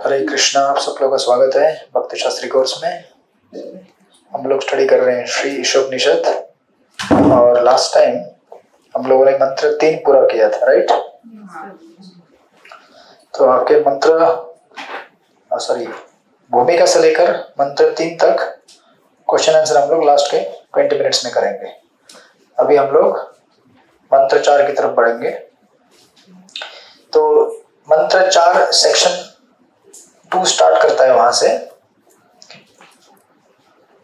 हरे कृष्णा। आप सब लोगों का स्वागत है भक्ति शास्त्री कोर्स में। हम लोग स्टडी कर रहे हैं श्री ईशोपनिषद और लास्ट टाइम हम लोगों ने मंत्र 3 पूरा किया था, राइट? तो आपके भूमिका से लेकर मंत्र 3 तक क्वेश्चन आंसर हम लोग लास्ट के 20 मिनट्स में करेंगे। अभी हम लोग मंत्र 4 की तरफ बढ़ेंगे। तो मंत्र 4 सेक्शन 2 स्टार्ट करता है वहां से।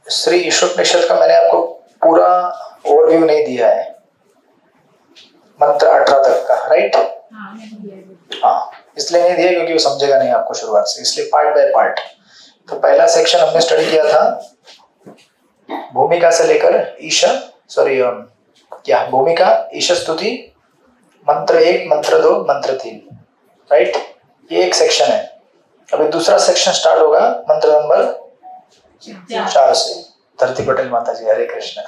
श्री ईशोपनिषद का मैंने आपको पूरा ओवरव्यू नहीं दिया है मंत्र 18 तक का, राइट? हाँ, इसलिए नहीं दिया क्योंकि वो समझेगा नहीं आपको शुरुआत से, इसलिए पार्ट बाय पार्ट। तो पहला सेक्शन हमने स्टडी किया था भूमिका से लेकर भूमिका ईश स्तुति मंत्र 1, मंत्र 2, मंत्र 3, राइट? ये एक सेक्शन है। अभी दूसरा सेक्शन स्टार्ट होगा मंत्र नंबर 4 से। धरती पटेल माता जी, हरे कृष्णा,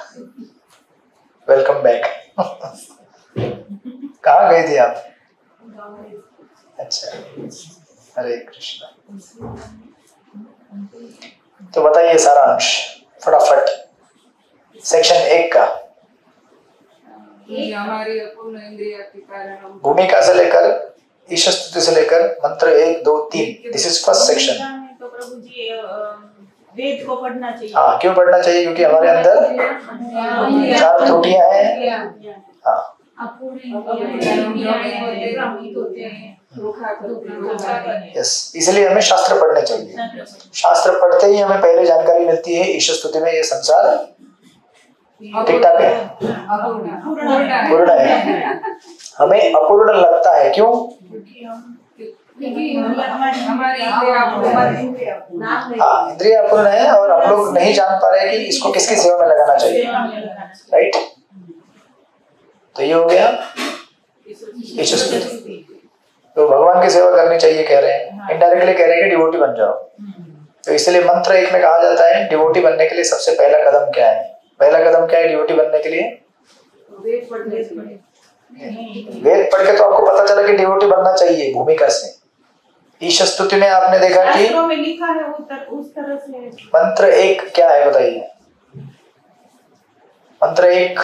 वेलकम बैक। कहाँ गए थे आप? अच्छा, हरे कृष्णा। तो बताइए सारांश फटाफट सेक्शन 1 का। हमारी अपूर्ण इंद्रिय के कारण भूमिका से लेकर ईश स्तुति से लेकर मंत्र 1, 2, 3, दिस इज फर्स्ट सेक्शन। तो प्रभु जी वेद को पढ़ना चाहिए। हाँ, क्यों पढ़ना चाहिए? क्योंकि हमारे अंदर 4 त्रुटियां हैं। हाँ, यस, इसलिए हमें शास्त्र पढ़ने चाहिए। शास्त्र पढ़ते ही हमें पहले जानकारी मिलती है ईश स्तुति में ये संसार ठीक-ठाक है, पूर्ण है। हमें अपूर्ण लगता है, क्यों? हाँ, इंद्रिय अपूर्ण है और हम लोग नहीं जान पा रहे कि इसको किसकी सेवा में लगाना चाहिए, राइट? तो ये हो गया ईश स्तुति। तो भगवान की सेवा करनी चाहिए कह रहे हैं, इनडायरेक्टली कह रहे हैं कि डिवोटी बन जाओ। तो इसलिए मंत्र 1 में कहा जाता है डिवोटी बनने के लिए सबसे पहला कदम क्या है? पहला कदम क्या है डिवोटी बनने के लिए? वेद पढ़ के तो आपको पता चला कि डिवोटी बनना चाहिए भूमिका से। ईश स्तुति में आपने देखा कि में लिखा है उस तरह से। मंत्र 1 क्या है बताइए? मंत्र 1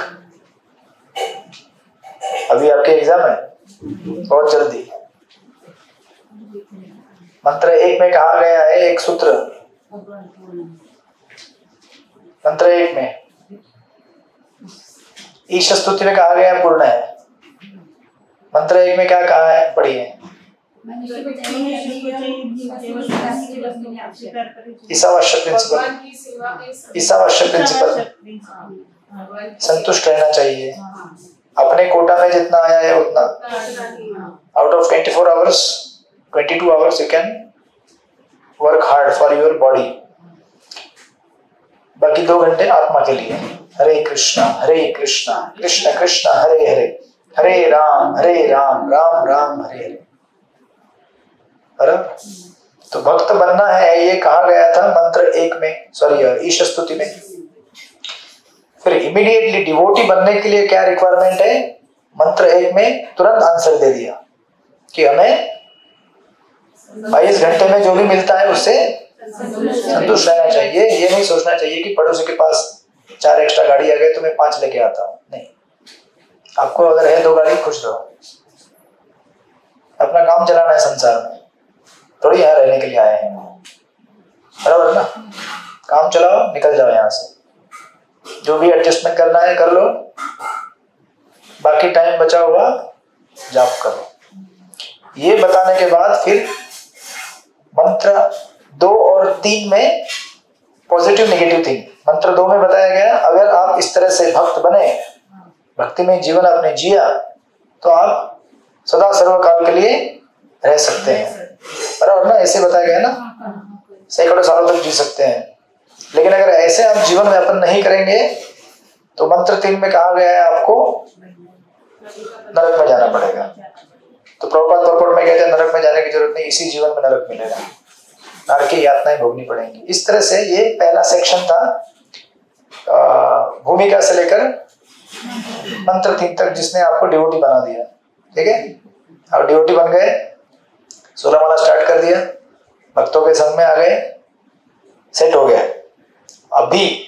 अभी आपके एग्जाम है बहुत जल्दी। मंत्र 1 में कहा गया है एक सूत्र। मंत्र 1 में ईश स्तुति में कहा गया पूर्ण है। मंत्र 1 में क्या कहा है? पढ़िए। ईशावास्य प्रिंसिपल, संतुष्ट रहना चाहिए। अपने कोटा में जितना आया है उतना, out of 24 hours 22 hours you can work hard for your body, बाकी 2 घंटे आत्मा के लिए। हरे कृष्णा कृष्ण कृष्ण हरे हरे, हरे राम राम राम हरे हरे। बराबर? तो भक्त बनना है ये कहा गया था मंत्र 1 में, ईश स्तुति में। फिर इमीडिएटली डिवोटी बनने के लिए क्या रिक्वायरमेंट है? मंत्र 1 में तुरंत आंसर दे दिया कि हमें 22 घंटे में जो भी मिलता है उससे संतुष्ट रहना चाहिए। ये नहीं सोचना चाहिए कि पड़ोसी के पास 4 एक्स्ट्रा गाड़ी आ गए तो मैं 5 लेके आता हूँ। नहीं, आपको अगर है 2 गाड़ी खुश रहो। अपना काम चलाना है संसार में, थोड़ी यहाँ रहने के लिए आए हैं। बराबर ना? काम चलाओ, निकल जाओ यहाँ से। जो भी एडजस्टमेंट करना है कर लो, बाकी टाइम बचा हुआ जाप करो। ये बताने के बाद फिर मंत्र 2 और 3 में पॉजिटिव नेगेटिव थिंग। मंत्र 2 में बताया गया अगर आप इस तरह से भक्त बने, भक्ति में जीवन आपने जिया, तो आप सदा सर्वकाल के लिए रह सकते हैं। बराबर ना? ऐसे बताया गया ना, सैकड़ों सालों तक जी सकते हैं। लेकिन अगर ऐसे आप जीवन यापन नहीं करेंगे तो मंत्र 3 में कहा गया है आपको नरक में जाना पड़ेगा। तो प्रभुपाद पर्पट में कहते हैं नरक में जाने की जरूरत नहीं, इसी जीवन में नरक मिलेगा, नरक की यातनाएं भोगनी पड़ेंगी। इस तरह से ये पहला सेक्शन था भूमिका से लेकर मंत्र 3 तक, जिसने आपको डिवोटी बना दिया। ठीक है, अब डिवोटी बन गए, 16 माला स्टार्ट कर दिया। भक्तों के संग में आ गए, सेट हो गया। अभी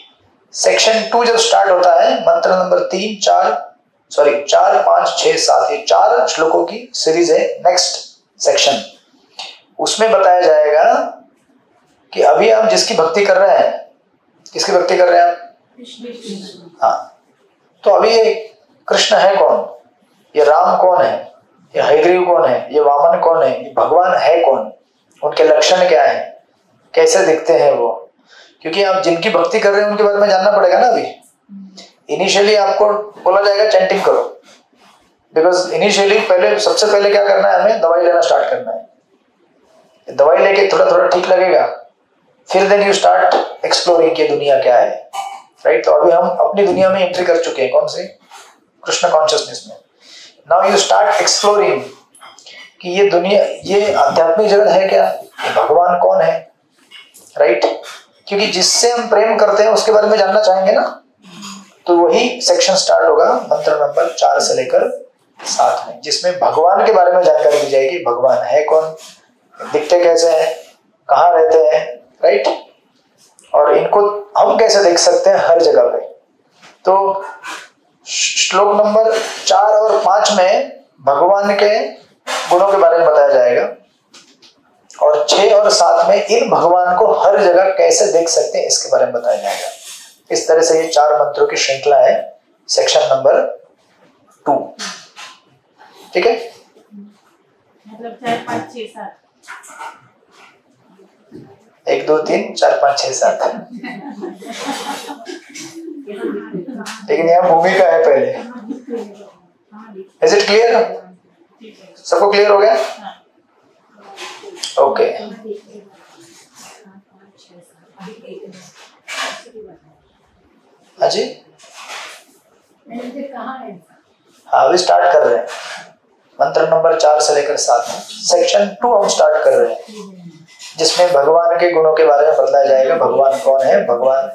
सेक्शन 2 जब स्टार्ट होता है, मंत्र नंबर 3, 4, 5, 6, 7, ये 4 श्लोकों की सीरीज है। नेक्स्ट सेक्शन, उसमें बताया जाएगा कि अभी हम जिसकी भक्ति कर रहे हैं, किसकी भक्ति कर रहे हैं आप? हाँ, तो अभी ये कृष्ण है कौन, ये राम कौन है, ये हयग्रीव कौन है, ये वामन कौन है, ये भगवान है कौन, उनके लक्षण क्या है, कैसे दिखते हैं वो। क्योंकि आप जिनकी भक्ति कर रहे हैं उनके बारे में जानना पड़ेगा ना। अभी इनिशियली आपको बोला जाएगा चैंटिंग करो, बिकॉज इनिशियली सबसे पहले क्या करना है, हमें दवाई लेना स्टार्ट करना है। दवाई लेके थोड़ा थोड़ा ठीक लगेगा, फिर देन यू स्टार्ट एक्सप्लोरिंग कि दुनिया क्या है, राइट। तो अभी हम अपनी दुनिया में एंट्री कर चुके हैं, कौन सी? कृष्ण कॉन्शियसनेस में। नाउ यू स्टार्ट एक्सप्लोरिंग कि ये दुनिया, ये आध्यात्मिक जगत है क्या, ये भगवान कौन है, राइट। क्योंकि जिससे हम प्रेम करते हैं उसके बारे में जानना चाहेंगे ना। तो वही सेक्शन स्टार्ट होगा मंत्र नंबर 4 से लेकर 7 में, जिसमें भगवान के बारे में जानकारी दी जाएगी। भगवान है कौन, दिखते कैसे हैं, कहाँ रहते हैं, राइट, और इनको हम कैसे देख सकते हैं हर जगह पे। तो श्लोक नंबर 4 और 5 में भगवान के गुणों के बारे में बताया जाएगा, और 6 और 7 में इन भगवान को हर जगह कैसे देख सकते हैं इसके बारे में बताया जाएगा। इस तरह से ये 4 मंत्रों की श्रृंखला है, सेक्शन नंबर 2। ठीक है, मतलब 4, 5, 6, 7 1, 2, 3, 4, 5, 6, 7। लेकिन यहाँ भूमिका है पहले। Is it clear? सबको क्लियर हो गया? ओके। हाँ जी, हाँ अभी स्टार्ट कर रहे हैं मंत्र नंबर 4 से लेकर 7 में सेक्शन 2 हम स्टार्ट कर रहे हैं, जिसमें भगवान के गुणों के बारे में बताया जाएगा। भगवान कौन है, भगवान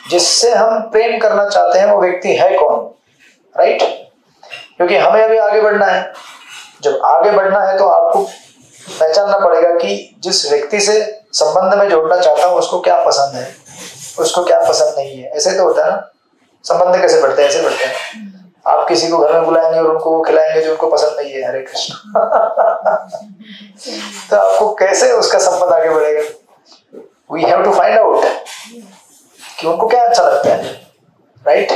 जिससे हम प्रेम करना चाहते हैं वो व्यक्ति है कौन, राइट। क्योंकि हमें अभी आगे बढ़ना है। जब आगे बढ़ना है तो आपको पहचानना पड़ेगा कि जिस व्यक्ति से संबंध में जोड़ना चाहता हूँ उसको क्या पसंद है, उसको क्या पसंद नहीं है। ऐसे तो होता है ना, संबंध कैसे बढ़ते हैं, ऐसे बढ़ते हैं। आप किसी को घर में बुलाएंगे और उनको वो खिलाएंगे जो उनको पसंद नहीं है, हरे कृष्ण। तो आपको कैसे उसका संबंध आगे बढ़ेगा? We have to find out कि उनको क्या अच्छा लगता है, राइट।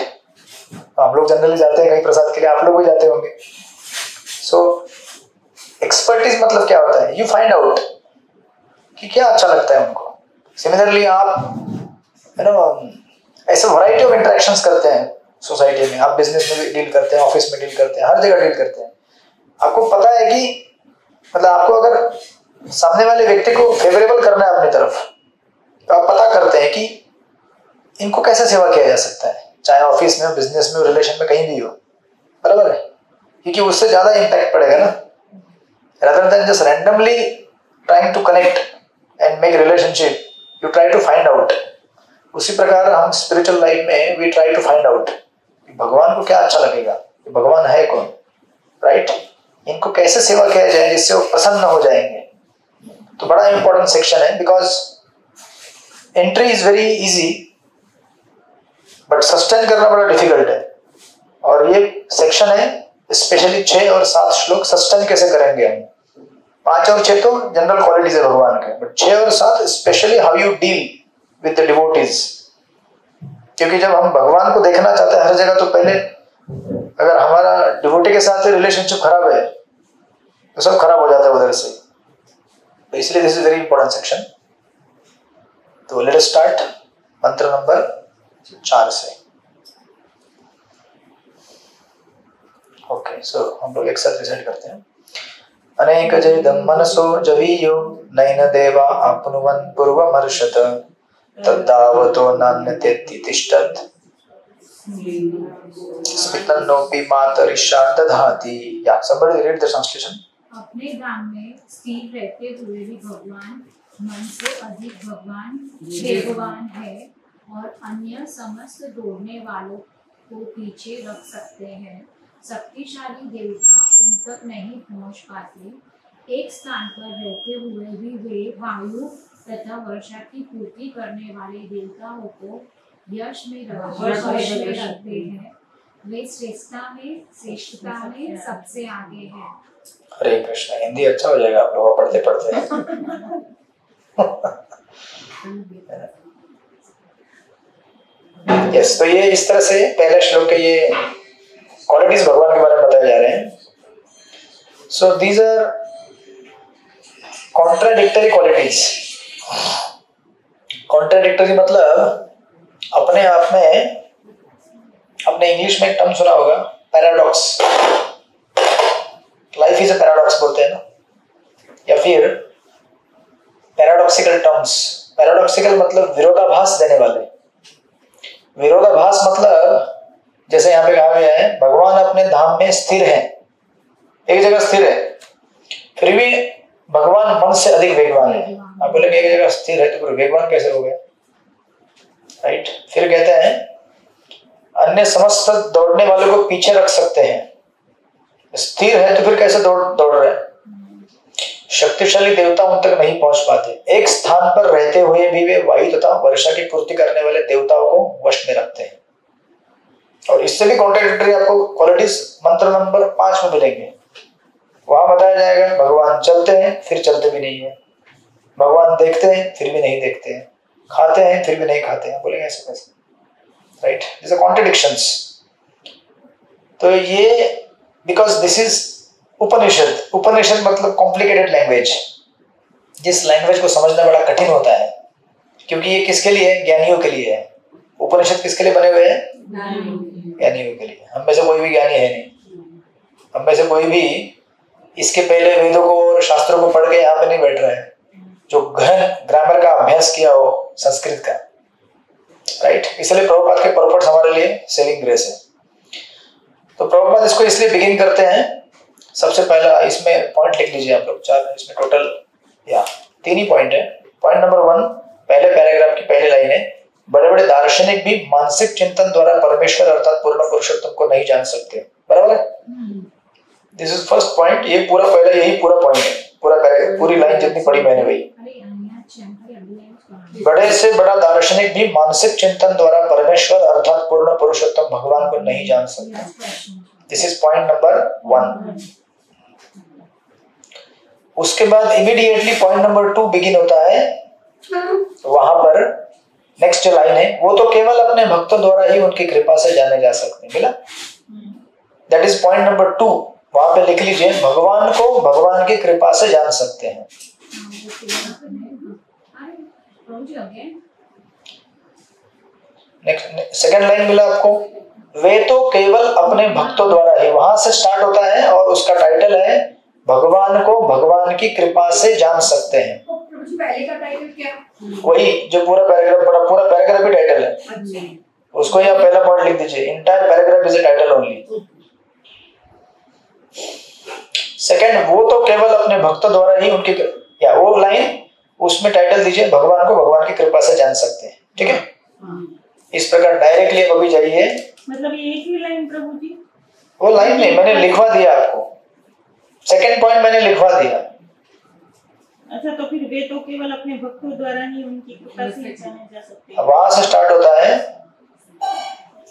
हम लोग जनरली जाते हैं कहीं प्रसाद के लिए, आप लोग भी जाते होंगे। सो एक्सपर्टीज मतलब क्या होता है, यू फाइंड आउट कि क्या अच्छा लगता है उनको। सिमिलरली आप ऐसे वैरायटी ऑफ इंटरेक्शंस करते हैं सोसाइटी में। आप बिजनेस में डील करते हैं, ऑफिस में डील करते हैं, हर जगह डील करते हैं। आपको पता है कि मतलब आपको अगर सामने वाले व्यक्ति को फेवरेबल करना है अपनी तरफ, तो आप पता करते हैं कि इनको कैसे सेवा किया जा सकता है, चाहे ऑफिस में हो, बिजनेस में हो, रिलेशन में कहीं भी हो, बराबर है। क्योंकि उससे ज्यादा इम्पैक्ट पड़ेगा ना, rather than just randomly trying to connect and make relationship, you try to find out। उसी प्रकार हम स्पिरिचुअल लाइफ में we try to find out कि भगवान को क्या अच्छा लगेगा, कि भगवान है कौन, राइट। इनको कैसे सेवा किया जाए जिससे वो प्रसन्न हो जाएंगे। तो बड़ा इंपॉर्टेंट सेक्शन है, because entry is very easy but sustain करना बड़ा डिफिकल्ट है। और ये सेक्शन है स्पेशली 6 और 7 श्लोक सस्टेन कैसे करेंगे हम। 5 और 6 तो जनरल क्वालिटीज है भगवान के, बट 6 और 7 specially how you deal with the devotees. क्योंकि जब हम भगवान को देखना चाहते हैं हर जगह, तो पहले अगर हमारा डिवोटी के साथ रिलेशनशिप खराब है तो सब खराब हो जाता है उधर से। तो इसलिए this is very important section. तो लेट अस स्टार्ट मंत्र नंबर 4 से। ओके, सो हम लोग एक साथ रिसाइट करते हैं। अनेक जयदम मनसो जवीयो नैन देवा आपनुवन् पूर्वमर्षत तद्दावतो नान्यतेति तिष्ठत् स्मितन्नोऽपि मातरिषा दधाति। या somebody read the translation। अपने धाम में स्थिर रहते हुए भी भगवान मन से अधिक भगवान है और अन्य समस्त दौड़ने वालों को पीछे रख सकते हैं। शक्तिशाली देवता उन तक नहीं पहुंच पाते। एक स्थान पर रहते हुए भी वे वायु तथा वर्षा की पूर्ति करने वाले देवताओं को यश में रखते हैं। वे श्रेष्ठता में सबसे आगे हैं। हरे कृष्ण। हिंदी अच्छा हो जाएगा आप लोग पढ़ते पढ़ते। यस, तो ये इस तरह से पहले श्लोक के ये क्वालिटीज भगवान के बारे में बताए जा रहे हैं। So these are contradictory qualities. Contradictory मतलब अपने आप में, अपने इंग्लिश में एक टर्म सुना होगा, paradox. Life is a paradox बोलते हैं ना, या फिर पैराडॉक्सिकल टर्म्स। पैराडॉक्सिकल मतलब विरोधाभास देने वाले। विरोधाभास मतलब जैसे यहाँ पे कहा गया है भगवान अपने धाम में स्थिर है, एक जगह स्थिर है, फिर भी भगवान मन से अधिक वेगवान है। आप बोलेंगे एक जगह स्थिर है तो फिर वेगवान कैसे हो गए, राइट। फिर कहते हैं अन्य समस्त दौड़ने वालों को पीछे रख सकते हैं। स्थिर है तो फिर कैसे दौड़ रहे हैं। शक्तिशाली देवता उन तक नहीं पहुंच पाते। एक स्थान पर रहते हुए भी वे वायु तथा वर्षा की पूर्ति करने वाले देवताओं को वश में रखते हैं। और इससे भी कॉन्ट्राडिक्टरी आपको क्वालिटीज मंत्र नंबर 5 में मिलेंगे। वहां बताया जाएगा भगवान चलते हैं फिर चलते भी नहीं है, भगवान देखते हैं फिर भी नहीं देखते हैं, खाते हैं फिर भी नहीं खाते हैं। बोलेंगे ऐसे कैसे, राइट। This are contradictions. तो ये because this is Upanishad. Upanishad मतलब कॉम्प्लिकेटेड लैंग्वेज, जिस लैंग्वेज को समझना बड़ा कठिन होता है, क्योंकि ये किसके लिए है, ज्ञानियों के लिए है। उपनिषद किसके लिए बने हुए हैं, ज्ञानियों के लिए। हम में से कोई भी ज्ञानी है नहीं। हम में से कोई भी इसके पहले वेदों को और शास्त्रों को पढ़ के यहाँ पे नहीं बैठ रहा है, जो गहन ग्रामर का अभ्यास किया हो संस्कृत का, राइट। इसलिए प्रभुपाद के परपट्स हमारे लिए सेविंग ग्रेस है। तो प्रभुपाद इसको इसलिए बिगिन करते हैं। सबसे पहला इसमें पॉइंट लिख लीजिए आप लोग, 4 इसमें टोटल या 3 ही पॉइंट है। पॉइंट नंबर 1, पहले पैराग्राफ की पहली लाइन है, बड़े बड़े दार्शनिक भी मानसिक चिंतन द्वारा परमेश्वर अर्थात पूर्ण पुरुषोत्तम को नहीं जान सकते। बराबर है, दिस इज फर्स्ट पॉइंट। ये पूरा पहले यही पूरा पॉइंट है, पूरी लाइन जितनी पढ़ी मैंने वही। बड़े से बड़ा दार्शनिक भी मानसिक चिंतन द्वारा परमेश्वर अर्थात पूर्ण पुरुषोत्तम भगवान को नहीं जान सकते। This is point number 1। उसके बाद इमीडिएटली पॉइंट नंबर 2 बिगिन होता है। वहां पर नेक्स्ट लाइन है, वो तो केवल अपने भक्तों द्वारा ही उनकी कृपा से जाने जा सकते हैं। मिला, दैट इज पॉइंट नंबर 2। वहां पे लिख लीजिए, भगवान को भगवान की कृपा से जान सकते हैं। नेक्स्ट सेकंड लाइन मिला आपको, वे तो केवल अपने भक्तों द्वारा ही, वहां से स्टार्ट होता है और उसका टाइटल है भगवान को भगवान की कृपा से जान सकते हैं। पहले का टाइटल क्या? वही जो पूरा पैराग्राफ पढ़ा, पूरा पैराग्राफ ही टाइटल है। उसको यहाँ पहला पॉइंट लिख दीजिए, entire paragraph is a title only. Second, वो तो केवल अपने भक्तों द्वारा ही उनकी, या वो लाइन उसमें टाइटल दीजिए भगवान को भगवान की कृपा से जान सकते हैं। ठीक है, इस प्रकार डायरेक्टली अभी जाइए। मतलब ये एक ही लाइन प्रभु जी? वो लाइन नहीं, मैंने लिखवा दिया आपको, सेकंड पॉइंट मैंने लिखवा दिया। अच्छा, तो फिर वे तो केवल अपने भक्तों द्वारा ही उनकी कृपा से जाने जा सकते हैं। वहां से स्टार्ट होता है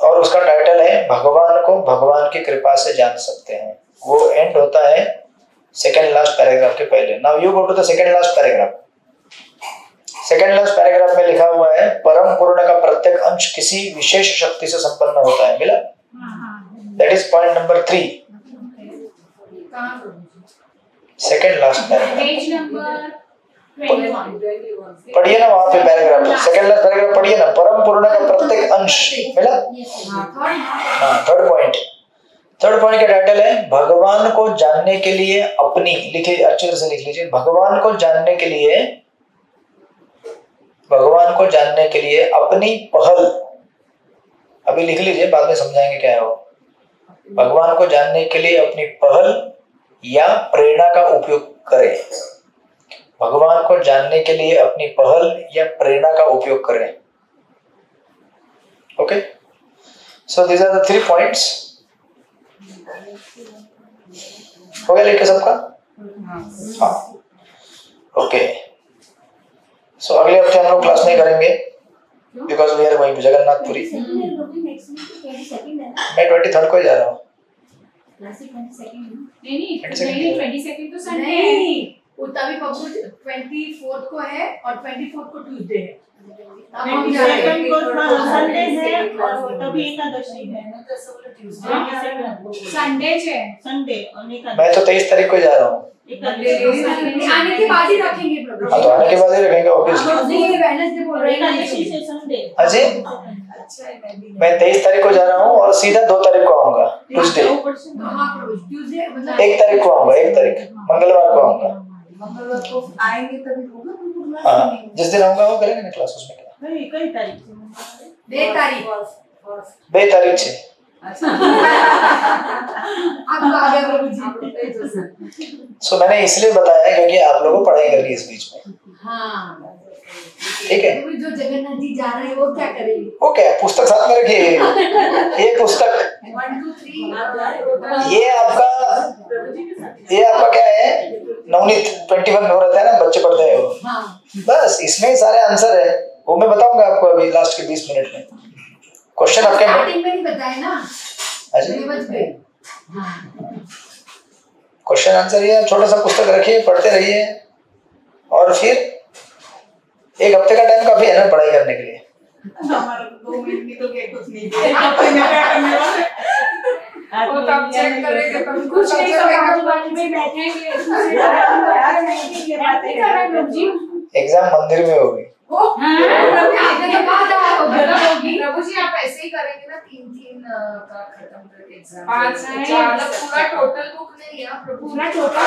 और उसका टाइटल है भगवान को भगवान की कृपा से जान सकते हैं। वो एंड होता है सेकंड लास्ट पैराग्राफ के पहले। Now you go to the second last paragraph. Second last paragraph में लिखा हुआ है, परम पूर्ण का प्रत्येक अंश किसी विशेष शक्ति से संपन्न होता है। मिला, that is point number 3, second last paragraph. Page number 21 पढ़िए ना वहां पे पैराग्राफ, सेकंड लास्ट पैराग्राफ पढ़िए ना, परम पूर्ण का प्रत्येक अंश। मिला, हाँ, थर्ड पॉइंट। थर्ड पॉइंट का टाइटल है भगवान को जानने के लिए अपनी, लिखिए अच्छे तरह से लिख लीजिए, भगवान को जानने के लिए, भगवान को जानने के लिए अपनी पहल। अभी लिख लीजिए, बाद में समझाएंगे क्या है वो। भगवान को जानने के लिए अपनी पहल या प्रेरणा का उपयोग करें। भगवान को जानने के लिए अपनी पहल या प्रेरणा का उपयोग करें। Okay, so these are the 3 points. हो गया लिख के सबका? हाँ ओके। सो अगले हफ्ते हम लोग क्लास नहीं करेंगे because we are going to Jagannathpuri. मैं 23rd को ही जा रहा हूँ। नहीं 22nd तो संडे है। नहीं उतना भी पप्पू 24th को है और 24th को ट्यूसडे है। तब हम जा रहे हैं। 22nd को संडे है और तभी एकादशी है। संडे है संडे और एकादशी। मैं तो 23 तारीख को जा रहा हूँ। आने के बाद ही रखेंगे प्रभु। हाँ तो आने के बाद ही रखेंगे ऑब्वियसली। नहीं वेडनेसडे बोल रहे हैं। एकादशी से संडे। हाँ जी मैं 23 तारीख को जा रहा हूँ और सीधा 2 तारीख को आऊंगा ट्यूसडे। हाँ प्रभु ट्यूसडे मतलब 1 तारीख को आऊंगा, 1 तारीख मंगलवार को आऊंगा। मंगलवार को आएंगे तभी होगा प्रभु क्लास। हाँ जिस दिन आऊंगा वो करेंगे ना क्लास। उसमें क्या नहीं कई तारीख से 2 तारीख 2 तारीख से। अब आ गया प्रभु जी। सो मैंने इसलिए बताया क्योंकि आप लोगों को पढ़ाई करनी है इस बीच में। हाँ ठीक है। प्रभु जो जगन्नाथ जी जा रहे हैं वो क्या करेंगे? वो क्या पुस्तक साथ में रखिए। ये पुस्तक 1 2 3 ये आपका क्या है नवनीत 21 में हो रहता है ना, बच्चे पढ़ते हैं वो। हाँ बस इसमें ही सारे आंसर है। वो मैं बताऊंगा आपको अभी लास्ट के 20 मिनट में। क्वेश्चन आपके स्टार्टिंग में नहीं बताया ना। अच्छा ये बच गए। हाँ क्वेश्चन आंसर ये छोटा सा पुस्तक रखिए, पढ़ते रहिए और फिर 1 हफ्ते का टाइम काफी है ना पढ़ाई करने के लिए। हमारा 2 मिनट निकल गए कुछ नहीं दिए। आपने क्या करने वाले? वो तब चेक करेंगे तब कुछ नहीं सब आजू-बाजू में बैठेंगे। ये बातें कर रहे लोग जी। एग्जाम मंदिर में होगी। आपने तो कहा था प्रभु जी आप ऐसे ही करेंगे ना 3 का खत्म करके एग्जाम 5 मतलब पूरा टोटल बुक नहीं है प्रभु पूरा टोटल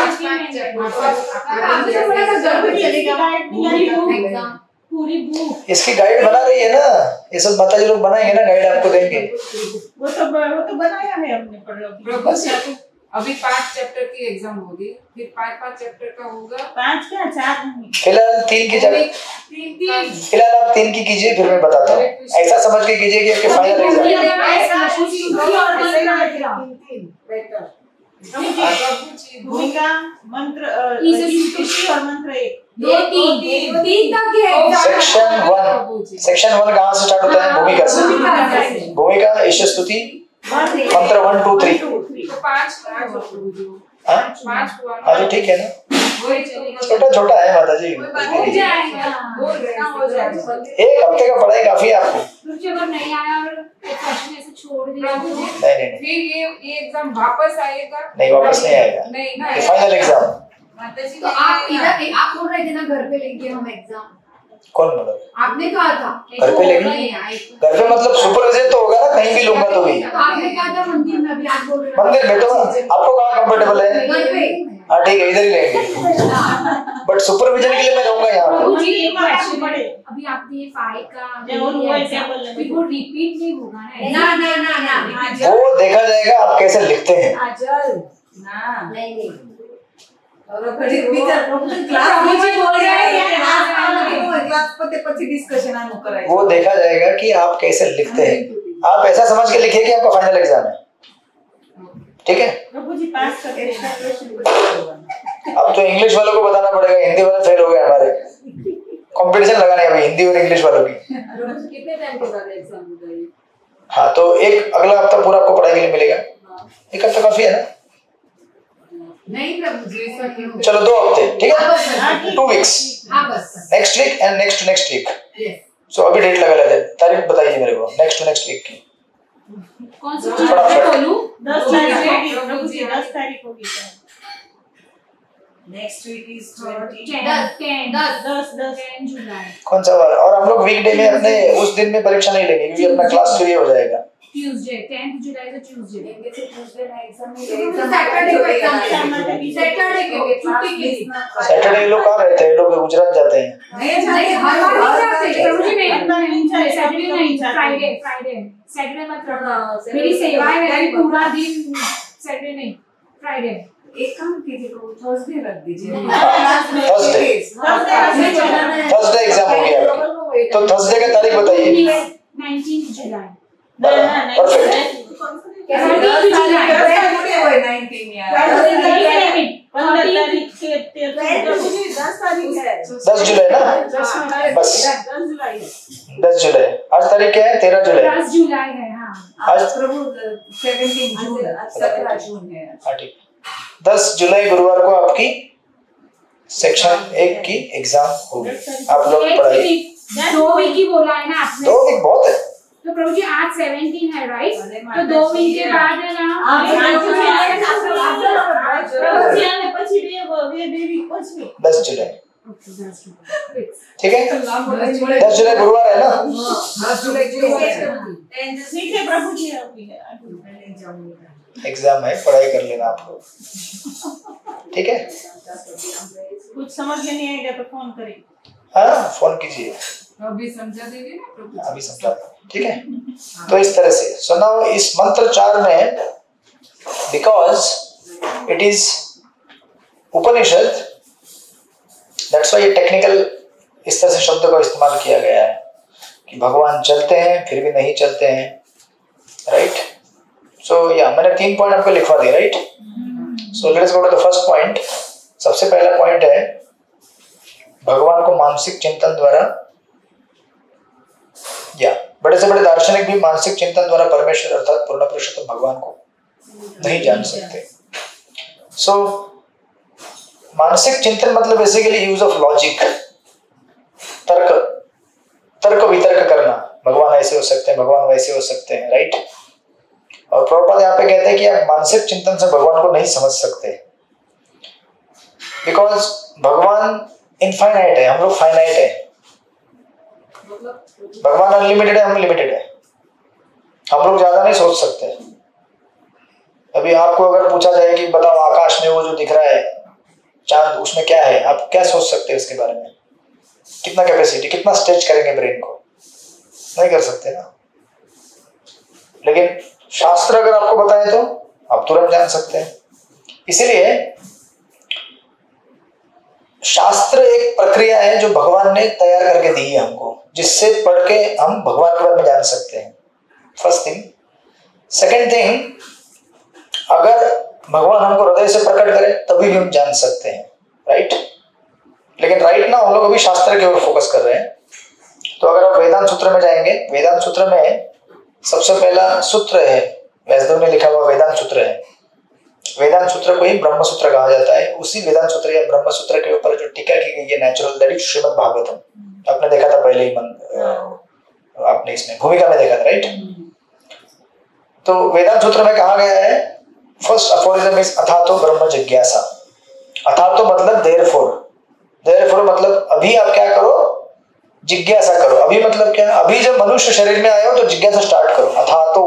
आपसे तो बड़ा गर्व चलेगा एग्जाम पूरी बुक। इसकी गाइड बना रही है ना, ये सब माताजी लोग बनाएंगे ना, गाइड आपको देंगे। वो तो बनाया है हमने प्रभु जी अभी 5 चैप्टर की एग्जाम होगी, फिर 5 चैप्टर का होगा। 5 क्या 4 नहीं। फिलहाल 3 की जगह फिलहाल आप 3 की कीजिए, फिर मैं बताता हूँ। ऐसा समझ के कीजिए कि आपके फाइनल एग्जाम भूमिका मंत्र ईशुशी और मंत्र 1 3 तक है सेक्शन 1 कहाँ से स्टार्ट होता है? भूमिका से। भूमिका ईश स्तुति मंत्र 1 2 3 तो 5 हुआ हाँ तो ठीक है ना, वही चलेगा। छोटा छोटा है माताजी। हो जाएगा। 1 हफ्ते का पढ़ाई काफी है आपको। अगर नहीं आया और क्वेश्चन ऐसे छोड़ दिया तो नहीं फिर ये एग्जाम वापस आएगा? नहीं वापस नहीं आएगा। नहीं ना फाइनल एग्जाम। माताजी तो आप इधर आप बोल रहे थे ना घर पे लेंगे हम एग्जाम। कौन बोला? आपने कहा था घर पे लेंगे? घर पे मतलब सुपरविजन तो होगा ना, कहीं भी लूंगा तो भी। आपने कहा था मंदिर में, अभी आप बोल रहे हो मंदिर में तो आपको कहाँ कंफर्टेबल है? घर पे। हाँ ठीक है, इधर ही लेंगे। बट सुपरविजन के लिए मैं रहूंगा यहाँ पे। अभी आपने ये 5 का और वो एग्जाम्पल वो रिपीट नहीं होगा ना ना ना ना वो देखा जाएगा आप कैसे लिखते हैं। नहीं और वो देखा जाएगा कि आप कैसे लिखते हैं। आप ऐसा समझ के लिखिए कि आपका फाइनल एग्जाम है, ठीक है? प्रभु जी पास करके अब तो इंग्लिश वालों को बताना पड़ेगा, हिंदी वाले फेल हो गए हमारे। कंपटीशन लगाने अभी हिंदी और इंग्लिश वालों की। कितने टाइम के बाद एग्जाम होगा ये? हाँ तो अगला हफ्ता पूरा आपको पढ़ाई के लिए मिलेगा। 1 हफ्ता काफी है ना? नहीं प्रभु जी ऐसा क्यों? चलो 2 हफ्ते, ठीक है? 2 वीक्स, हाँ बस next week and next to next week. Yes so अभी डेट लगा लेते हैं, तारीख बताइए मेरे को नेक्स्ट टू नेक्स्ट वीक की। कौन सी चीज बोलूं? 10 तारीख होगी प्रभु जी 10 तारीख होगी। नेक्स्ट वीक इज 10 जुलाई कौन सा वाला? और हम लोग वीकडे में अपने उस दिन में परीक्षा नहीं लेंगे क्योंकि अपना क्लास फ्री हो जाएगा। ट्यूसडे 10 जुलाई से ट्यूसडे सैटरडे को एग्जाम सैटरडे को छुट्टी के लिए सैटरडे लोग कहाँ रहते हैं? लोग गुजरात जाते हैं। नहीं हर बार नहीं जाते प्रभु जी सैटरडे नहीं, फ्राइडे सैटरडे मत रखना। मेरी सेवाएं मेरी पूरा दिन सैटरडे नहीं फ्राइडे। एक काम कीजिए तो थर्सडे रख दीजिए। थर्सडे एग्जाम हो गया, तो थर्सडे का तारीख बताइए। 19 जुलाई परफेक्ट। 19 यार 15 तारीख के 10 तारीख है 10 जुलाई ना, बस 10 जुलाई 10 जुलाई। आज तारीख क्या है? 13 जुलाई। 10 जुलाई है। हाँ आज प्रभु 17 जून 17 जून है। हाँ ठीक, 10 जुलाई गुरुवार को आपकी सेक्शन 1 की एग्जाम होगी। आप लोग पढ़ाई 2 वीक की बोला है ना आपने, 2 वीक बहुत है। तो प्रभु जी आज 17 है राइट, तो 2 वीक के बाद है ना। પછી બે વીક પછી 10 जुलाई, ठीक है। 10 जुलाई गुरुवार है ना। 10 जुलाई ठीक है प्रभु जी एग्जाम है, पढ़ाई कर लेना आप लोग, ठीक है। कुछ समझ में नहीं आएगा तो फोन करें। हाँ फोन कीजिए, अभी समझा देंगे ना प्रभु। अभी समझा, ठीक है। तो इस तरह से सो नाउ इस मंत्र 4 में, because it is Upanishad, that's why ये टेक्निकल इस तरह से शब्द को इस्तेमाल किया गया है कि भगवान चलते हैं फिर भी नहीं चलते हैं, राइट। सो या मैंने 3 पॉइंट आपको लिखवा दिया, right. So let's go to the first point. सबसे पहला पॉइंट है भगवान को मानसिक चिंतन द्वारा, या बड़े से बड़े दार्शनिक भी मानसिक चिंतन द्वारा परमेश्वर अर्थात पूर्ण पुरुषोत्तम भगवान को नहीं जान सकते। सो मानसिक चिंतन मतलब बेसिकली यूज ऑफ लॉजिक, तर्क वितर्क करना, भगवान ऐसे हो सकते हैं, भगवान वैसे हो सकते हैं, राइट। और प्रभुपाद यहाँ पे कहते हैं कि आप मानसिक चिंतन से भगवान को नहीं समझ सकते, बिकॉज भगवान इनफाइनाइट है, हम लोग फाइनाइट है। भगवान अनलिमिटेड है, हम लिमिटेड है। हम लोग ज्यादा नहीं सोच सकते। अभी आपको अगर पूछा जाए कि बताओ आकाश में वो जो दिख रहा है चांद, उसमें क्या है, आप क्या सोच सकते हैं उसके बारे में? कितना कैपेसिटी, कितना स्ट्रेच करेंगे ब्रेन को? नहीं कर सकते ना। लेकिन शास्त्र अगर आपको बताए तो आप तुरंत जान सकते हैं। इसीलिए शास्त्र एक प्रक्रिया है जो भगवान ने तैयार करके दी है हमको, जिससे पढ़ के हम भगवान के बारे में जान सकते हैं, फर्स्ट थिंग। सेकेंड थिंग, अगर भगवान हमको हृदय से प्रकट करे तभी भी हम जान सकते हैं, राइट। लेकिन राइट ना हम लोग अभी शास्त्र के ऊपर फोकस कर रहे हैं। तो अगर आप वेदांत सूत्र में जाएंगे, वेदांत सूत्र में सबसे पहला सूत्र है, व्यासदेव ने लिखा हुआ वेदांत सूत्र है। वेदांत सूत्र को ही ब्रह्म सूत्र कहा जाता है। उसी वेदांत सूत्र या ब्रह्म सूत्र के ऊपर जो टीका की गई है natural, that is Shrimad Bhagavatam. आपने देखा था पहले ही आपने इसमें भूमिका में देखा था, राइट। तो वेदांत सूत्र में कहा गया है, फर्स्ट अफोरिज्म इज अथातो ब्रह्म जिज्ञासा। अथातो मतलब देयरफॉर, देयरफॉर मतलब अभी आप क्या करो, जिज्ञासा करो। अभी मतलब क्या, अभी जब मनुष्य शरीर में आए हो तो जिज्ञासा स्टार्ट करो। अथातो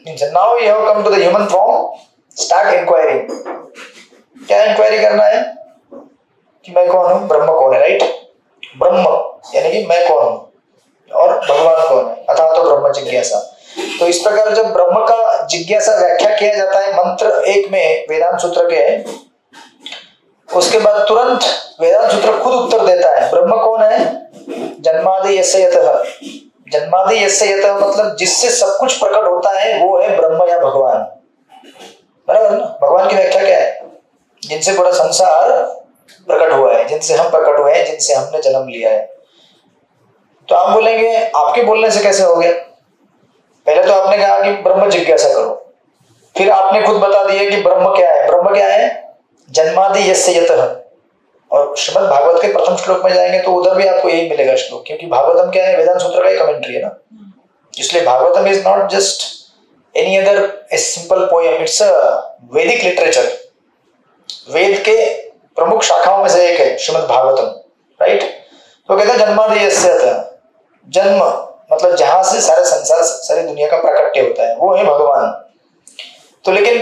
means now you have come to the human form, start inquiring. क्या इंक्वायरी करना है कि मैं कौन हूं, ब्रह्म कौन है, राइट। ब्रह्म यानी कि मैं कौन हूं और भगवान कौन है, अथातो ब्रह्म जिज्ञासा। तो इस प्रकार जब ब्रह्म का जिज्ञासा व्याख्या किया जाता है मंत्र 1 में वेदांत सूत्र के, उसके बाद तुरंत वेदांत सूत्र खुद उत्तर देता है, ब्रह्म कौन है, जन्मादि यस्य यतः। जन्मादि यस्य यतः मतलब जिससे सब कुछ प्रकट होता है वो है ब्रह्म या भगवान, बराबर ना। भगवान की व्याख्या क्या है, जिनसे पूरा संसार प्रकट हुआ है, जिनसे हम प्रकट हुए हैं, जिनसे हमने जन्म लिया है। तो आप बोलेंगे आपके बोलने से कैसे हो गया? पहले तो आपने कहा कि ब्रह्म जिज्ञासा करो, फिर आपने खुद बता दिया कि ब्रह्म क्या है। ब्रह्म क्या है, जन्मादि यस्य यतः। और श्रीमद् भागवत के प्रथम श्लोक में जाएंगे तो उधर भी आपको यही मिलेगा श्लोक, क्योंकि भागवतम क्या है, वेदांत सूत्र का ही कमेंट्री है ना। इसलिए Bhagavatam is not just any other a simple poem, it's a Vedic literature। वेद के प्रमुख शाखाओं में से एक है श्रीमद् भागवतम, राइट। तो कहते हैं जन्मादि यस्य यतः, जन्म मतलब जहां से सारे संसार, सारी दुनिया का प्राकट्य होता है, वो है भगवान। तो लेकिन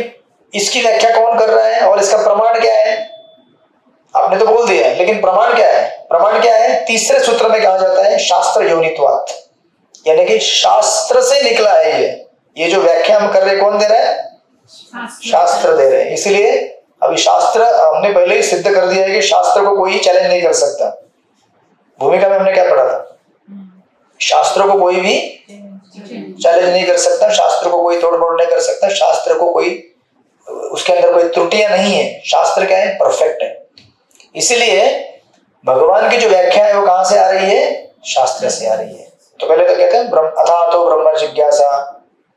इसकी व्याख्या कौन कर रहा है और इसका प्रमाण क्या है? आपने तो बोल दिया है, लेकिन प्रमाण क्या है? प्रमाण क्या है? तीसरे सूत्र में कहा जाता है शास्त्र योनित्वात्, यानी कि शास्त्र से निकला है ये जो व्याख्या हम कर रहे हैं, कौन दे रहा है? शास्त्र दे रहे हैं। इसलिए अभी शास्त्र हमने पहले ही सिद्ध कर दिया है कि शास्त्र को कोई चैलेंज नहीं कर सकता। भूमिका में हमने क्या पढ़ा था, शास्त्र को कोई भी चैलेंज नहीं कर सकता, शास्त्र को कोई तोड़ मोड़ नहीं कर सकता, शास्त्र को कोई उसके अंदर कोई त्रुटियां नहीं है, शास्त्र क्या है, परफेक्ट है। इसीलिए भगवान की जो व्याख्या है वो कहां से आ रही है, शास्त्र से आ रही है। तो पहले तो कहते हैं अथा तो ब्रह्म जिज्ञासा,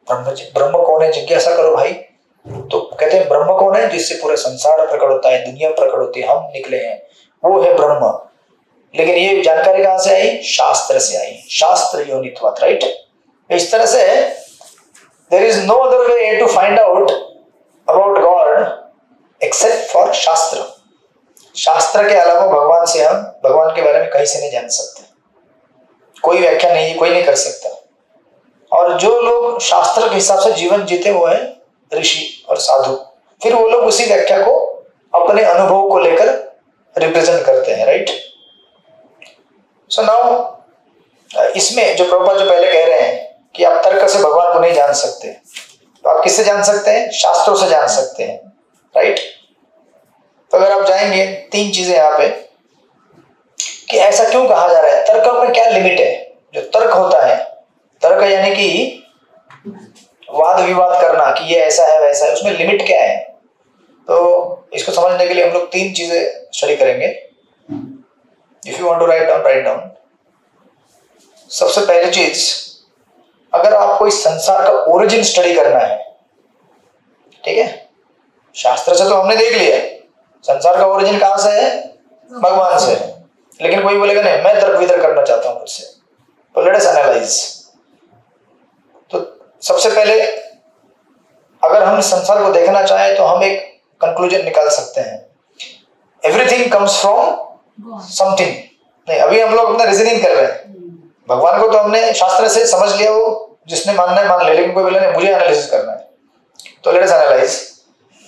ब्रह्म कौन है, जिज्ञासा करो भाई। तो कहते हैं ब्रह्म कौन है, जिससे पूरा संसार प्रकट होता है, दुनिया प्रकट होती है, हम निकले हैं, वो है ब्रह्म। लेकिन ये जानकारी कहां से आई, शास्त्र से आई, शास्त्र योनित्वात्, राइट। इस तरह से there is no other way to find out about God except for shastra. शास्त्र के अलावा भगवान से हम भगवान के बारे में कहीं से नहीं जान सकते, कोई व्याख्या नहीं, कोई नहीं कर सकता। और जो लोग शास्त्र के हिसाब से जीवन जीते वो है ऋषि और साधु, फिर वो लोग उसी व्याख्या को अपने अनुभव को लेकर रिप्रेजेंट करते हैं, राइट। सो नाउ इसमें जो प्रभुपाद जो पहले कह रहे हैं कि आप तर्क से भगवान को नहीं जान सकते, तो आप किससे जान सकते हैं, शास्त्रों से जान सकते हैं, राइट। तो अगर आप जाएंगे, तीन चीजें यहाँ पे कि ऐसा क्यों कहा जा रहा है, तर्क में क्या लिमिट है। जो तर्क होता है, तर्क यानी कि वाद विवाद करना कि ये ऐसा है वैसा है, उसमें लिमिट क्या है। तो इसको समझने के लिए हम लोग तीन चीजें स्टडी करेंगे। If you want to write down. सबसे पहली चीज, अगर आपको इस संसार का ओरिजिन स्टडी करना है, ठीक है, शास्त्र से तो हमने देख लिया संसार का ओरिजिन कहां से है, भगवान से है। लेकिन कोई बोलेगा नहीं मैं तर्क वितर्क करना चाहता हूं खुद से, तो लेट अस एनालाइज। तो सबसे पहले अगर हम संसार को देखना चाहें तो हम एक कंक्लूजन निकाल सकते हैं, एवरीथिंग कम्स फ्रॉम समथिंग। नहीं, अभी हम लोग अपना रीजनिंग कर रहे हैं। भगवान को तो हमने शास्त्र से समझ लिया, वो जिसने मानना है मान ले, लेकिन कोई बोले नहीं मुझे एनालिसिस करना है, तो लेट अस एनालाइज।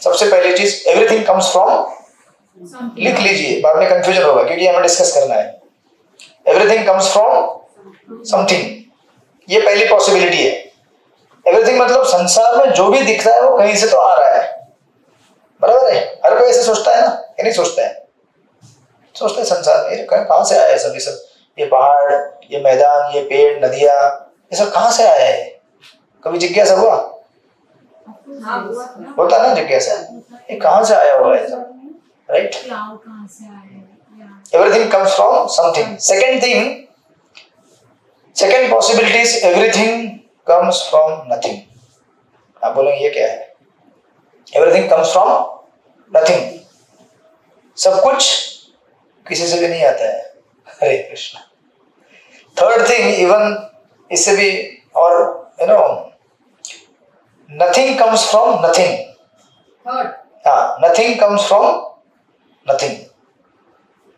सबसे पहली चीज, एवरीथिंग कम्स फ्रॉम, लिख लीजिए बाद में कंफ्यूजन होगा क्योंकि हमें डिस्कस करना है। एवरीथिंग कम्स फ्रॉम समथिंग, ये पहली पॉसिबिलिटी है। एवरीथिंग मतलब संसार में जो भी दिख रहा है वो कहीं से तो आ रहा है, बराबर है। हर कोई ऐसे सोचता है ना, कि नहीं सोचता है, सोचते हैं संसार में कहां से आया है सब, ये पहाड़, ये मैदान, ये पेड़, नदियां, ये सब कहां से आया है। कभी जिज्ञासा हुआ, होता ना जिज्ञासा, ये कहां से आया हुआ है, right. Everything comes from something. Second thing, second possibility is everything comes from nothing. आप बोलेंगे ये क्या है, एवरीथिंग कम्स फ्रॉम नथिंग, सब कुछ किसी से भी नहीं आता है, Hare Krishna. Third thing, even इससे भी, और you know, nothing comes from nothing. हाँ, नथिंग कम्स फ्रॉम नथिंग।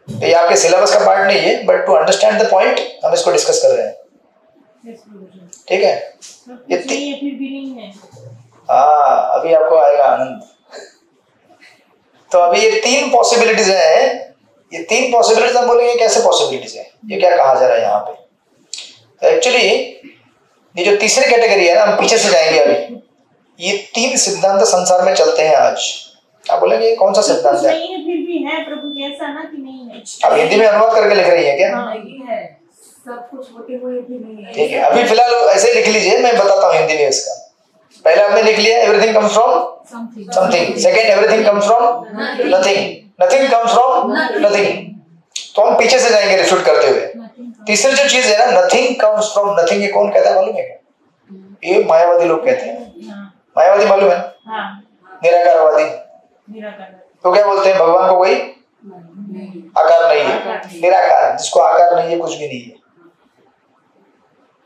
तो ये आपके सिलेबस का पार्ट नहीं है, but to understand the point हम इसको डिस्कस कर रहे हैं, ठीक है। ये फिर भी नहीं है। हाँ, अभी आपको आएगा आनंद। तो अभी ये तीन पॉसिबिलिटीज हैं, ये तीन पॉसिबिलिटीज हम बोलेंगे कैसे पॉसिबिलिटीज है, ये क्या कहा जा रहा है यहाँ पे। तो एक्चुअली ये जो तीसरी कैटेगरी है ना, हम पीछे से जाएंगे अभी। ये तीन सिद्धांत संसार में चलते हैं आज। आप बोलेंगे कौन सा सिद्धांत है, नहीं है फिर भी है प्रभु जी, ऐसा ना कि नहीं है। आप हिंदी में अनुवाद करके लिख रही है क्या, नहीं है, सब कुछ होते हुए भी नहीं है। ठीक है, अभी फिलहाल ऐसे लिख लीजिए, मैं बताता हूँ हिंदी में इसका। पहले आपने लिख लिया everything comes from something, second everything comes from nothing, nothing comes from nothing. तो हम पीछे से जाएंगे रिफ्यूट करते हुए। तीसरी जो चीज है ना, नथिंग कम्स फ्रॉम नथिंग, ये कौन कहता है मालूम है क्या, ये मायावादी लोग कहते हैं। मायावादी मालूम है, निराकारवादी। तो क्या बोलते हैं, भगवान को कोई आकार नहीं है, निराकार, जिसको आकार नहीं है, कुछ भी नहीं है।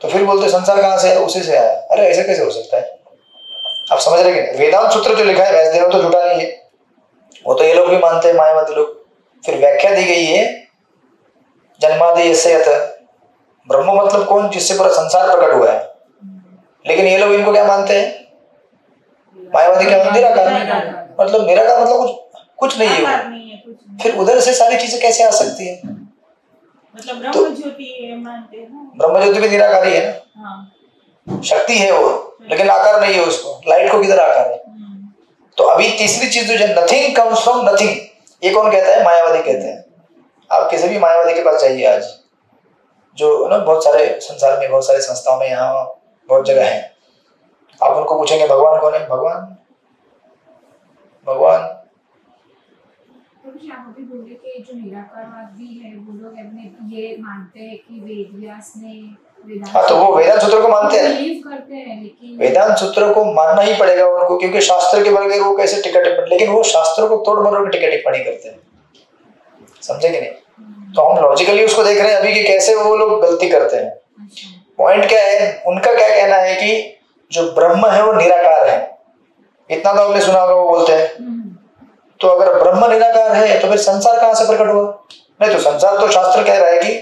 तो फिर बोलते संसार कहां से है, उसी से आया। अरे ऐसे कैसे हो सकता है, आप समझ रहे हैं। वेदांत सूत्र जो लिखा है व्यासदेव तो झूठा नहीं है, वो तो ये लोग भी मानते हैं, मायावादी लोग। फिर व्याख्या दी गई है जन्मादि यस्य यत्, ब्रह्म मतलब कौन, जिससे पूरा संसार प्रकट हुआ है। लेकिन ये लोग इनको क्या मानते हैं, मायावादी क्या मानते हैं, निराकार। मतलब निराकार मतलब कुछ नहीं है वो। फिर उधर से सारी चीजें कैसे आ सकती है, मतलब ब्रह्म ज्योति मानते हैं ना, ब्रह्म ज्योति भी निराकारी है ना, शक्ति है वो, लेकिन आकार नहीं है उसको। लाइट को किधर आकार है। तो अभी तीसरी चीज जो है, नथिंग कम्स फ्रॉम नथिंग, ये कौन कहता है, मायावादी कहते हैं। आप किसी भी मायावादी के पास जाइए आज, जो ना बहुत सारे संसार में, बहुत सारी संस्थाओं में, यहाँ बहुत जगह है, आप उनको पूछेंगे भगवान कौन है, भगवान भगवान। आप अभी बोले कि जो निराकारवादी है वो लोग अपने ये मानते हैं कि वेद व्यास ने हाँ, तो वो वेदांत सूत्र को मानते हैं, बिलीव करते हैं, लेकिन वेदांत सूत्र को मानना ही पड़ेगा उनको, क्योंकि शास्त्र के बगैर वो कैसे टीका टिप्पणी, लेकिन वो शास्त्र को तोड़ मरोड़ के टीका टिप्पणी करते हैं, समझे कि नहीं? तो हम लॉजिकली उसको देख रहे हैं अभी कि कैसे वो लोग गलती करते हैं। पॉइंट क्या है, उनका क्या कहना है कि जो ब्रह्म है वो निराकार है, इतना तो आपने सुना होगा वो बोलते हैं। तो अगर ब्रह्म निराकार है तो फिर संसार कहां से प्रकट हुआ? नहीं, तो संसार तो शास्त्र कह रहा है कि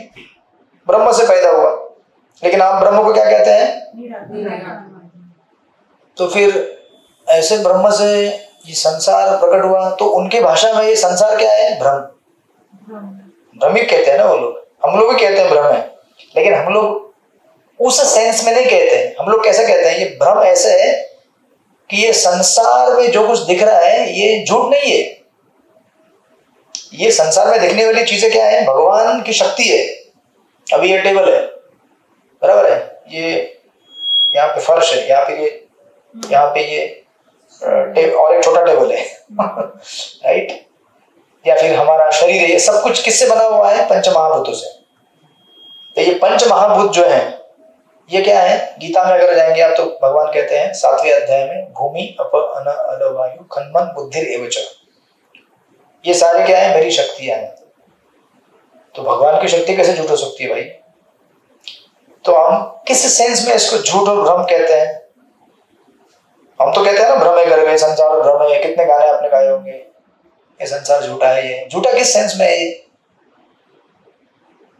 ब्रह्म से पैदा हुआ, लेकिन आप ब्रह्म को क्या कहते हैं? तो फिर ऐसे ब्रह्म से ये संसार प्रकट हुआ, तो उनकी भाषा में ये संसार क्या है? भ्रम, भ्रमिक कहते हैं ना वो लोग। हम लोग भी कहते हैं भ्रम है, लेकिन हम लोग उस सेंस में नहीं कहते। हम लोग कैसे कहते हैं? ये भ्रम ऐसे है कि ये संसार में जो कुछ दिख रहा है ये झूठ नहीं है। ये संसार में दिखने वाली चीजें क्या है? भगवान की शक्ति है। अभी ये टेबल है, बराबर है, ये यहाँ पे फर्श है, यहाँ पे ये और एक छोटा टेबल है राइट, या फिर हमारा शरीर है, ये सब कुछ किससे बना हुआ है? पंच महाभूतों से। तो ये पंच महाभूत जो है ये क्या है? गीता में अगर जाएंगे आप तो भगवान कहते हैं 7वें अध्याय में, भूमि अप अन अल वायु खन्मन बुद्धिर एवच, ये सारे क्या है? मेरी शक्तियां हैं। तो भगवान की शक्ति कैसे झूठ हो सकती है भाई? तो हम किस सेंस में इसको झूठ और भ्रम कहते हैं? हम तो कहते हैं ना भ्रम है गर्भ है, संसार भ्रम है। कितने गाने आपने गाए होंगे, ये संसार झूठा है। ये झूठा किस सेंस में है? ये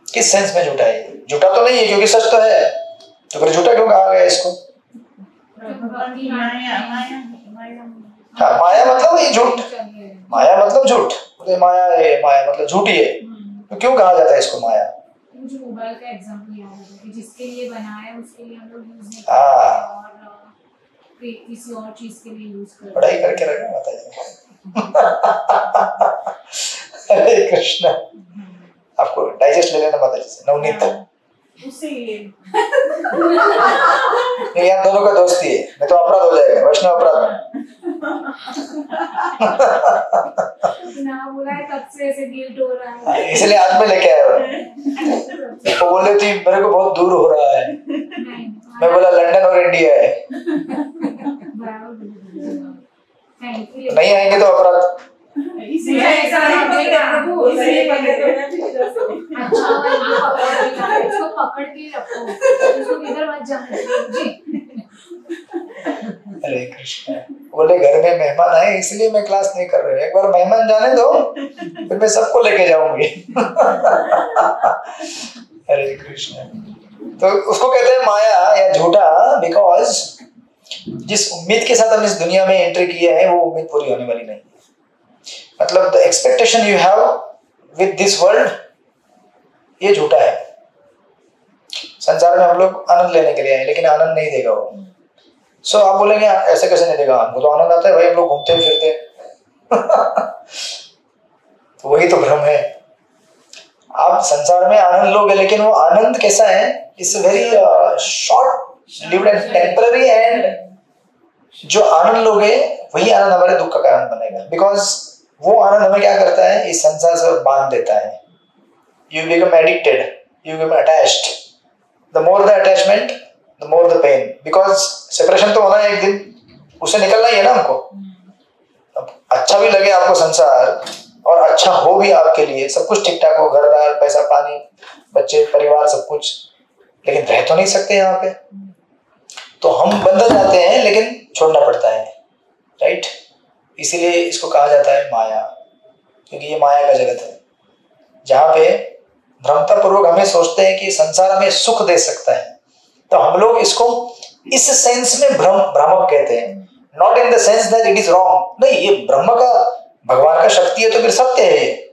किस सेंस में झूठा है? झूठा तो नहीं है क्योंकि सच तो है, तो फिर झूठा क्यों कहा गया इसको? हाँ, माया मतलब ये झूठ, माया मतलब झूठ, माया है, माया मतलब झूठी है। तो क्यों कहा जाता है इसको माया? मुझे मोबाइल का एग्जांपल याद है कि जिसके लिए बनाया है उसके लिए हम लोग यूज नहीं करते और किसी और चीज के लिए यूज करते हैं। पढ़ाई करके रखना माता जी। हरे कृष्ण। आपको डाइजेस्ट ले लेना माता जी से, नवनीत उससे यहाँ दोनों का दोस्ती है, नहीं तो अपराध हो जाएगा, वैष्णव अपराध। ना बोला है तब से ऐसे गिल्ट हो रहा है, इसलिए आज में लेके आया हूँ। वो बोले थी मेरे को बहुत दूर हो रहा है, मैं बोला लंदन और इंडिया है, नहीं आएंगे तो अपराध। अच्छा पकड़ के रखो, इधर मत जाने। हरे कृष्ण। बोले घर में मेहमान आए इसलिए मैं क्लास नहीं कर रही, एक बार मेहमान जाने दो फिर मैं सबको लेके जाऊंगी। हरे कृष्ण। तो उसको कहते हैं माया या झूठा, बिकॉज जिस उम्मीद के साथ हम इस दुनिया में एंट्री किए हैं वो उम्मीद पूरी होने वाली नहीं। मतलब the expectation u have with this world, ये झूठा है। संसार में हम लोग आनंद लेने के लिए आए, लेकिन आनंद नहीं देगा वो। सो आप बोलेंगे ऐसे कैसे नहीं देगा? हमको तो आनंद आता है भाई, हम लोग घूमते फिरते। तो वही तो भ्रम है। आप संसार में आनंद लोगे, लेकिन वो आनंद कैसा है? It's very short lived and temporary, and जो आनंद लोगे वही आनंद हमारे दुख का कारण बनेगा। बिकॉज वो आनंद हमें क्या करता है? इस संसार से बांध देता है। You become addicted, you become attached. The more the attachment the more the pain, because separation तो होना है एक दिन, उससे निकलना ही है ना हमको। अब अच्छा भी लगे आपको संसार और अच्छा हो भी आपके लिए, सब कुछ ठीक ठाक हो, घर दार पैसा पानी बच्चे परिवार सब कुछ, लेकिन रह तो नहीं सकते यहाँ पे। तो हम बंधन जाते हैं, लेकिन छोड़ना पड़ता है, राइट। इसीलिए इसको कहा जाता है माया, क्योंकि ये माया का जगत है जहाँ पे भ्रमता पूर्वक हमें सोचते हैं कि संसार हमें सुख दे सकता है। तो हम लोग इसको इस सेंस में भ्रामक कहते हैं, not in the sense that it is wrong. नहीं, ये ब्रह्म का भगवान का शक्ति है तो फिर सत्य है, ये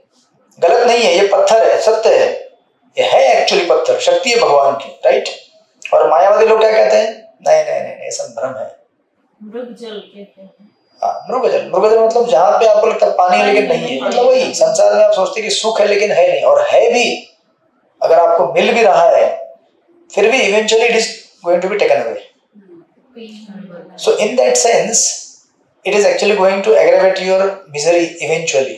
गलत नहीं है, ये पत्थर है, सत्य है, ये है एक्चुअली पत्थर, शक्ति है भगवान की, राइट। और मायावादी लोग क्या कहते हैं? नहीं नहीं नहीं, ये सब भ्रम है, मृगजल कहते हैं। हाँ, मृगजल। मृगजल मतलब जहाँ पे आपको लगता है पानी है लेकिन नहीं है, मतलब वही संसार में आप सोचते कि सुख है लेकिन है नहीं, और है भी, अगर आपको मिल भी रहा है फिर भी eventually it is going to be taken away. So in that sense, it is actually going to aggravate your misery eventually.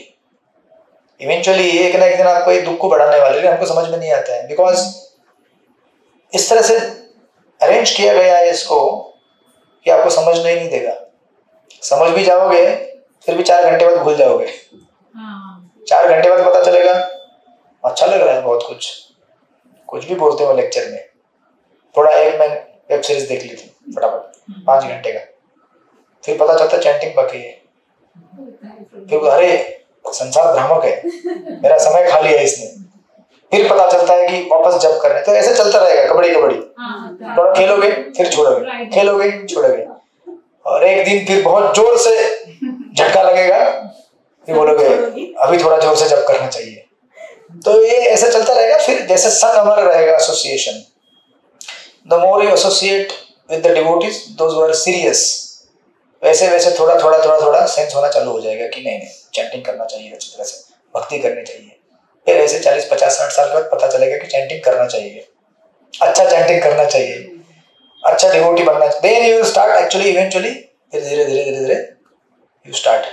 Eventually एक ना एक दिन आपको ये दुख को बढ़ाने वाले, हमको समझ में नहीं आता है, बिकॉज इस तरह से अरेंज किया गया है इसको कि आपको समझने ही नहीं देगा। समझ भी जाओगे फिर भी 4 घंटे बाद भूल जाओगे। 4 घंटे बाद पता चलेगा अच्छा लग रहा है बहुत कुछ भी बोलते हो लेक्चर में। थोड़ा एक मैं वेब सीरीज देख ली थी फटाफट 5 घंटे का, फिर पता चलता चैंटिंग बाकी है, फिर अरे संसार भ्रामक है, मेरा समय खा लिया इसने, फिर पता चलता है कि वापस जब करने। तो ऐसे चलता रहेगा, कबड्डी थोड़ा खेलोगे फिर छोड़ोगे, खेलोगे छोड़ोगे, और एक दिन फिर बहुत जोर से झटका लगेगा, फिर बोलोगे अभी थोड़ा जोर से जब करना चाहिए। तो ये ऐसे चलता रहेगा। फिर जैसे संग हमारा रहेगा, association, the more you associate with the devotees those who are serious, वैसे वैसे थोड़ा सेंस होना चालू हो जाएगा कि नहीं चैंटिंग करना चाहिए, अच्छी तरह से भक्ति करनी चाहिए। फिर ऐसे 40, 50, 60 साल के बाद पता चलेगा कि चैंटिंग करना चाहिए, अच्छा चैंटिंग करना चाहिए, अच्छा डिवोटी बनना चाहिए। Then you start actually eventually, फिर धीरे धीरे यू स्टार्ट।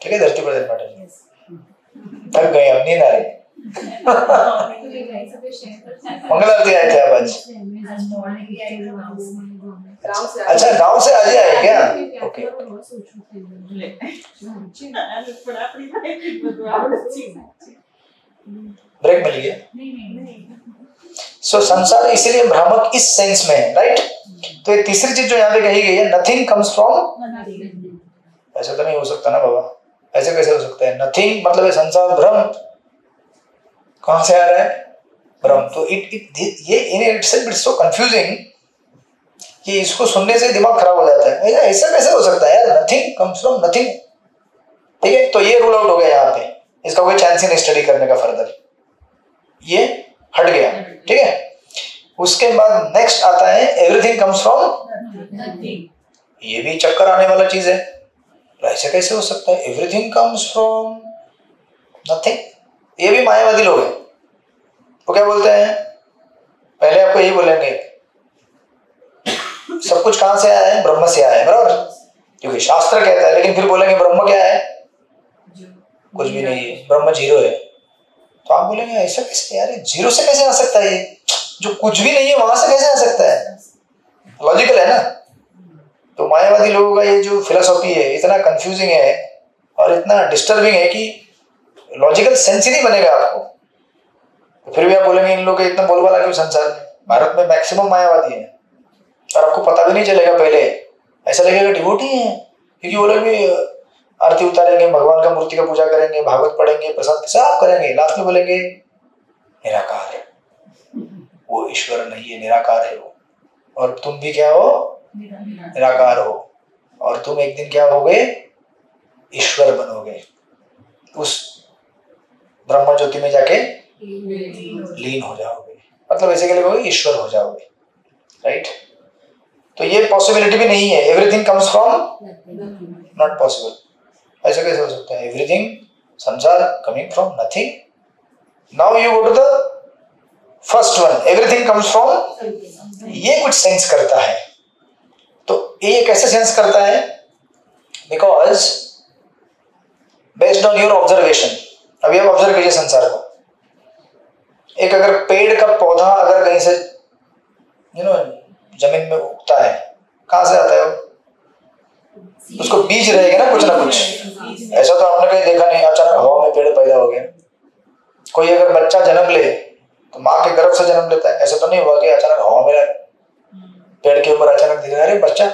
ठीक है, धरती पर मैटर थक गए, अब नींद आ रही। मंगल आरती आए थे आप आज? अच्छा, गांव से आज आए क्या? ओके, ब्रेक मिल गया। सो संसार इसीलिए भ्रामक इस सेंस में है, राइट। तो ये तीसरी चीज जो यहाँ पे कही गई है, नथिंग कम्स फ्रॉम। ऐसा तो नहीं हो सकता ना बाबा, ऐसे कैसे हो सकता है? नथिंग मतलब है संसार, भ्रम कहां से आ रहा है? भ्रम। तो ये in itself it's so confusing कि इसको सुनने से दिमाग खराब हो जाता है। ऐसा कैसे हो सकता है यार? Nothing comes from nothing. ठीक है, तो ये रूल आउट हो गया यहाँ पे, इसका कोई चांस ही नहीं स्टडी करने का फर्दर, ये हट गया। ठीक है, उसके बाद नेक्स्ट आता है एवरीथिंग कम्स फ्रॉम नथिंग। ये भी चक्कर आने वाला चीज है, ऐसे कैसे हो सकता है? Everything comes from nothing. ये भी मायावादी लोग हैं, वो क्या बोलते हैं? पहले आपको यही बोलेंगे सब कुछ कहां से आया है? ब्रह्म से आया है, बराबर, क्योंकि शास्त्र कहता है। लेकिन फिर बोलेंगे ब्रह्म क्या है? कुछ भी नहीं है, ब्रह्म जीरो है। तो आप बोलेंगे ऐसा कैसे यार, जीरो से कैसे आ सकता है? ये जो कुछ भी नहीं है वहां से कैसे आ सकता है? लॉजिकल है ना। तो मायावादी लोगों का ये जो फिलॉसफी है इतना कंफ्यूजिंग है और इतना डिस्टर्बिंग है कि लॉजिकल सेंस ही नहीं बनेगा आपको। तो फिर भी आप बोलेंगे इन लोग इतना बोलबाला क्यों संसार में? भारत में मैक्सिमम मायावादी है और आपको पता भी नहीं चलेगा। पहले ऐसा लगेगा डिवोटी है, क्योंकि वो लोग भी आरती उतारेंगे, भगवान का मूर्ति का पूजा करेंगे, भागवत पढ़ेंगे, प्रसाद सब करेंगे, लास्ट में बोलेंगे निराकार है, वो ईश्वर नहीं है, निराकार है वो। और तुम भी क्या हो? निराकार हो। और तुम एक दिन क्या होगे? ईश्वर बनोगे, उस ब्रह्म ज्योति में जाके लीन हो जाओगे, मतलब ऐसे के लिए ईश्वर हो जाओगे, राइट। तो ये पॉसिबिलिटी भी नहीं है। Everything comes from not possible. ऐसा कैसे हो सकता है? एवरीथिंग, संसार coming from nothing. Now you go to the first one, everything comes from. ये कुछ सेंस करता है। तो ये कैसे सेंस करता है? Because based on your observation. अभी आप ऑब्जर्व कीजिए संसार को। एक अगर पेड़ का पौधा अगर कहीं से जमीन में उगता है, कहां से आता है वो? उसको बीज रहेगा ना कुछ ना कुछ। ऐसा तो आपने कहीं देखा नहीं अचानक हवा में पेड़ पैदा हो गया। कोई अगर बच्चा जन्म ले तो माँ के गर्भ से जन्म लेता है, ऐसा तो नहीं हुआ कि अचानक हवा में पेड़ के ऊपर अचानक दिख रहा है अरे बच्चा,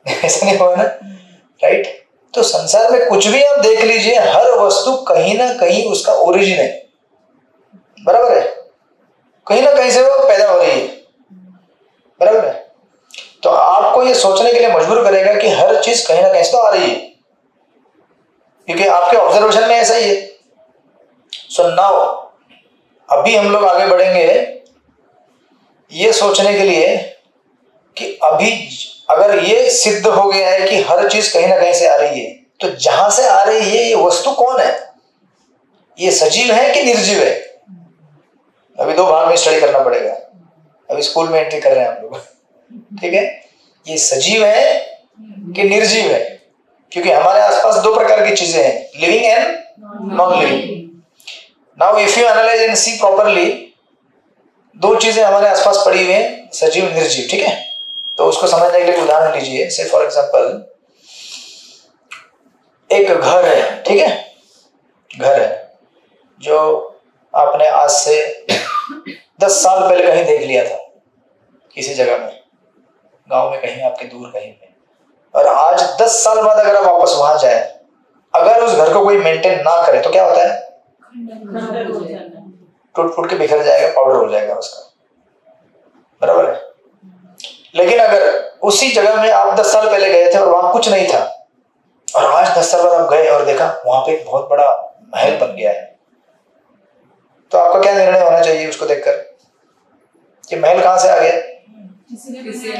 ऐसा नहीं हुआ ना, राइट। तो संसार में कुछ भी आप देख लीजिए, हर वस्तु कहीं ना कहीं उसका ओरिजिन है, बराबर है, कहीं ना कहीं से वो पैदा हो रही है, बराबर है। तो आपको ये सोचने के लिए मजबूर करेगा कि हर चीज कहीं ना कहीं से तो आ रही है, क्योंकि आपके ऑब्जर्वेशन में ऐसा ही है। सो नाउ अभी हम लोग आगे बढ़ेंगे ये सोचने के लिए कि अभी अगर ये सिद्ध हो गया है कि हर चीज कहीं ना कहीं से आ रही है, तो जहां से आ रही है ये वस्तु कौन है? ये सजीव है कि निर्जीव है? अभी 2 भाग में स्टडी करना पड़ेगा। अभी स्कूल में एंट्री कर रहे हैं हम लोग, ठीक है। ये सजीव है कि निर्जीव है? क्योंकि हमारे आसपास दो प्रकार की चीजें हैं, living and non living. Now if you analyse and see properly, दो चीजें हमारे आसपास पड़ी हुई हैं, सजीव निर्जीव, ठीक है। तो उसको समझने के लिए उदाहरण लीजिए, से फॉर एग्जांपल एक घर है, ठीक है, घर है जो आपने आज से 10 साल पहले कहीं देख लिया था, किसी जगह में, गांव में कहीं, आपके दूर कहीं पे, और आज 10 साल बाद अगर आप वापस वहां जाए, अगर उस घर को कोई मेंटेन ना करे तो क्या होता है? टूट फूट के बिखर जाएगा, पाउडर हो जाएगा उसका, बराबर है। लेकिन अगर उसी जगह में आप 10 साल पहले गए थे और वहां कुछ नहीं था, और आज 10 साल बाद आप गए और देखा वहां पे एक बहुत बड़ा महल बन गया है, तो आपका क्या निर्णय होना चाहिए उसको देखकर कि महल कहां से आ गया?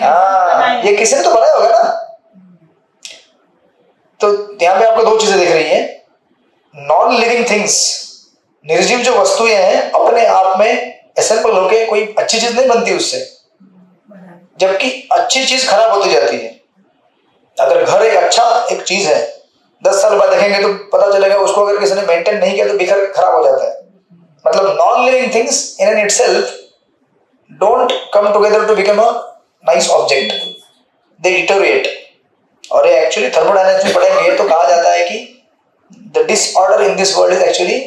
हाँ, ये किसी ने तो बनाया होगा ना। तो यहाँ पे आपको दो चीजें दिख रही हैं, नॉन लिविंग थिंग्स, निर्जीव जो वस्तुएं हैं, अपने आप में असेंबल होके कोई अच्छी चीज नहीं बनती उससे, जबकि अच्छी चीज खराब होती जाती है। अगर घर एक चीज है, 10 साल बाद देखेंगे तो पता चलेगा उसको अगर किसी ने मेंटेन नहीं किया तो बिखर खराब हो जाता है। मतलब non living things in an itself don't come together to become a nice object, they deteriorate. और ये एक्चुअली थर्मोडायनेमिक्स में पढ़ेंगे तो कहा जाता है कि the disorder in this world is actually,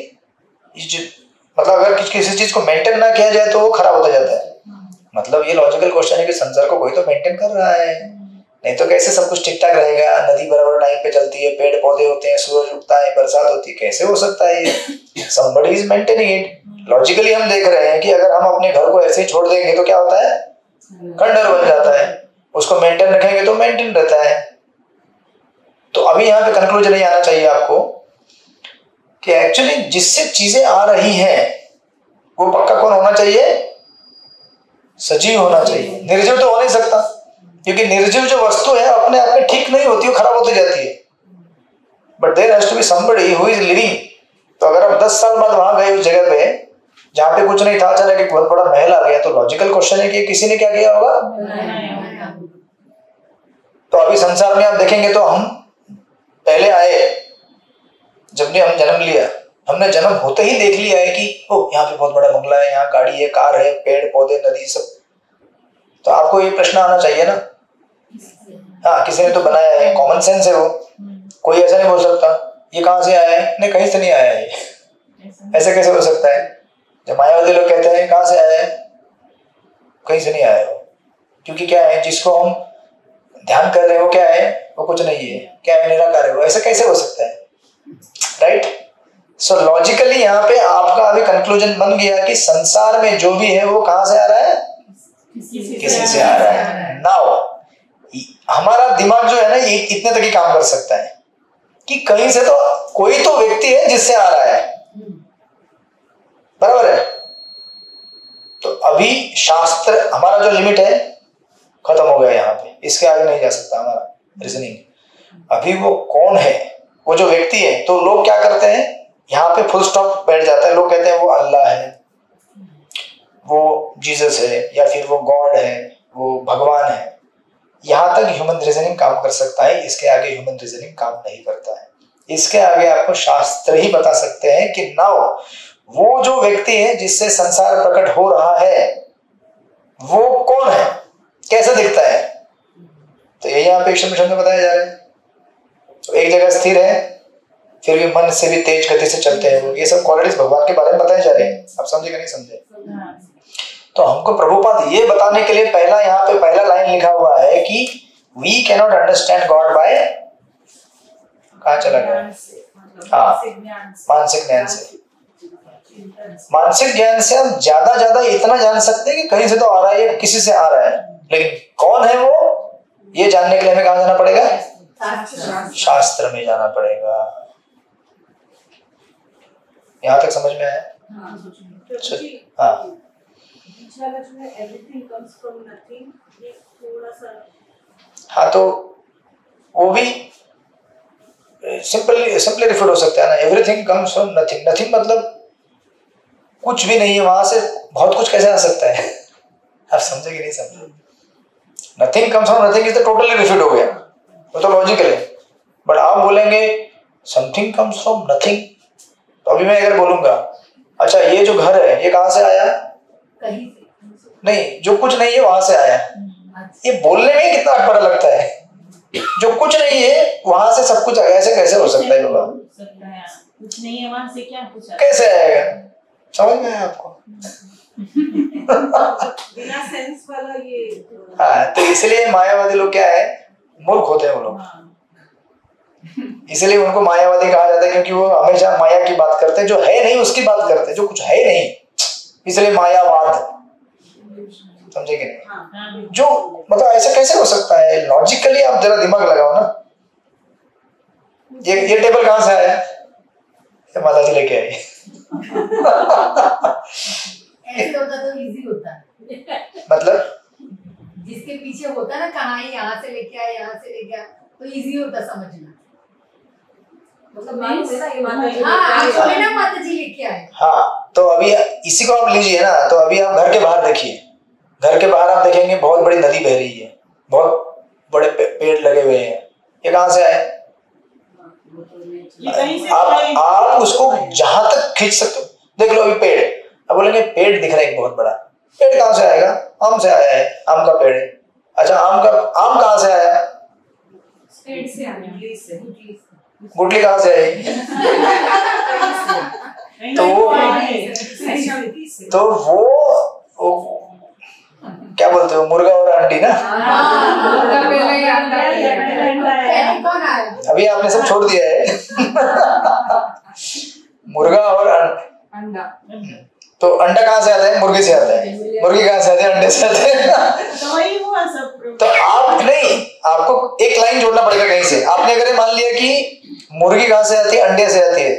मतलब अगर किसी चीज को मेंटेन ना किया जाए तो वो खराब होता जाता है। मतलब ये लॉजिकल क्वेश्चन है कि संसार को कोई तो मेंटेन कर रहा है, नहीं तो कैसे सब कुछ ठीक ठाक रहेगा? नदी बराबर टाइम पे चलती है, पेड़ पौधे होते हैं, सूरज उगता है, बरसात होती है, कैसे हो सकता है ये? somebody is maintaining it। Logically हम देख रहे हैं कि अगर हम अपने घर को ऐसे ही छोड़ देंगे तो क्या होता है? खंडर बन जाता है। उसको मेंटेन रखेंगे तो मेंटेन रहता है। तो अभी यहाँ पे कंक्लूजन ये आना चाहिए आपको कि एक्चुअली जिससे चीजें आ रही हैं वो पक्का कौन होना चाहिए? सजीव होना चाहिए। निर्जीव तो हो नहीं सकता, क्योंकि निर्जीव जो वस्तु है अपने आप में ठीक नहीं होती, वो खराब होती जाती है। But there has to be somebody who is living. तो अगर आप 10 साल बाद वहां गए उस जगह पे जहां पे कुछ नहीं था, अचानक एक बहुत बड़ा महल आ गया, तो लॉजिकल क्वेश्चन है कि किसी ने क्या किया होगा? तो अभी संसार में आप देखेंगे तो हम पहले आए, जब ने हम जन्म लिया, हमने जन्म होते ही देख लिया है कि ओ यहाँ पे बहुत बड़ा बंगला है, यहाँ गाड़ी है, कार है, पेड़ पौधे, नदी, सब। तो आपको ये प्रश्न आना चाहिए ना, हाँ किसी ने तो बनाया है, कॉमन सेंस है वो। कोई ऐसा नहीं बोल सकता ये कहाँ से आया है, नहीं कहीं से नहीं आया है, ऐसे कैसे हो सकता है? जब मायावादी लोग कहते हैं कहाँ से आया है, कहीं से नहीं आया है, क्योंकि क्या है जिसको हम ध्यान कर रहे हो क्या है, वो कुछ नहीं है, क्या है? निराकार है वो। ऐसा कैसे हो सकता है? राइट। सो लॉजिकली यहाँ पे आपका अभी कंक्लूजन बन गया कि संसार में जो भी है वो कहाँ से आ रहा है? किसी से आ रहा है। नाउ हमारा दिमाग जो है ना, ये इतने तक ही काम कर सकता है कि कहीं से तो कोई तो व्यक्ति है जिससे आ रहा है, बराबर है। तो अभी शास्त्र हमारा जो लिमिट है खत्म हो गया यहाँ पे, इसके आगे नहीं जा सकता हमारा रीजनिंग। अभी वो कौन है, वो जो व्यक्ति है, तो लोग क्या करते हैं यहाँ पे फुल स्टॉप बैठ जाता है। लोग कहते हैं वो अल्लाह है, वो जीसस है, या फिर वो गॉड है, वो भगवान है। यहाँ तक ह्यूमन रीजनिंग काम कर सकता है, इसके आगे ह्यूमन रीजनिंग काम नहीं करता है। इसके आगे आपको शास्त्र ही बता सकते हैं कि नाउ वो जो व्यक्ति है जिससे संसार प्रकट हो रहा है वो कौन है, कैसे दिखता है। तो यही यहाँ पे मिशन में बताया जा रहा है। तो एक जगह स्थिर है, फिर भी मन से भी तेज गति से चलते हैं वो। ये सब क्वालिटीज भगवान के बारे में बताए जा रहे हैं। आप समझे कि नहीं समझे? तो हमको प्रभुपाद ये बताने के लिए पहला यहाँ पे पहला लाइन लिखा हुआ है कि we cannot understand God by, कहाँ चला गया? हाँ, मानसिक ज्ञान से। मानसिक ज्ञान से हम ज्यादा इतना जान सकते हैं कि कहीं से तो आ रहा है, ये किसी से आ रहा है, लेकिन कौन है वो, ये जानने के लिए हमें कहाँ जाना पड़ेगा? शास्त्र में जाना पड़ेगा। यहाँ तक समझ में आया? हाँ। हाँ, तो वो भी सिंपली रिफर हो सकता है ना। Everything comes from nothing. Nothing मतलब कुछ भी नहीं है, वहां से बहुत कुछ कैसे आ सकता है? आप समझे कि नहीं समझे? Nothing comes from nothing is the totally refit हो गया, वो तो लॉजिकल है। बट आप बोलेंगे समथिंग कम्स फ्रॉम नथिंग, तो अभी मैं अगर बोलूंगा अच्छा ये जो घर है ये कहाँ से आया, कहीं से नहीं जो कुछ नहीं है वहां से आया, ये बोलने में कितना अटपटा लगता है, जो कुछ नहीं है वहां से सब कुछ, ऐसे कैसे हो सकता है बाबा, कुछ नहीं है वहां से क्या कुछ कैसे आएगा, समझ में आया आपको? बिना सेंस वाला ये हाँ, तो इसलिए मायावादी लोग क्या है, मूर्ख होते हैं वो लोग, इसलिए उनको मायावादी कहा जाता है क्योंकि वो हमेशा माया की बात करते हैं, जो है नहीं उसकी बात करते हैं, जो कुछ है नहीं, इसलिए मायावाद, समझे कि नहीं? जो मतलब ऐसा कैसे हो सकता है, लॉजिकली आप जरा दिमाग लगाओ ना, ये टेबल कहां से आया, ये माता जी लेके आई। ऐसे होता तो इजी होता, मतलब जिसके पीछे होता ना कहाँ यहाँ से लेके आया यहाँ से लेके आया तो इजी होता समझना, मतलब मालूम है ना ये माता जी, हाँ बोले ना माता जी लेके आए। हाँ, तो अभी इसी को आप लीजिए ना, तो अभी आप घर के बाहर देखिए, घर के बाहर आप देखेंगे बहुत बड़ी नदी बह रही है, बहुत बड़े पेड़ लगे हुए हैं, ये कहाँ से आए? आप उसको जहां तक खींच सकते हो, देख लो अभी पेड़, अब बोलेंगे पेड़ दिख रहा है एक बहुत बड़ा, पेड़ कहाँ से आएगा? आम से आया है, आम का पेड़ है, अच्छा आम कहाँ से आया? पेड़ से आया, गुटली कहाँ से आई? तो वो क्या बोलते हो, मुर्गा और अंडी ना, कौन आया? अभी आपने सब छोड़ दिया है। मुर्गा और अंडा, तो अंडा कहाँ से आता है? मुर्गी से आता है, मुर्गी कहाँ से आती है? अंडे से आते हैं। तो वही हुआ सब। तो आप नहीं, आपको एक लाइन जोड़ना पड़ेगा कहीं से, आपने अगर मान लिया कि मुर्गी कहाँ से आती है? अंडे से आती है,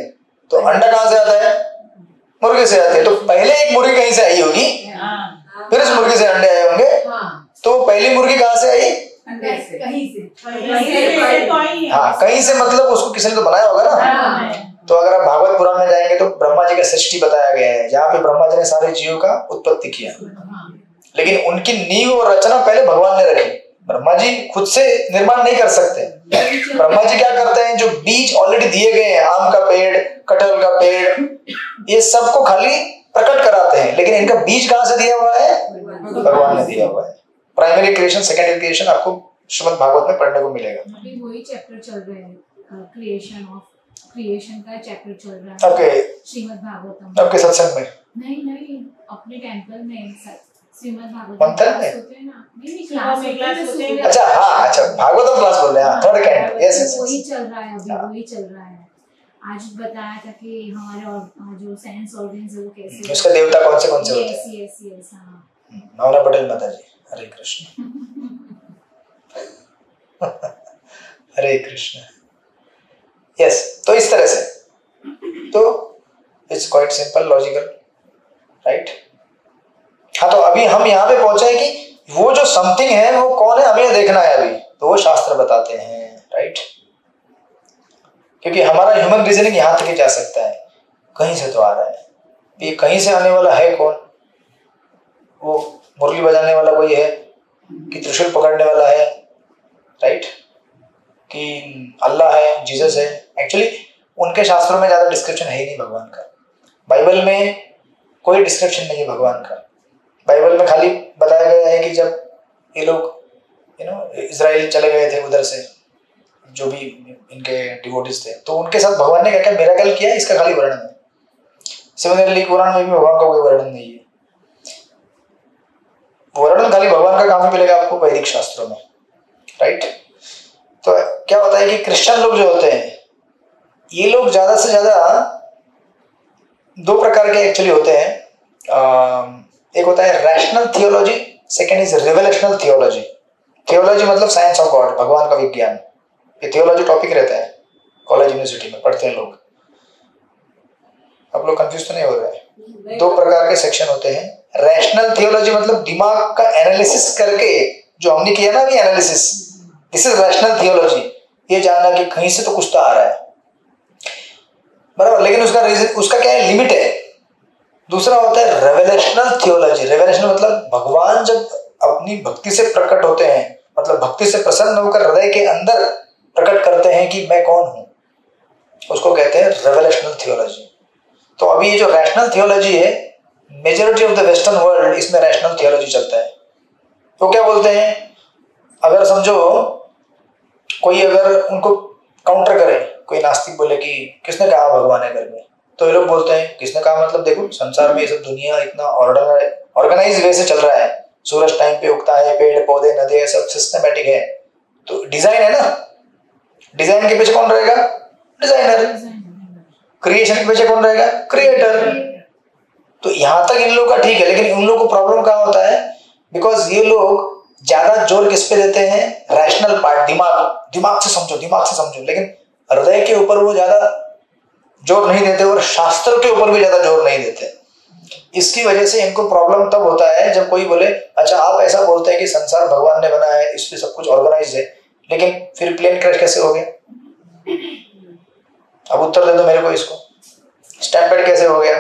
तो अंडा कहाँ से आता है? मुर्गी से आती है, तो पहले एक मुर्गी कहीं से आई होगी, फिर उस मुर्गी से अंडे आए होंगे, तो पहली मुर्गी कहाँ से आई? कहीं से हाँ, कहीं से मतलब उसको किसी ने तो बनाया होगा ना। तो अगर आप भागवत पुराण में जाएंगे तो ब्रह्मा जी का सृष्टि बताया गया है, जहाँ पे ब्रह्मा जी ने सारे जीवों का उत्पत्ति किया, लेकिन उनकी नींव और रचना पहले भगवान ने रखी, ब्रह्मा जी खुद से निर्माण नहीं कर सकते। ब्रह्मा जी क्या करते हैं, जो बीज ऑलरेडी दिए गए हैं, आम का पेड़, कटहल का पेड़, ये सबको खाली प्रकट कराते हैं, लेकिन इनका बीज कहाँ से दिया हुआ है? भगवान ने दिया हुआ है। प्राइमरी क्रिएशन, सेकेंडरी क्रिएशन आपको श्रीमद् भागवत में पढ़ने को मिलेगा। अभी वही चैप्टर चल रहे हैं, क्रिएशन का चैप्टर चल रहा है। ओके, श्रीमद् भागवतम आपके सत्संग में? नहीं, अपने टेंपल में श्रीमद् भागवतम मंथन में होते हैं ना, नहीं क्लास होते हैं। अच्छा, हाँ, अच्छा भागवतम क्लास बोल रहे हैं, थर्ड कैंड, यस, वही चल रहा है अभी, वही चल रहा है। आज बताया था कि हमारे जो सेंस ऑर्गन्स है वो कैसे, उसका देवता कौन से होते हैं? यस, हाँ। भावना पटेल माता जी, हरे कृष्ण। हरे कृष्ण। यस, तो इस तरह से, तो it's quite simple, logical, right. हाँ, तो अभी हम यहाँ पे पहुंचे हैं कि वो जो समथिंग है वो कौन है, हमें देखना है अभी, तो वो शास्त्र बताते हैं, राइट। क्योंकि हमारा ह्यूमन रीजनिंग यहाँ तक ही जा सकता है, कहीं से तो आ रहा है, ये कहीं से आने वाला है कौन? वो मुरली बजाने वाला कोई है कि त्रिशूल पकड़ने वाला है, राइट, कि अल्लाह है, जीसस है? एक्चुअली उनके शास्त्रों में ज्यादा डिस्क्रिप्शन है ही नहीं भगवान का। बाइबल में कोई डिस्क्रिप्शन नहीं है भगवान का। बाइबल में खाली बताया गया है कि जब ये लोग इजराइल चले गए थे उधर से, जो भी इनके डिवोटीज थे, तो उनके साथ भगवान ने क्या क्या मिरेकल किया, इसका खाली वर्णन है। सिमिलरली कुरान में भी भगवान का कोई वर्णन नहीं है। वर्णन खाली भगवान का कहाँ में मिलेगा आपको? वैदिक शास्त्रों में, राइट। तो क्या होता है कि क्रिश्चियन लोग जो होते हैं, ये लोग ज्यादा से ज्यादा दो प्रकार के एक्चुअली होते हैं। एक होता है rational theology, second is revelational theology. Theology मतलब साइंस ऑफ गॉड, भगवान का विज्ञान, ये थियोलॉजी टॉपिक रहता है कॉलेज यूनिवर्सिटी में, पढ़ते हैं लोग। आप लोग कंफ्यूज तो नहीं हो रहे हैं? दो प्रकार के सेक्शन होते हैं। रैशनल थियोलॉजी मतलब दिमाग का एनालिसिस करके, जो हमने किया ना अभी analysis, this is rational theology, ये जानना कि कहीं से तो कुछ तो आ रहा है, बराबर, लेकिन उसका क्या है, लिमिट है। दूसरा होता है रेवलेशनल थियोलॉजी। रेवलेशन मतलब भगवान जब अपनी भक्ति से प्रकट होते हैं, मतलब भक्ति से प्रसन्न होकर हृदय के अंदर प्रकट करते हैं कि मैं कौन हूं, उसको कहते हैं रेवलेशनल थियोलॉजी। तो अभी ये जो रैशनल थियोलॉजी है, majority of the western world इसमें रैशनल थियोलॉजी चलता है। तो क्या बोलते हैं, अगर समझो कोई अगर उनको काउंटर करे, कोई नास्तिक बोले कि किसने कहा भगवान है घर में, तो ये लोग बोलते हैं किसने कहा मतलब देखो संसार में ये सब दुनिया इतना ऑर्गेनाइज वे से चल रहा है, सूरज टाइम पे उगता है, पेड़ पौधे नदियां सब सिस्टमेटिक है, तो डिजाइन है ना, डिजाइन के पीछे कौन रहेगा, डिजाइनर, क्रिएशन के पीछे कौन रहेगा, क्रिएटर। तो यहां तक इन लोगों का ठीक है, लेकिन उन लोगों को प्रॉब्लम कहाँ होता है, बिकॉज ये लोग ज्यादा जोर किस पे देते हैं, रैशनल पार्ट, दिमाग से समझो, लेकिन हृदय के ऊपर वो ज्यादा जोर नहीं देते और शास्त्र के ऊपर भी ज्यादा जोर नहीं देते। इसकी वजह से इनको प्रॉब्लम तब होता है जब कोई बोले अच्छा आप ऐसा बोलते हैं कि संसार भगवान ने बनाया है, इसलिए सब कुछ ऑर्गेनाइज है, लेकिन फिर प्लेन क्रैश कैसे हो गया, अब उत्तर दे दो मेरे को, इसको स्टैम्पेड कैसे हो गया।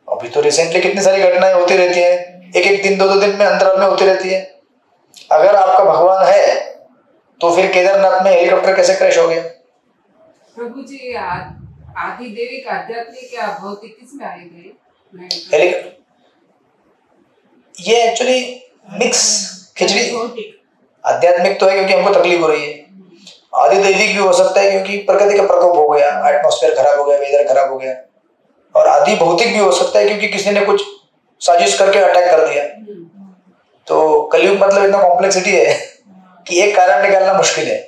अभी तो रिसेंटली कितनी सारी घटनाएं होती रहती हैं, एक दिन 2 दिन में अंतराल में होती रहती है। अगर आपका भगवान है तो फिर केदारनाथ में हेलीकॉप्टर कैसे क्रैश हो गया। प्रभु जी आदि देविक आध्यात्मिक या भौतिक किसमें आए गए, ये एक्चुअली मिक्स खिचड़ी, आध्यात्मिक तो है क्योंकि हमको तकलीफ हो रही है, आदि दैविक भी हो सकता है क्योंकि प्रकृति का प्रकोप हो गया, एटमॉस्फेयर खराब हो गया, वेदर खराब हो गया, और आदि भौतिक भी हो सकता है क्योंकि किसी ने कुछ साजिश करके अटैक कर दिया। तो कलयुग मतलब इतना कॉम्प्लेक्सिटी है कि एक कारण निकालना मुश्किल है।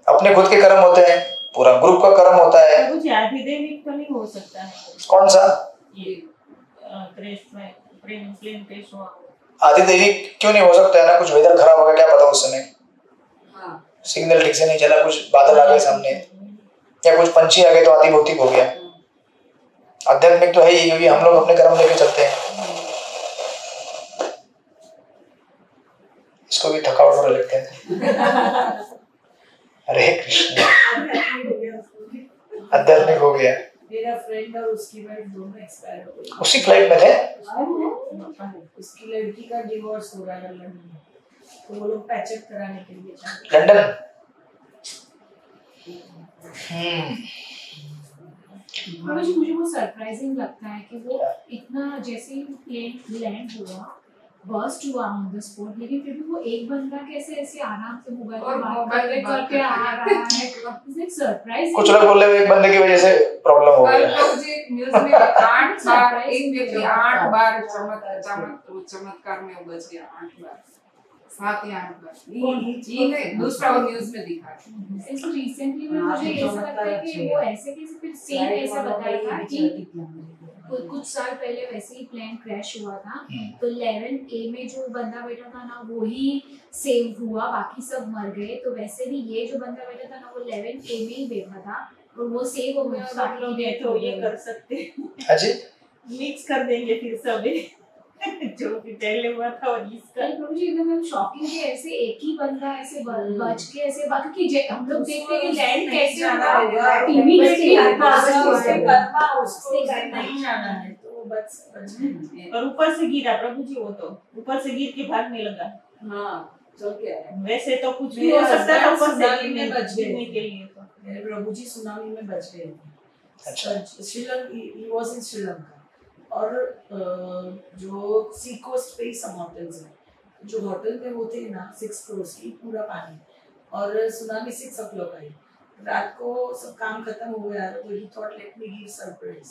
अपने खुद के कर्म होते हैं, पूरा ग्रुप का कर्म होता है। कुछ आधिदैविक तो नहीं हो सकता है, कौन सा ये क्रैश में प्लेन क्रैश हुआ, आधिदैविक क्यों नहीं हो सकता है ना, कुछ वेदर खराब हो गया, क्या पता उस समय सिग्नल ठीक से नहीं चला, कुछ बादल आ गए सामने, या कुछ पंछी आ गए तो आदि भौतिक हो गया। आध्यात्मिक तो है ही क्योंकि हम लोग अपने कर्म लेके चलते हैं। इसको भी थकावट हो लगते हैं। हरे कृष्ण, आध्यात्मिक हो गया। मेरा फ्रेंड और उसकी वाइफ दोनों एक्सपायर हो गई, उसी फ्लाइट में थे। उसकी लड़की का डिवोर्स हो रहा है लंदन में, तो वो लोग पैचअप कराने के लिए लंदन। मुझे वो सरप्राइजिंग लगता है कि वो इतना जैसे ही प्लेन लैंड हुआ, बर्स्ट हुआ ऑन द स्पॉट, लेकिन फिर भी वो एक बंदा कैसे ऐसे आराम से मोबाइल पे बात करके आ रहा है, इसने सरप्राइज। कुछ लोग बोल रहे हैं एक बंदे की वजह से प्रॉब्लम हो गया। कल मुझे न्यूज़ में 8 बार एक व्यक्ति 8 बार चमत्कार में उलझ गया, 8 बार, 7 या 8 बार। ये दूसरा वो न्यूज़ में दिखा था। ऐसे रिसेंटली में मुझे ऐसा लगता है कि वो ऐसे कैसे फिर सेम ऐसा बताया था कि कुछ साल पहले वैसे ही प्लेन क्रैश हुआ था, तो 11A में जो बंदा बैठा था ना वो ही सेव हुआ, बाकी सब मर गए। तो वैसे भी ये जो बंदा बैठा था ना वो 11A में ही बैठा था और वो सेव हो गया। सब लोग ये तो ये कर सकते हैं, हाँ जी, मिक्स कर देंगे फिर सभी जो भी पहले हुआ था और इसका। मुझे एकदम शॉकिंग है, ऐसे एक ही बंदा ऐसे बच के ऐसे, बाकी कि हम लोग देखते हैं कि लैंड कैसे होगा, टीवी में नहीं जाना है तो बच और ऊपर से गिरा प्रभु जी, वो तो ऊपर से गिर के भागने लगा। हाँ चल क्या है, वैसे तो कुछ भी हो सकता है, ऊपर से गिरने बच गिरने के लिए तो मेरे प्रभु जी सुनामी में बच गए। अच्छा, श्रीलंका और जो सी कोस्ट पे ही सब होटल्स हैं, जो होटल में वो थे ना 6 फ्लोर्स की पूरा पानी, और सुनामी 6 o'clock आई, रात को सब काम खत्म हो गया तो ही thought let me give surprise.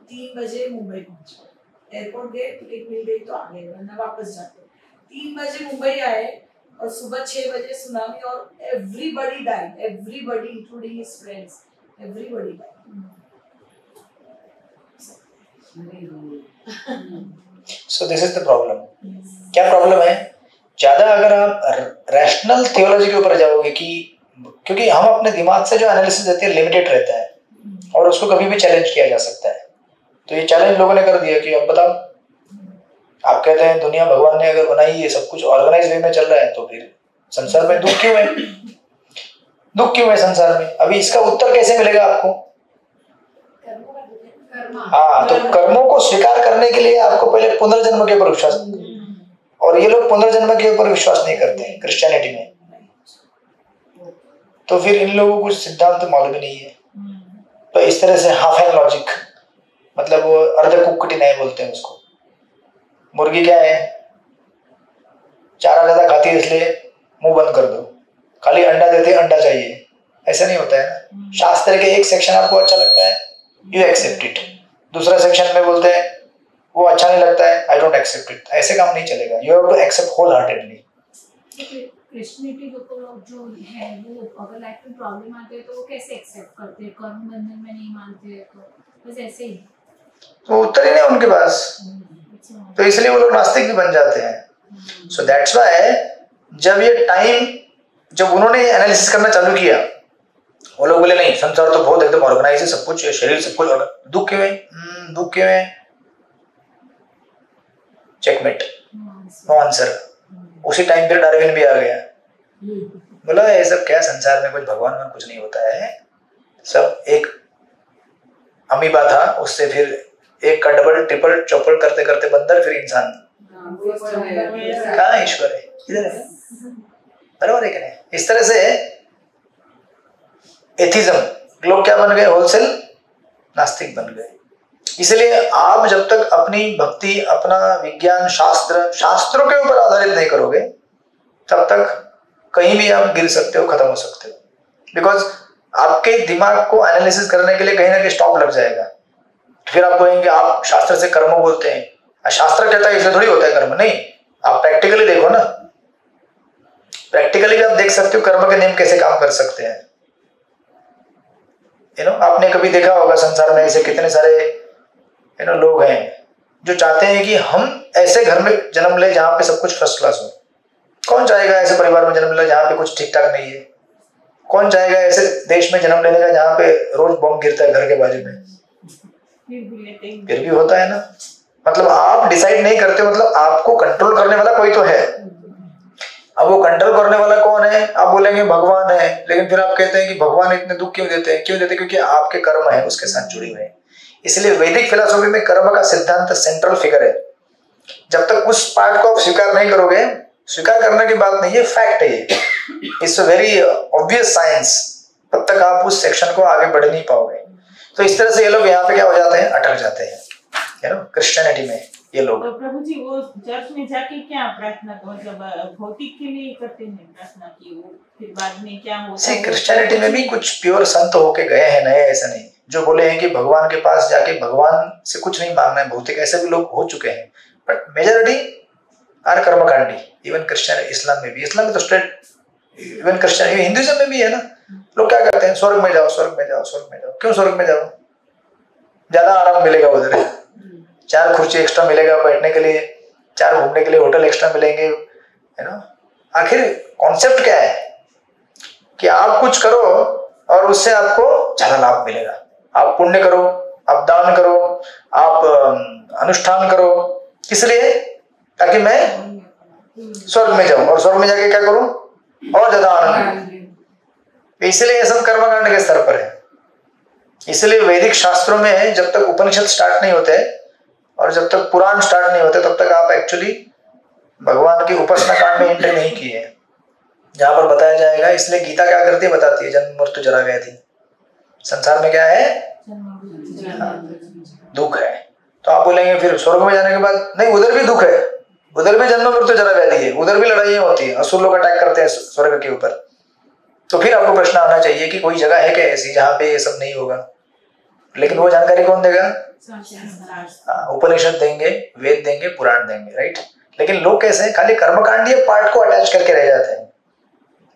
3 बजे मुंबई पहुंचे, एयरपोर्ट गए, टिकट मिल गई तो आ गए, वरना वापस जाते। 3 बजे मुंबई आए और सुबह 6 बजे सुनामी, और everybody died, everybody including his friends, everybody died. So this is the problem. क्या प्रॉब्लम है, ज्यादा अगर आप रैशनल थियोलॉजी के ऊपर जाओगे कि क्योंकि हम अपने दिमाग से जो एनालिसिस देते हैं लिमिटेड रहता है और उसको कभी भी चैलेंज किया जा सकता है। तो ये चैलेंज लोगों ने कर दिया कि अब बताओ, आप कहते हैं दुनिया भगवान ने अगर बनाई है, सब कुछ ऑर्गेनाइज वे में चल रहा है, तो फिर संसार में दुख क्यों है, दुख क्यों है संसार में। अभी इसका उत्तर कैसे मिलेगा आपको। हाँ, तो कर्मों को स्वीकार करने के लिए आपको पहले पुनर्जन्म के ऊपर विश्वास, और ये लोग पुनर्जन्म के ऊपर विश्वास नहीं करते क्रिश्चियनिटी में, तो फिर इन लोगों को सिद्धांत तो मालूम ही नहीं है। तो इस तरह से हाफ एंड लॉजिक, मतलब वो अर्ध कुक्कुटी नहीं बोलते हैं उसको। मुर्गी क्या है, चारा ज्यादा खाती है इसलिए मुंह बंद कर दो, खाली अंडा देते अंडा चाहिए, ऐसा नहीं होता है ना। शास्त्र के एक सेक्शन आपको अच्छा लगता है, यू एक्सेप्ट इट, दूसरा सेक्शन में बोलते हैं वो अच्छा नहीं लगता है, आई डोंट एक्सेप्ट इट। ऐसे काम नहीं चलेगा, you have to accept wholeheartedly. Christianity जो है वो अगर लाइफ में प्रॉब्लम आते हैं तो वो कैसे एक्सेप्ट करते हैं? कर्म बंधन में नहीं मानते हैं तो बस ऐसे ही, तो उत्तर ही नहीं उनके पास, तो इसलिए वो लोग नास्तिक भी बन जाते हैं। सो दैट्स व्हाई जब ये टाइम, जब उन्होंने एनालिसिस करना चालू किया, वो लोग बोले नहीं संसार तो बहुत एकदम ऑर्गेनाइज है, सब कुछ शरीर सब कुछ, दुख क्यों है, दुख क्यों है, चेकमेट, नो आंसर। उसी टाइम पे डार्विन भी आ गया, बोला ये सब क्या, संसार में कुछ भगवान में कुछ नहीं होता है, सब एक अमीबा था, उससे फिर एक का डबल ट्रिपल चौपल करते करते बंदर, फिर इंसान, कहाँ ईश्वर है, इधर है, बराबर है कि नहीं। इस तरह से एथिज्म, लोग क्या बन गए, होलसेल नास्तिक बन गए। इसलिए आप जब तक अपनी भक्ति, अपना विज्ञान, शास्त्रों के ऊपर आधारित नहीं करोगे, तब तक कहीं भी आप गिर सकते हो, खत्म हो सकते हो। बिकॉज आपके दिमाग को एनालिसिस करने के लिए कहीं ना कहीं स्टॉप लग जाएगा। फिर आप कहेंगे आप शास्त्र से कर्म बोलते हैं, शास्त्र कहता है इसलिए थोड़ी होता है कर्म, नहीं, आप प्रैक्टिकली देखो ना, प्रैक्टिकली भी आप देख सकते हो कर्म के नियम कैसे काम कर सकते हैं। आपने कभी देखा होगा संसार में ऐसे कितने सारे लोग हैं जो चाहते हैं कि हम ऐसे घर में जन्म ले जहां पे सब कुछ फर्स्ट क्लास हो। कौन चाहेगा ऐसे परिवार में जन्म ले जहां पे कुछ ठीक ठाक नहीं है? कौन चाहेगा ऐसे देश में जन्म लेने का जहां पे रोज बम गिरता है घर के बाजू में? फिर भी होता है ना। मतलब आप डिसाइड नहीं करते, मतलब आपको कंट्रोल करने वाला कोई तो है। अब वो कंट्रोल करने वाला कौन है? आप बोलेंगे भगवान है, लेकिन फिर आप कहते हैं कि भगवान इतने दुख क्यों देते हैं? क्यों देते हैं? क्योंकि आपके कर्म है उसके साथ जुड़े हुए हैं। इसलिए वैदिक फिलॉसफी में कर्म का सिद्धांत सेंट्रल फिगर है। जब तक उस पार्ट को आप स्वीकार नहीं करोगे, स्वीकार करने की बात नहीं है, फैक्ट है ये, it's a very obvious science, तब तक आप उस सेक्शन को आगे बढ़ नहीं पाओगे। तो इस तरह से ये लोग यहाँ पे क्या हो जाते हैं, अटक जाते हैं, क्रिश्चियनिटी में ये लोग। तो प्रभु जी वो चर्च में जाके क्या प्रार्थना, मतलब भौतिक के लिए करते हैं प्रार्थना की, वो फिर बाद में क्या होता है? क्रिश्चियनिटी में भी कुछ प्योर संत होके गए हैं नए, ऐसा नहीं जो बोले हैं कि भगवान के पास जाके भगवान से कुछ नहीं मांगना है भौतिक, ऐसे भी लोग हो चुके हैं। बट मेजॉरिटी आर कर्मकांडी। इवन क्रिश्चियन, इस्लाम में भी, इस्लाम में तो स्ट्रेट, इवन क्रिश्चियन, हिंदुइज्म में भी है ना। लोग क्या करते हैं, स्वर्ग में जाओ, स्वर्ग में जाओ, स्वर्ग में जाओ। क्यों स्वर्ग में जाओ? ज्यादा आराम मिलेगा उधर, 4 कुर्सी एक्स्ट्रा मिलेगा बैठने के लिए, 4 घूमने के लिए होटल एक्स्ट्रा मिलेंगे, है ना। आखिर कॉन्सेप्ट क्या है कि आप कुछ करो और उससे आपको ज्यादा लाभ मिलेगा। आप पुण्य करो, आप दान करो, आप अनुष्ठान करो, किस लिए? ताकि मैं स्वर्ग में जाऊं, और स्वर्ग में जाके क्या करूं, और ज्यादा आनंद। इसलिए ये सब कर्मकांड के स्तर पर है। इसलिए वैदिक शास्त्रों में जब तक उपनिषद स्टार्ट नहीं होते और जब तक पुराण स्टार्ट नहीं होते, तब तक आप एक्चुअली भगवान की उपासना कांड में एंट्री नहीं की है, जहां पर बताया जाएगा। इसलिए गीता क्या करती है, बताती है जन्म मृत्यु जरा व्याधि, संसार में क्या है, दुख है। तो आप बोलेंगे फिर स्वर्ग में जाने के बाद, नहीं उधर भी दुख है, उधर भी जन्म मृत्यु जरा व्याधि है, उधर भी लड़ाइयां होती है, असुर लोग अटैक करते हैं स्वर्ग के ऊपर। तो फिर आपको प्रश्न आना चाहिए कि कोई जगह है क्या ऐसी जहां पे ये सब नहीं होगा? लेकिन वो जानकारी कौन देगा? उपनिषद देंगे, वेद देंगे, पुराण देंगे, राइट। लेकिन लोग कैसे हैं, खाली कर्मकांडीय पार्ट को अटैच करके रह जाते हैं,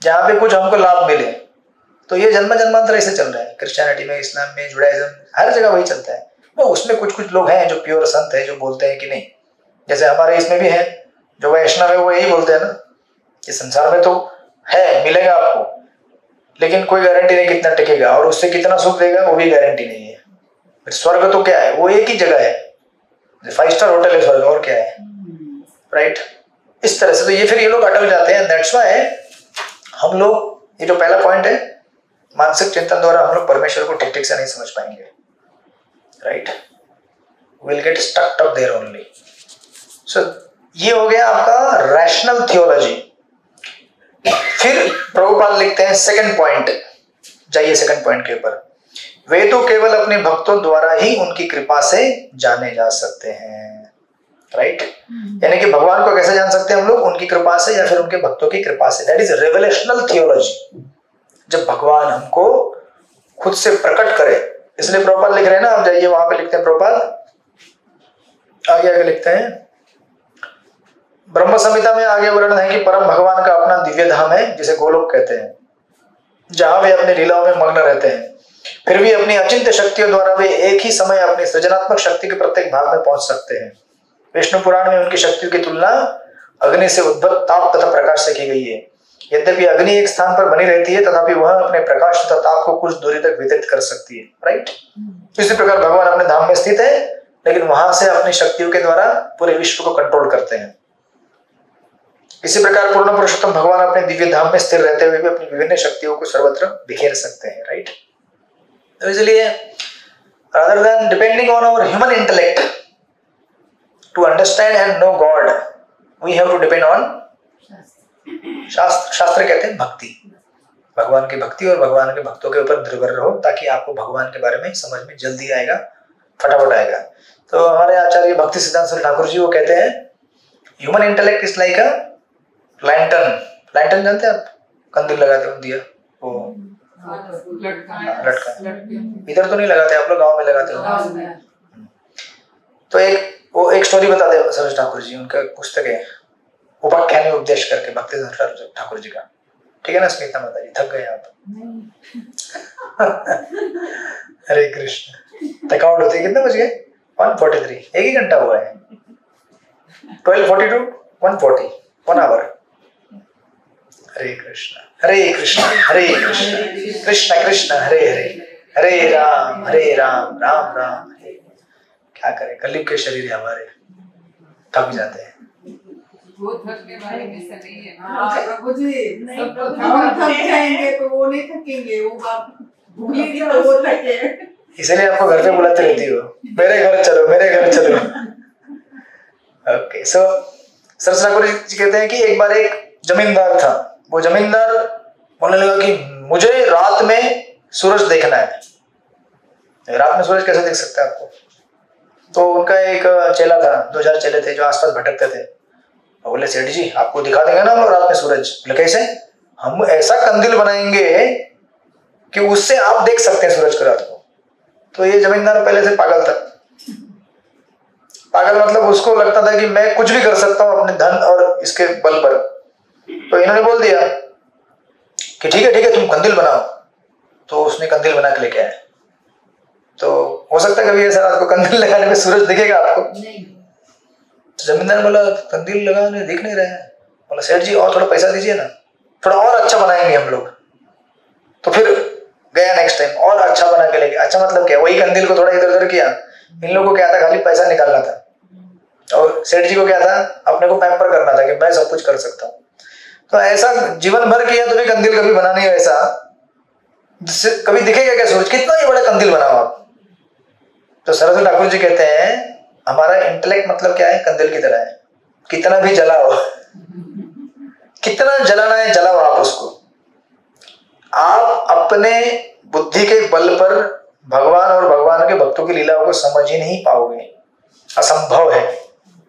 जहां पे कुछ हमको लाभ मिले। तो ये जन्म जन्मांतर ऐसे चल रहा है, क्रिश्चियनिटी में, इस्लाम में, जुडाइज्म, हर जगह वही चलता है। तो उसमें कुछ कुछ लोग हैं जो प्योर संत है, जो बोलते हैं कि नहीं, जैसे हमारे इसमें भी है जो वैष्णव है, वो यही बोलते हैं ना कि संसार में तो है, मिलेगा आपको, लेकिन कोई गारंटी नहीं कितना टिकेगा, और उससे कितना सुख देगा वो भी गारंटी नहीं है। फिर स्वर्ग तो क्या है, वो एक ही जगह है, 5 स्टार होटल है स्वर्ग, और क्या है, राइट। इस तरह से तो ये फिर ये लोग अटक जाते हैं। दैट्स व्हाई हम लोग, ये जो पहला पॉइंट है, मानसिक चिंतन द्वारा हम लोग परमेश्वर को ठीक ठीक से नहीं समझ पाएंगे, right. Will get stucked up there only. So ये हो गया आपका रैशनल थियोलॉजी। फिर प्रभुपाद लिखते हैं सेकंड पॉइंट, जाइए सेकंड पॉइंट के ऊपर। वे तो केवल अपने भक्तों द्वारा ही उनकी कृपा से जाने जा सकते हैं, राइट। यानी कि भगवान को कैसे जान सकते हैं हम लोग? उनकी कृपा से या फिर उनके भक्तों की कृपा से। दैट इज रेवलेशनल थियोलॉजी, जब भगवान हमको खुद से प्रकट करे। इसलिए प्रभुपाद लिख रहे हैं ना, आप जाइए वहां पे लिखते हैं प्रभुपाद, आगे लिखते हैं, ब्रह्म संहिता में आगे वर्णन है कि परम भगवान का अपना दिव्य धाम है जिसे गोलोक कहते हैं, जहां वे अपनी लीलाओं में मग्न रहते हैं। फिर भी अपनी अचिंत्य शक्तियों द्वारा वे एक ही समय अपनी सृजनात्मक शक्ति के प्रत्येक भाग में पहुंच सकते हैं। विष्णु पुराण में उनकी शक्तियों की तुलना अग्नि से उद्भव ताप तथा प्रकाश से की गई है। यद्यपि अग्नि एक स्थान पर बनी रहती है, तथापि वह अपने प्रकाश तथा ताप को कुछ दूरी तक वितरित कर सकती है, राइट। इसी प्रकार भगवान अपने धाम में स्थित है, लेकिन वहां से अपनी शक्तियों के द्वारा पूरे विश्व को कंट्रोल करते हैं। इसी प्रकार पूर्ण पुरुषोत्तम भगवान अपने दिव्य धाम में स्थिर रहते हुए भी अपनी विभिन्न शक्तियों को सर्वत्र बिखेर सकते हैं, राइट। तो इसलिए rather than depending on our human intellect to understand and know God, we have to depend on शास्त्र। शास्त्र कहते हैं भक्ति, भगवान की भक्ति, और भगवान के भक्तों के ऊपर निर्भर रहो, ताकि आपको भगवान के बारे में समझ में जल्दी आएगा, फटाफट आएगा। तो हमारे आचार्य भक्ति सिद्धांत सरस्वती ठाकुर जी वो कहते हैं, human intellect is like a lantern. Lantern जानते हैं आप? कंदील लगाते हो दिया, वो लटका। इधर तो नहीं लगाते आप लोग, गांव में लगाते हो। तो एक स्टोरी बताते हैं सरस्वती ठाकुर जी, उनका पुस्तक है उपाख्यान उपदेश करके, भक्ति ठाकुर जी का, ठीक है ना स्मिता माता जी? थक गए आप? हरे कृष्ण। थकावट होती है। कितने बज गए? 1:43, 1 ही घंटा हुआ है। 12:42 1:40, 1 आवर। हरे कृष्ण हरे कृष्ण हरे कृष्ण कृष्ण कृष्ण हरे हरे, हरे राम राम राम हरे। क्या करें, कलयुग के शरीर है हमारे, थक जाते हैं। वो थकने वाले में से नहीं है। प्रभु जी, हम थक जाएंगे तो वो नहीं थकेंगे, वो आप भूलिए तो वो थके। इसलिए आपको घर पे बुलाते रहती हो, मेरे घर चलो मेरे घर चलो। ओके, सो सरस्वती ठाकुर जी कहते हैं कि एक बार एक जमींदार था। वो जमींदार बोलने लगा कि मुझे रात में सूरज देखना है। रात में सूरज कैसे देख सकता है आपको? तो उनका एक चेला था, 2-4 चेले थे जो आसपास भटकते थे। बोले सेठ जी आपको दिखा देंगे ना हम लोग रात में सूरज। बोले कैसे? हम ऐसा कंदील बनाएंगे कि उससे आप देख सकते हैं सूरज को रात को। तो ये जमींदार पहले से पागल था। पागल मतलब उसको लगता था कि मैं कुछ भी कर सकता हूँ अपने धन और इसके बल पर। तो इन्होंने बोल दिया कि ठीक है तुम कंदील बनाओ। तो उसने कंदील बना के लेके आया। तो हो सकता है कभी ऐसा रात को कंदील लगाने में सूरज दिखेगा आपको? नहीं। तो जमींदार बोला कंदील लगाने दिख नहीं रहा है। बोला सेठ जी और थोड़ा पैसा दीजिए ना, थोड़ा और अच्छा बनाएंगे हम लोग। तो फिर गया नेक्स्ट टाइम और अच्छा बना के लेके। अच्छा मतलब क्या, वही कंदील को थोड़ा इधर उधर किया। इन लोगों को क्या था, खाली पैसा निकालना था, और सेठ जी को क्या था, अपने को पैम्पर करना था कि मैं सब कुछ कर सकता हूँ। तो ऐसा जीवन भर किया तो भी कंदील कभी बना नहीं वैसा, जिससे कभी दिखेगा क्या सूरज? कितना ही बड़ा कंदील बनाओ आप। तो सरस्वती ठाकुर जी कहते हैं हमारा इंटेलेक्ट मतलब क्या है, कंदील की तरह है। कितना भी जलाओ, कितना जलाना है जलाओ आप उसको। आप अपने बुद्धि के बल पर भगवान और भगवान के भक्तों की लीलाओं को समझ ही नहीं पाओगे, असंभव है।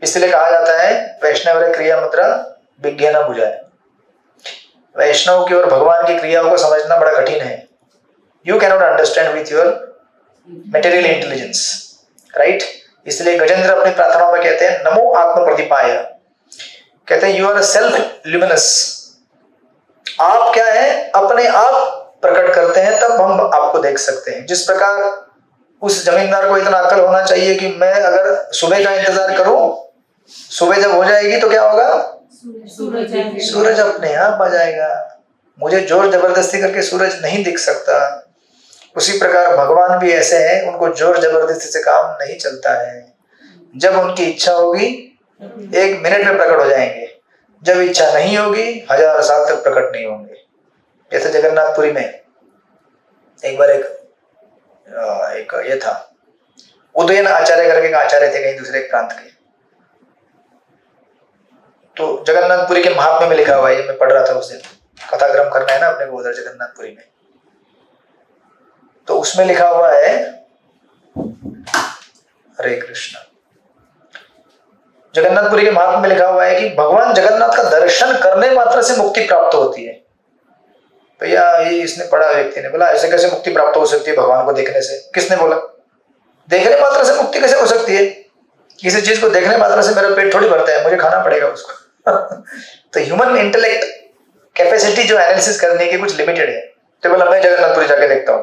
इसलिए कहा जाता है वैष्णव क्रिया मुद्रा विज्ञा न बुझाए। वैष्णव की और भगवान की क्रियाओं को समझना बड़ा कठिन है। You cannot understand with your material intelligence, right. इसलिए गजेंद्र अपनी प्रार्थनाओं में कहते हैं नमो आत्म प्रतिपाय। कहते हैं यू आर सेल्फ ल्यूमिनस। आप क्या है, अपने आप प्रकट करते हैं, तब हम आपको देख सकते हैं। जिस प्रकार उस जमींदार को इतना अक्ल होना चाहिए कि मैं अगर सुबह का इंतजार करूं, सुबह जब हो जाएगी तो क्या होगा, सूरज अपने आप आ जाएगा। मुझे जोर जबरदस्ती करके सूरज नहीं दिख सकता। उसी प्रकार भगवान भी ऐसे हैं, उनको जोर जबरदस्ती से काम नहीं चलता है। जब उनकी इच्छा होगी 1 मिनट में प्रकट हो जाएंगे, जब इच्छा नहीं होगी 1000 साल तक प्रकट नहीं होंगे। जैसे जगन्नाथपुरी में एक बार एक ये था, उदयन आचार्य करके एक आचार्य थे कहीं दूसरे प्रांत के। तो जगन्नाथपुरी के महात्म्य में लिखा हुआ है, मैं पढ़ रहा था उस दिन, कथाक्रम करना है ना अपने को उधर जगन्नाथपुरी में, तो उसमें लिखा हुआ है, हरे कृष्ण, जगन्नाथपुरी के महात्म्य में लिखा हुआ है कि भगवान जगन्नाथ का दर्शन करने मात्र से मुक्ति प्राप्त होती है। भैया ये इसने पढ़ा व्यक्ति ने बोला ऐसे कैसे मुक्ति प्राप्त हो सकती है भगवान को देखने से? किसने बोला? देखने मात्र से मुक्ति कैसे हो सकती है? किसी चीज को देखने मात्र से मेरा पेट थोड़ी भरता है, मुझे खाना पड़ेगा उसको। तो ह्यूमन इंटेलेक्ट कैपेसिटी जो एनालिसिस करने की कुछ लिमिटेड है। तो बोला मैं जगन्नाथपुरी जाके देखता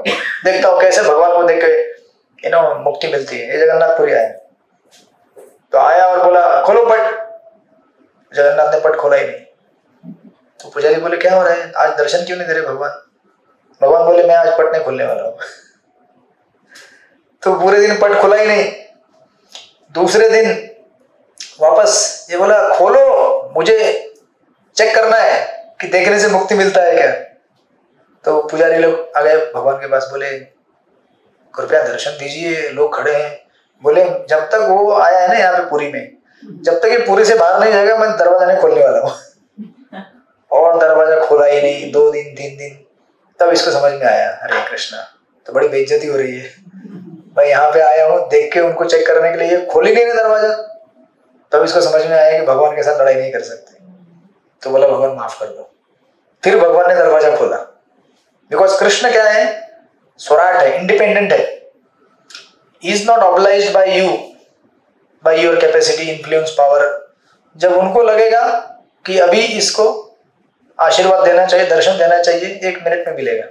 हूँ कैसे भगवान को देख के मुक्ति मिलती है। ये जगन्नाथपुरी आया, तो आया और बोला खोलो पट। जगन्नाथ ने पट खोला ही नहीं। तो पुजारी बोले क्या हो रहा है, आज दर्शन क्यों नहीं दे रहे भगवान? भगवान बोले मैं आज पट नहीं खोलने वाला हूँ। तो पूरे दिन पट खुला ही नहीं। दूसरे दिन वापस ये बोला खोलो, मुझे चेक करना है कि देखने से मुक्ति मिलता है क्या। तो पुजारी लोग आ गए भगवान के पास, बोले कृपया दर्शन दीजिए, लोग खड़े हैं। बोले जब तक वो आया है ना यहाँ पे पुरी में, जब तक ये पुरी से बाहर नहीं जाएगा मैं दरवाजा नहीं खोलने वाला हूँ। और दरवाजा खोला ही नहीं, 2 दिन 3 दिन, तब इसको समझ में आया हरे कृष्णा तो बड़ी बेइज्जती हो रही है। मैं यहाँ पे आया हूँ देख के उनको चेक करने के लिए, खोल ही नहीं दरवाजा। तब इसको समझ में आया कि भगवान के साथ लड़ाई नहीं कर सकते। तो बोला भगवान माफ कर दो। फिर भगवान ने दरवाजा खोला। बिकॉज कृष्ण क्या है, स्वराट है, इंडिपेंडेंट है। Is not obliged by you, by your capacity, influence, power. जब उनको लगेगा कि अभी इसको आशीर्वाद देना चाहिए, दर्शन देना चाहिए, 1 मिनट में मिलेगा।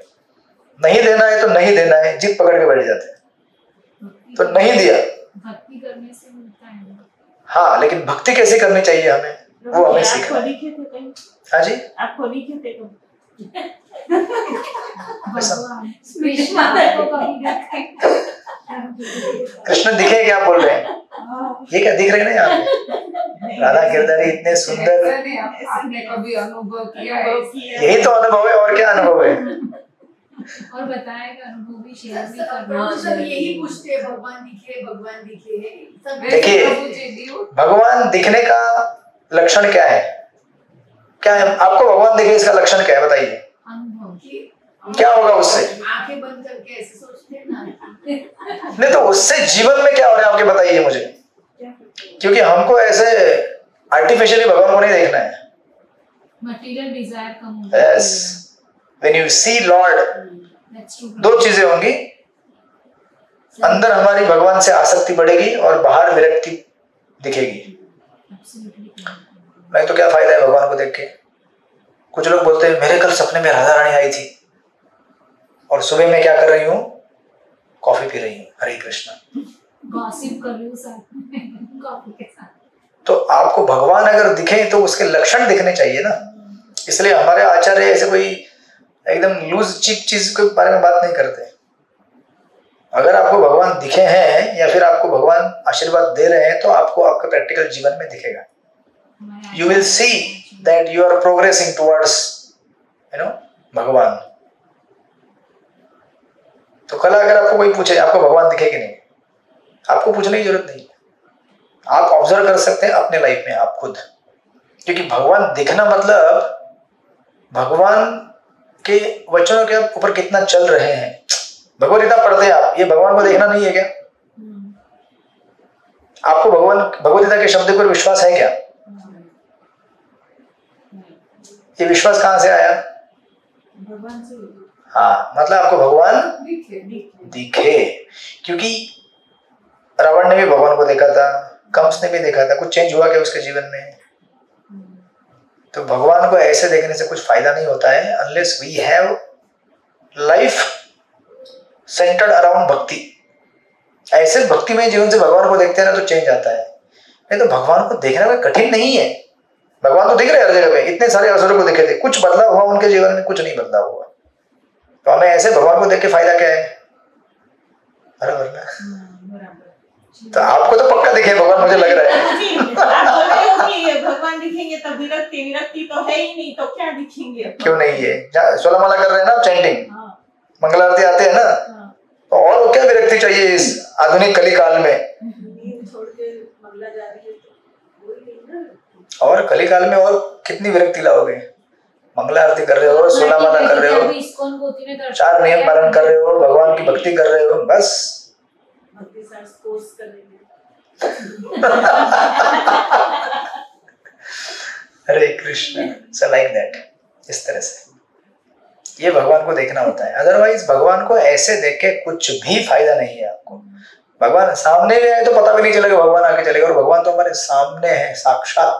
नहीं देना है तो नहीं देना है, जिद पकड़ के बैठ जाते हैं। तो नहीं दिया, भक्ति करने से मिलता है। हाँ, लेकिन भक्ति कैसे करनी चाहिए हमें, वो हमें सीखना। हाँ जी, आपको लिखे थे कृष्ण दिखे क्या बोल रहे हैं? ये क्या दिख रहे हैं ना यहाँ पे? राधा गिरधारी इतने सुंदर। आपने कभी अनुभव किया है? यही तो अनुभव है, और क्या अनुभव है? और बताया कि अनुभव भी शेयर भी सब करना सब यही पूछते हैं, भगवान दिखे, भगवान दिखे। सब देखिए भगवान दिखने का लक्षण क्या है? क्या है आपको भगवान दिखे इसका लक्षण क्या है बताइए? अनुभव की क्या होगा उससे? आंखें बंद करके ऐसे सोचते हैं ना। नहीं तो उससे जीवन में क्या हो रहा है आपके बताइए मुझे, क्योंकि हमको ऐसे आर्टिफिशियली भगवान को नहीं देखना है। मटेरियल डिजायर कम होता है। Yes, when you see Lord, That's true. 2 चीजें होंगी, अंदर हमारी भगवान से आसक्ति बढ़ेगी और बाहर विरक्ति दिखेगी। Absolutely. नहीं तो क्या फायदा है भगवान को देख के? कुछ लोग बोलते हैं मेरे कल सपने में राधा रानी आई थी और सुबह में क्या कर रही हूँ, कॉफी पी रही हूँ। हरे कृष्णा। गॉसिप कर लो साथ में कॉफी के साथ। तो आपको भगवान अगर दिखे तो उसके लक्षण दिखने चाहिए ना। इसलिए हमारे आचार्य ऐसे कोई एकदम लूज चीप चीज के बारे में बात नहीं करते। अगर आपको भगवान दिखे हैं या फिर आपको भगवान आशीर्वाद दे रहे हैं तो आपको आपके प्रैक्टिकल जीवन में दिखेगा। You will see that you are progressing towards, भगवान। तो कल अगर आपको कोई पूछे आपको भगवान दिखे कि नहीं, आपको पूछने की जरूरत नहीं। आप ऑब्जर्व कर सकते हैं अपने लाइफ में आप खुद, क्योंकि भगवान दिखना मतलब भगवान के वचनों के ऊपर कितना चल रहे हैं। भगवद गीता पढ़ते हैं आप, ये भगवान को देखना नहीं है क्या? आपको भगवद गीता के शब्द पर विश्वास है क्या? ये विश्वास कहां से आया? भगवान से। हाँ, मतलब आपको भगवान दिखे। क्योंकि रावण ने भी भगवान को देखा था, कंस ने भी देखा था, कुछ चेंज हुआ क्या उसके जीवन में? तो भगवान को ऐसे देखने से कुछ फायदा नहीं होता है unless we have life centred around bhakti. ऐसे भक्ति में जीवन से भगवान को देखते हैं ना तो चेंज आता है। नहीं तो भगवान को देखना कोई कठिन नहीं है। भगवान तो दिख रहे हर जगह पे, इतने सारे असुरों को दिखे थे, कुछ बदलाव हुआ उनके जीवन में? कुछ नहीं बदलाव हुआ। तो हमें ऐसे भगवान को देख के फायदा क्या है? बराबर ना? तो आपको तो पक्का दिखे भगवान, मुझे लग रहा है। आप बोल रहे हो कि भगवान दिखेंगे तब विरक्ति तो है ही नहीं, तो क्या दिखेंगे? क्यों नहीं है? 16 माला कर रहे हैं ना आप, चैंटिंग, मंगल आरती आते हैं ना, तो और क्या विरक्ति चाहिए इस आधुनिक कली काल में? छोड़ के मंगला जा रही है तो और और कलिकाल में और कितनी विरक्ति लाओगे? मंगला आरती कर रहे हो, 16 माला कर रहे हो, 4 नियम पालन कर रहे हो, भगवान की भक्ति कर रहे हो, बस भक्ति साइंस कोर्स करेंगे। हरे कृष्ण। सो लाइक दैट, इस तरह से ये भगवान को देखना होता है। अदरवाइज भगवान को ऐसे देख के कुछ भी फायदा नहीं है आपको। भगवान सामने भी आए तो पता भी नहीं चलेगा भगवान आगे चलेगा, और भगवान तो हमारे सामने है साक्षात,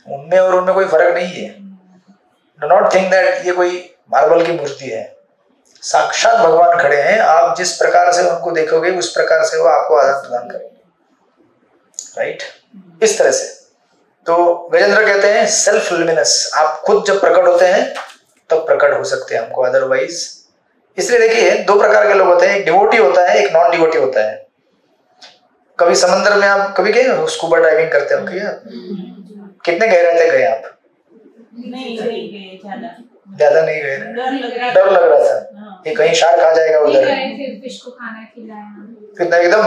उनमें और उनमें कोई फर्क नहीं है। डू नॉट थिंक दैट ये कोई मार्बल की मूर्ति है, साक्षात भगवान खड़े हैं। आप जिस प्रकार से उनको देखोगे उस प्रकार से वो आपको आदान प्रदान करेंगे, राइट? इस तरह से तो गजेंद्र कहते हैं सेल्फ लुमिनस, आप खुद जब प्रकट होते हैं तब प्रकट हो सकते हैं हमको, अदरवाइज। इसलिए देखिए 2 प्रकार के लोग होते हैं, एक डिवोटी होता है, एक नॉन डिवोटी होता है। कभी समंदर में आप कभी गए स्कूबा डाइविंग करते हो क्या? कितने गहराई तक गए आप? नहीं गए ज्यादा नहीं गए, डर लग रहा था कि कहीं शार्क आ जाएगा उधर, फिर फिश को खाना खिलाया, फिर एकदम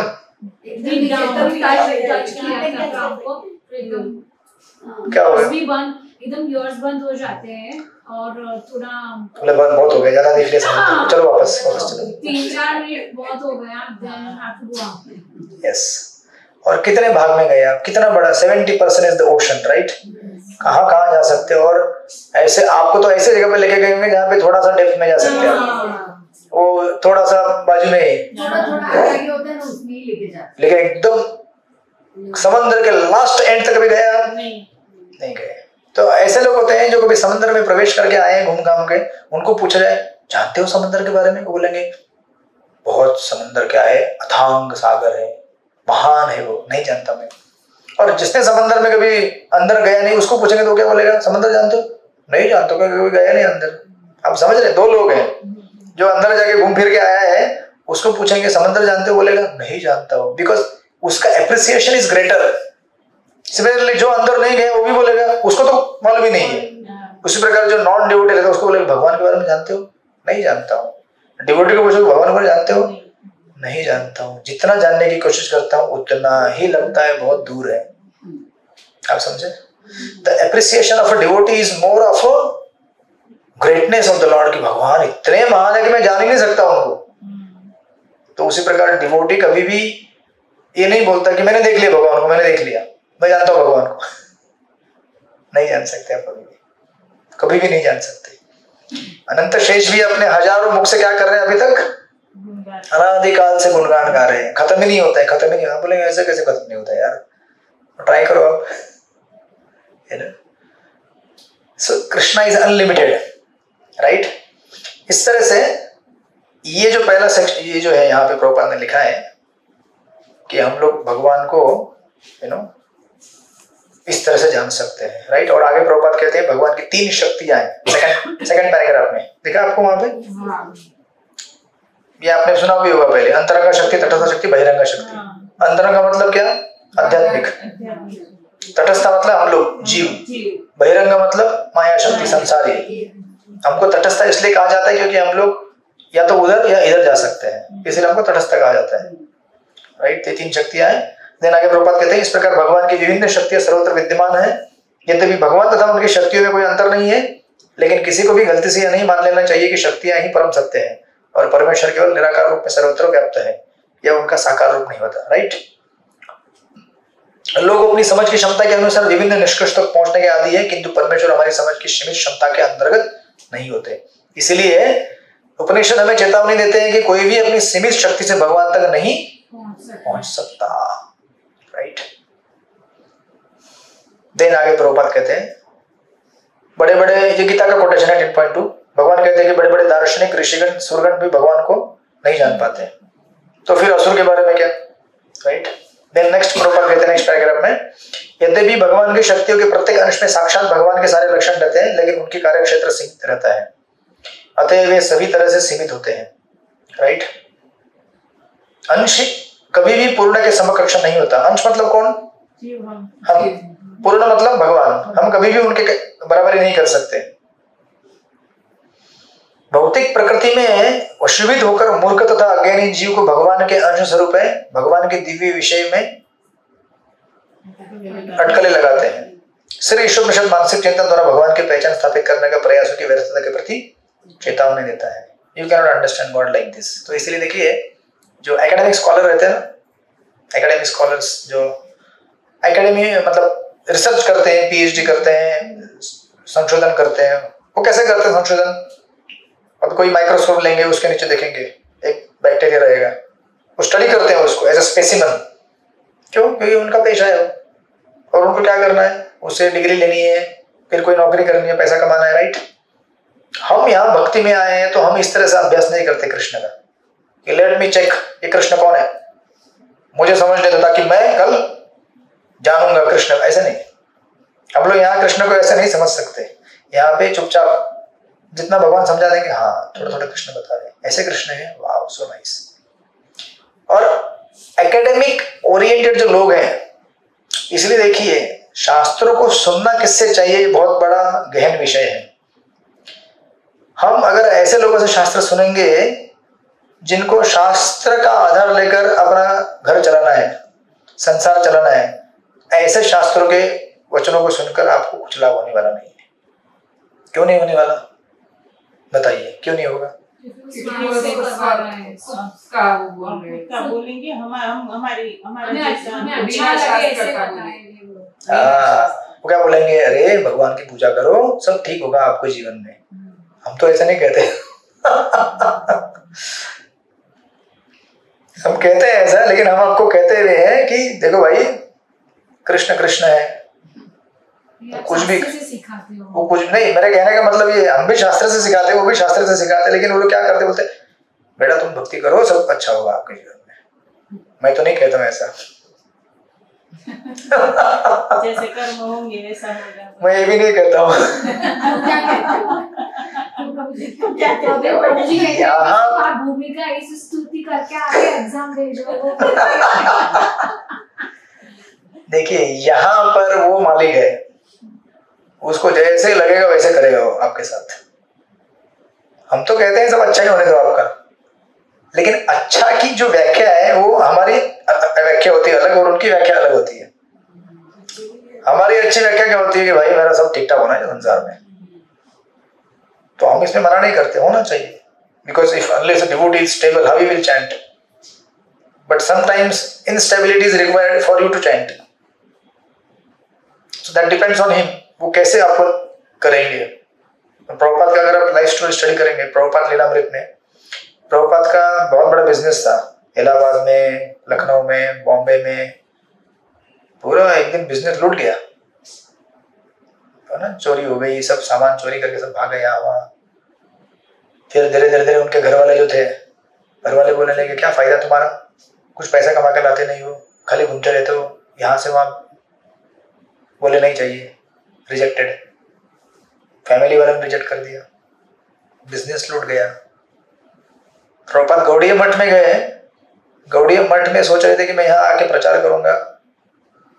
क्या हो गया? एकदम ईयर्स बंद हो जाते हैं और थोड़ा बोले बहुत हो गया, ज्यादा देख लिया समझ, चलो वापस चलो। 3-4 मिनट बहुत हो गया, then have to go out. Yes. और कितने भाग में गए आप? कितना बड़ा? 70% इज द ओशन, राइट? कहाँ जा सकते हो? और ऐसे आपको तो ऐसे जगह पे लेके गए होंगे जहाँ पे थोड़ा सा डेप्थ में जा सकते हैं, वो थोड़ा सा बाजू में ही, थोड़ा आगे होता है ना, उसमें ही लेके जाते। लेकिन एकदम समंदर के लास्ट एंड तक भी गया? नहीं गए। तो ऐसे लोग होते हैं जो कभी समंदर में प्रवेश करके आए हैं घूम घाम के, उनको पूछा जाए जानते हो समंदर के बारे में, वो बोलेंगे बहुत समंदर क्या है, अथांग सागर है, महान है, वो नहीं जानता मैं। और जिसने समंदर में कभी अंदर गया नहीं उसको पूछेंगे तो क्या बोलेगा? समंदर जानते हो? नहीं जानते हो, कोई गया नहीं अंदर। आप समझ रहे? 2 लोग हैं, जो अंदर जाके घूम फिर के आया है उसको पूछेंगे समंदर जानते हो, बोलेगा नहीं जानता हो, बिकॉज उसका एप्रिसिएशन इज ग्रेटर। सिमिलरली जो अंदर नहीं गए वो भी बोलेगा उसको तो मालूम ही नहीं है। उसी प्रकार जो नॉन डिवोटी रहता है उसको बोलेगा भगवान के बारे में जानते हो? नहीं जानता हूँ। डिवोटी को पूछो भगवान के बारे में जानते हो? नहीं जानता हूँ। जितना जानने की कोशिश करता हूँ उतना ही लगता है बहुत दूर है। आप समझे? The appreciation of a devotee is more of a greatness of the Lord, कि भगवान इतने महान है कि मैं जान ही नहीं सकता उनको। तो उसी प्रकार डिवोटी कभी भी ये नहीं बोलता कि मैंने देख लिया भगवान को, मैंने देख लिया, मैं जानता हूँ भगवान को। नहीं जान सकते आप, कभी भी नहीं जान सकते। अनंत शेष भी अपने हजारों मुख से क्या कर रहे हैं अभी तक? अनादिकाल से गुणगान गा रहे हैं, खत्म ही नहीं होता है, खत्म ही नहीं होता। बोलेंगे ऐसे कैसे खत्म नहीं होता यार, ट्राई करो आप, है ना? सो कृष्णा इज अनलिमिटेड, राइट? इस तरह से ये जो पहला सेक्शन, ये जो है यहाँ पे प्रभुपाद ने लिखा है कि हम लोग भगवान को इस तरह से जान सकते हैं, राइट? और आगे प्रभुपाद कहते हैं भगवान की 3 शक्तियां हैं। सेकंड पैराग्राफ में दिखा आपको वहां पे, ये आपने सुना भी होगा पहले, अंतरंग शक्ति, तटस्थ शक्ति, बहिरंग शक्ति। अंतरंग का मतलब क्या? आध्यात्मिक। तटस्थ मतलब हम लोग जीव, बहिरंग मतलब माया शक्ति, संसारी। हमको तटस्थ इसलिए कहा जाता है क्योंकि हम लोग या तो उधर या इधर जा सकते हैं, इसलिए हमको तटस्थ कहा जाता है, राइट? ये 3 शक्तियां हैं। देन आगे प्रभुपाद कहते हैं इस प्रकार भगवान की विभिन्न शक्तियां सर्वत्र विद्यमान है। यद्यपि भगवान तथा उनकी शक्तियों में कोई अंतर नहीं है, लेकिन किसी को भी गलती से यह नहीं मान लेना चाहिए कि शक्तियां ही परम सत्य है और परमेश्वर केवल निराकार रूप में सर्वत्र व्याप्त है, या उनका साकार रूप नहीं होता, राइट? लोग अपनी समझ की क्षमता के अनुसार विभिन्न निष्कर्ष तक पहुंचने के आदी है, किंतु परमेश्वर हमारी समझ की सीमित क्षमता के अंतर्गत नहीं होते। इसलिए उपनिषद हमें चेतावनी देते हैं कि कोई भी अपनी सीमित शक्ति से भगवान तक नहीं पहुंच सकता, राइट? देन आगे प्रभुपाद कहते हैं बड़े बड़े, ये गीता का कोटेशन है 10.2, भगवान कहते हैं कि बड़े बड़े दार्शनिक ऋषिगण सुरगण भी भगवान को नहीं जान पाते, तो फिर असुर के बारे में क्या, राइट? देन नेक्स्ट प्रभुपाद कहते हैं नेक्स्ट पैराग्राफ में, यद्यपि भगवान की शक्तियों के प्रत्येक अंश में साक्षात भगवान के सारे लक्षण रहते हैं, लेकिन उनकी कार्य क्षेत्र सीमित रहता है, अतः वे सभी तरह से सीमित होते हैं, राइट? अंश कभी भी पूर्ण के समकक्ष नहीं होता। अंश मतलब कौन? हम। पूर्ण मतलब भगवान। हम कभी भी उनके बराबरी नहीं कर सकते। भौतिक प्रकृति में वशीभूत होकर मूर्ख तथा अज्ञानी जीव को भगवान के अंश स्वरूप है भगवान के दिव्य विषय में अटकलें लगाते हैं, श्री ईश्वरोपनिषद मानसिक चिंतन द्वारा भगवान की पहचान स्थापित करने का प्रयासों की व्यर्थता के प्रति चेतावनी देता है। You can not understand God like this. तो इसलिए देखिए, जो एकेडमिक स्कॉलर रहते हैं ना, एकेडमिक स्कॉलर्स जो एकेडमी मतलब रिसर्च करते हैं, पीएचडी करते हैं, संशोधन करते हैं, वो कैसे करते हैं संशोधन? अब कोई माइक्रोस्कोप लेंगे, उसके नीचे देखेंगे एक बैक्टीरिया रहेगा, वो स्टडी करते हैं उसको एज अ स्पेसिमन। क्यों? क्योंकि उनका पेशा है और उनको क्या करना है, उससे डिग्री लेनी है, फिर कोई नौकरी करनी है, पैसा कमाना है, राइट। हम यहाँ भक्ति में आए हैं तो हम इस तरह से अभ्यास नहीं करते कृष्ण का कि लेट मी चेक ये कृष्ण कौन है, मुझे समझने दो ताकि मैं कल जानूंगा कृष्ण। ऐसे नहीं, हम लोग यहाँ कृष्ण को ऐसे नहीं समझ सकते। यहाँ पे चुपचाप जितना भगवान समझा देंगे, हाँ थोड़ा थोड़ा कृष्ण बता रहे ऐसे कृष्ण है, वाह सो नाइस। और एकेडमिक ओरिएंटेड जो लोग हैं, इसलिए देखिए शास्त्रों को सुनना किससे चाहिए, ये बहुत बड़ा गहन विषय है। हम अगर ऐसे लोगों से शास्त्र सुनेंगे जिनको शास्त्र का आधार लेकर अपना घर चलाना है, संसार चलाना है, ऐसे शास्त्रों के वचनों को सुनकर आपको कुछ लाभ होने वाला नहीं है। क्यों नहीं होने वाला बताइए, क्यों नहीं होगा? बोलेंगे हमारी वो क्या बोलेंगे, अरे भगवान की पूजा करो सब ठीक होगा आपके जीवन में। हम तो ऐसा नहीं कहते हम कहते हैं ऐसा, लेकिन हम आपको कहते हुए हैं कि देखो भाई कृष्ण कृष्ण है, कुछ भी वो कुछ नहीं। मेरे कहने का मतलब ये, हम भी शास्त्र से सिखाते हैं, वो भी शास्त्र से सिखाते हैं, लेकिन वो लोग क्या करते बोलते बेटा तुम भक्ति करो सब अच्छा होगा आपके जीवन में। मैं तो नहीं कहता हूँ ऐसा जैसे कर्म होंगे वैसा होगा, मैं ये भी नहीं कहता हूँ। भूमिका इस स्तुति करके आगे एग्जाम दे दो। देखिए यहाँ पर वो मालिक है, उसको जैसे लगेगा वैसे करेगा वो आपके साथ। हम तो कहते हैं सब अच्छा ही होने दो आपका, लेकिन अच्छा की जो व्याख्या है वो हमारी व्याख्या होती है अलग और उनकी व्याख्या अलग होती है। हमारी अच्छी व्याख्या क्या होती है कि भाई मेरा सब ठीक ठाक होना है संसार में, तो हम इसमें मना नहीं करते, होना चाहिए। Because if unless a devotee is stable, how he will chant? But sometimes instability is required for you to chant. So that depends on him. वो कैसे आपको करेंगे। प्रभुपाद का अगर आप लाइफ स्टोरी स्टडी करेंगे, प्रभुपाद लीलामृत में, प्रभुपाद का बहुत बड़ा बिजनेस था इलाहाबाद में, लखनऊ में, बॉम्बे में। पूरा एक दिन बिजनेस लूट गया, है ना, चोरी हो गई, सब सामान चोरी करके सब भाग गया वहाँ। फिर धीरे धीरे धीरे उनके घर वाले जो थे, घर वाले बोलने लगे क्या फायदा तुम्हारा, कुछ पैसा कमा के लाते नहीं हो, खाली घूमते रहते हो यहाँ से वहाँ। बोले नहीं चाहिए, रिजेक्टेड। फैमिली वालों ने रिजेक्ट कर दिया, बिजनेस लूट गया। प्रभुपाद गौड़ीय मठ में गए, गौड़ीय मठ में सोच रहे थे कि मैं यहाँ आके प्रचार करूंगा,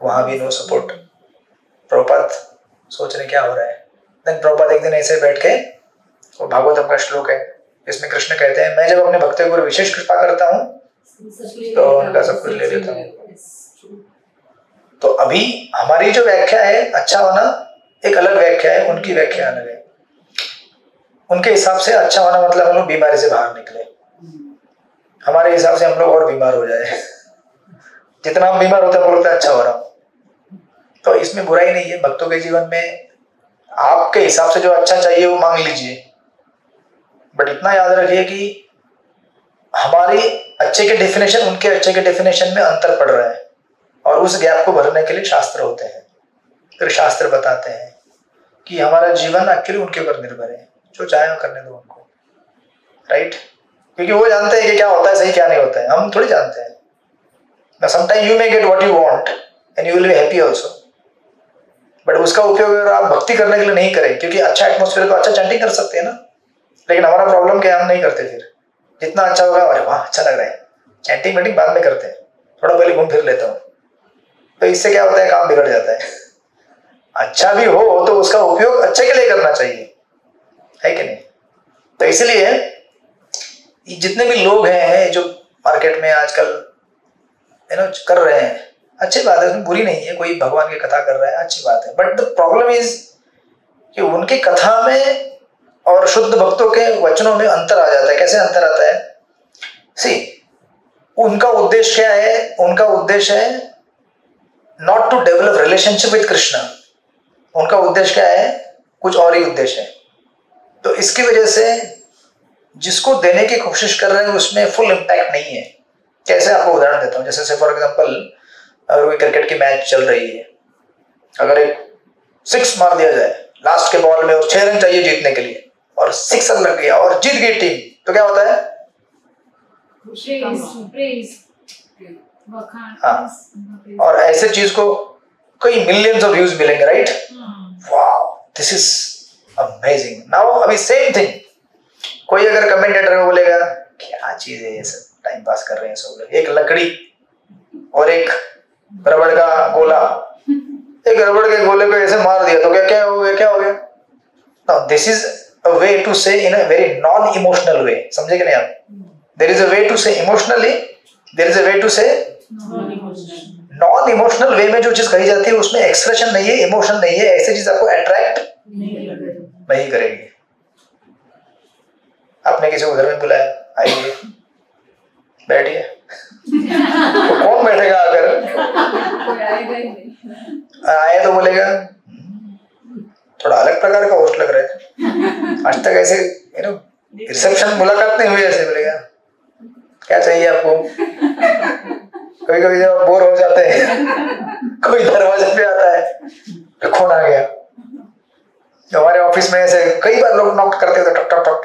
वहां भी नो सपोर्ट। प्रभुपाद सोच रहे क्या हो रहा है। देन प्रभुपाद एक दिन ऐसे बैठ के, वो भागवतम का श्लोक है इसमें कृष्ण कहते हैं मैं जब अपने भक्तों को विशेष कृपा करता हूँ तो उनका सब कुछ ले लेता हूँ। तो अभी हमारी जो व्याख्या है अच्छा होना एक अलग व्याख्या है, उनकी व्याख्या अलग है। उनके हिसाब से अच्छा होना मतलब हम लोग बीमारी से बाहर निकले, हमारे हिसाब से हम लोग और बीमार हो जाए। जितना हम बीमार होते हैं हम बोलते हैं अच्छा हो रहा हूं। तो इसमें बुराई नहीं है। भक्तों के जीवन में आपके हिसाब से जो अच्छा चाहिए वो मांग लीजिए, बट इतना याद रखिए कि हमारी अच्छे के डेफिनेशन उनके अच्छे के डेफिनेशन में अंतर पड़ रहा है, और उस गैप को भरने के लिए शास्त्र होते हैं। फिर शास्त्र बताते हैं कि हमारा जीवन एक्चुअली उनके ऊपर निर्भर है, जो चाहे वो करने दो उनको, राइट। क्योंकि वो जानते हैं कि क्या होता है सही क्या नहीं होता है, हम थोड़ी जानते हैं। Now sometimes you may get what you want and you will be happy also, but उसका उपयोग अगर आप भक्ति करने के लिए नहीं करें, क्योंकि अच्छा एटमोस्फेयर तो अच्छा चैंटिंग कर सकते हैं ना, लेकिन हमारा प्रॉब्लम क्या है, हम नहीं करते। फिर जितना अच्छा होगा अरे वाह अच्छा लग रहा है, चैंटिंग मीटिंग बाद में करते हैं, थोड़ा पहले घूम फिर लेता हूँ। तो इससे क्या होता है, काम बिगड़ जाता है। अच्छा भी हो तो उसका उपयोग अच्छे के लिए करना चाहिए, है कि नहीं। तो इसलिए जितने भी लोग हैं जो मार्केट में आजकल कर रहे हैं अच्छी बात है, उसमें बुरी नहीं है, कोई भगवान की कथा कर रहा है, अच्छी बात है। बट द प्रॉब्लम इज कि उनकी कथा में और शुद्ध भक्तों के वचनों में अंतर आ जाता है। कैसे अंतर आता है? सी, उनका उद्देश्य क्या है? उनका उद्देश्य है not to develop relationship with Krishna. उनका उद्देश्य क्या है? कुछ और ही उद्देश्य है। तो इसकी वजह से जिसको देने की कोशिश कर रहे हैं उसमें फुल इम्पैक्ट नहीं है। कैसे? आपको उदाहरण देता हूँ। जैसे फॉर एग्जांपल, अगर कोई क्रिकेट की मैच चल रही है, अगर एक 6 मार दिया जाए लास्ट के बॉल में और 6 रन चाहिए जीतने के लिए, और 6 लग गया और जीत गई टीम, तो क्या होता है? हाँ, और ऐसे चीज को कई मिलियंस ऑफ व्यूज मिलेंगे, right? Wow, this is amazing. Now अभी सेम थिंग, कोई अगर कमेंटेटर में बोलेगा क्या चीज है ये सब, टाइम पास कर रहे हैं सब लोग, एक लकड़ी और एक रबड़ का गोला, एक रबड़ के गोले को ऐसे मार दिया तो क्या हो गया? क्या हो गया? Now this is a way to say in a very non emotional way. समझे कि नहीं आप? There is a way to say emotionally, there is a way to say non emotional way में जो चीज कही जाती है उसमें एक्सप्रेशन नहीं है, इमोशन नहीं है, ऐसी चीज आपको अट्रैक्ट नहीं करेगी। आपने किसी को घर में बुलाया, आइए बैठिए, तो कौन बैठेगा? अगर आए तो बोलेगा थोड़ा अलग प्रकार का होस्ट लग रहा है, आज तक ऐसे रिसेप्शन मुलाकात नहीं हुई, ऐसे बोलेगा क्या चाहिए आपको? कभी कभी जब बोर हो जाते हैं कोई दरवाजे पे आता है, कौन आ गया? हमारे ऑफिस में ऐसे कई बार लोग नॉक करते थे, टक टक टक,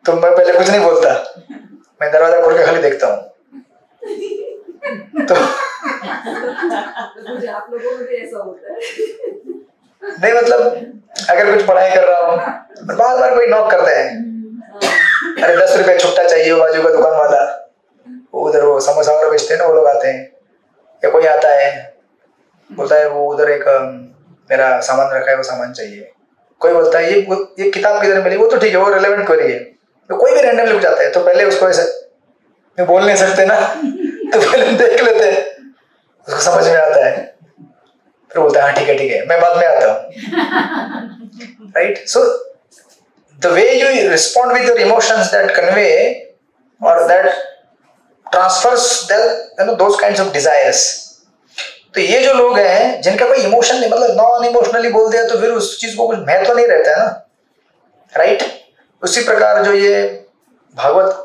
तो मैं पहले कुछ नहीं बोलता, मैं दरवाजा खोल के खाली देखता हूँ। तो मुझे आप लोगों में भी ऐसा होता है। नहीं, मतलब अगर कुछ पढ़ाई कर रहा हूँ, बार बार कोई नॉक करते हैं, अरे 10 रुपए छुट्टा चाहिए, बाजू का दुकान वाला, उधर वो समोसा वगैरह बेचते हैं ना, वो लोग आते हैं, या कोई आता है बोलता है वो उधर एक मेरा सामान रखा है, वो सामान चाहिए। कोई बोलता है ये किताब किधर मिली, वो तो ठीक है, वो रिलेवेंट क्वेरी है। तो कोई भी रैंडम लिख जाता है, तो पहले उसको ऐसे बोल नहीं सकते ना, तो पहले देख लेते हैं, उसको समझ में आता है, फिर बोलता है हाँ ठीक है मैं बाद में आता हूँ, right? So the way you respond with your emotions that convey और that transfers those kinds of desires. तो ये जो लोग हैं जिनका कोई इमोशन नहीं, मतलब नॉन इमोशनली बोल दिया, तो फिर उस चीज को कुछ महत्व नहीं रहता है ना, राइट? उसी प्रकार जो ये भागवत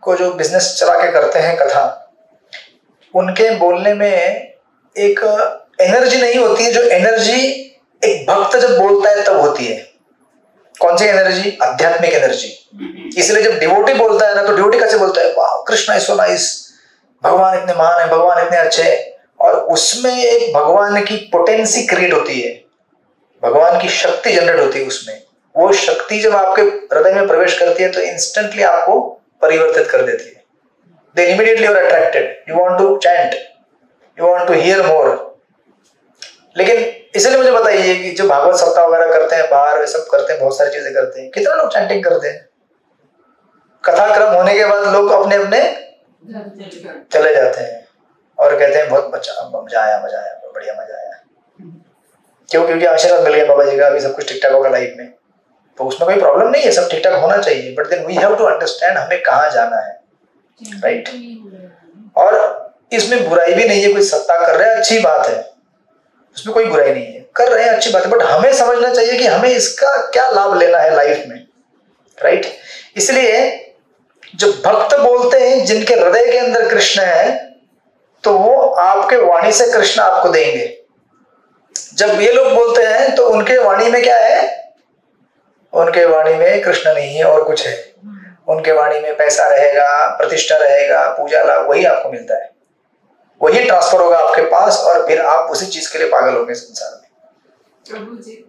को जो बिजनेस चला के करते हैं कथा, उनके बोलने में एक एनर्जी नहीं होती है, जो एनर्जी एक भक्त जब बोलता है तब होती है। कौन सी एनर्जी? आध्यात्मिक एनर्जी। इसलिए जब डिवोटी बोलता है ना, तो डिवोटी कैसे बोलता है? वाह, कृष्णा इज सो नाइस, भगवान इतने महान है, भगवान इतने अच्छे हैं, और उसमें एक भगवान की पोटेंसी क्रिएट होती है, भगवान की शक्ति जनरेट होती है उसमें। वो शक्ति जब आपके हृदय में प्रवेश करती है तो इंस्टेंटली आपको परिवर्तित कर देती है। Then immediately you are attracted, you want to chant, you want to hear more। लेकिन इसलिए मुझे बताइए कि जो भागवत सप्ताह वगैरह करते हैं, बाहर वे सब करते हैं, बहुत सारी चीजें करते हैं, कितना लोग चैंटिंग करते हैं? कथा क्रम होने के बाद लोग अपने अपने चले जाते हैं और कहते हैं बहुत मजा आया, बढ़िया मजा आया। क्यों? क्योंकि आशीर्वाद मिल गया बाबा जी का, अभी सब कुछ ठीक ठाक होगा लाइफ में, तो उसमें कोई प्रॉब्लम नहीं है, सब ठीक ठाक होना चाहिए। But then we have to understand हमें कहाँ जाना है, राइट? और इसमें बुराई भी नहीं है, कोई सत्ता कर रहा है, अच्छी बात है, उसमें कोई बुराई नहीं है, कर रहे हैं, अच्छी बात है, बट हमें समझना चाहिए कि हमें इसका क्या लाभ लेना है लाइफ में, राइट? इसलिए जो भक्त बोलते हैं जिनके हृदय के अंदर कृष्ण है, तो वो आपके वाणी से कृष्ण आपको देंगे। जब ये लोग बोलते हैं तो उनके वाणी में क्या है? उनके वाणी में कृष्ण नहीं है और कुछ है। उनके वाणी में पैसा रहेगा, प्रतिष्ठा रहेगा, पूजा लाभ, वही आपको मिलता है, वही ट्रांसफर होगा आपके पास, और फिर आप उसी चीज के लिए पागल होंगे संसार में। प्रभु जी,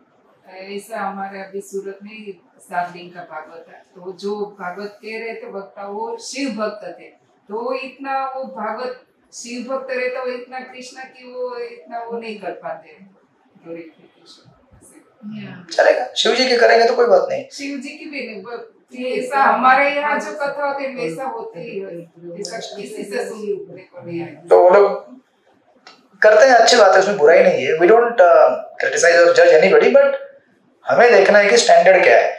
ऐसा हमारे अभी सूरत में 7 दिन का भागवत है, तो जो भागवत कह रहे थे वक्ता, वो शिव भक्त थे, तो इतना वो भागवत शिव भक्त रहता, वो इतना कृष्णा की वो इतना वो नहीं कर पाते। चलेगा, शिव जी की करेंगे तो कोई बात नहीं, शिव जी की भी नहीं, ऐसा हमारे यहाँ जो कथा होती है वैसा होती है, ऐसा किसी से सुनने को नहीं आया। तो वो लोग करते हैं, अच्छी बात है, उसमें बुराई नहीं है। वी डोंट क्रिटिसाइज और जज एनीबॉडी, बट हमें देखना है कि स्टैंडर्ड क्या है,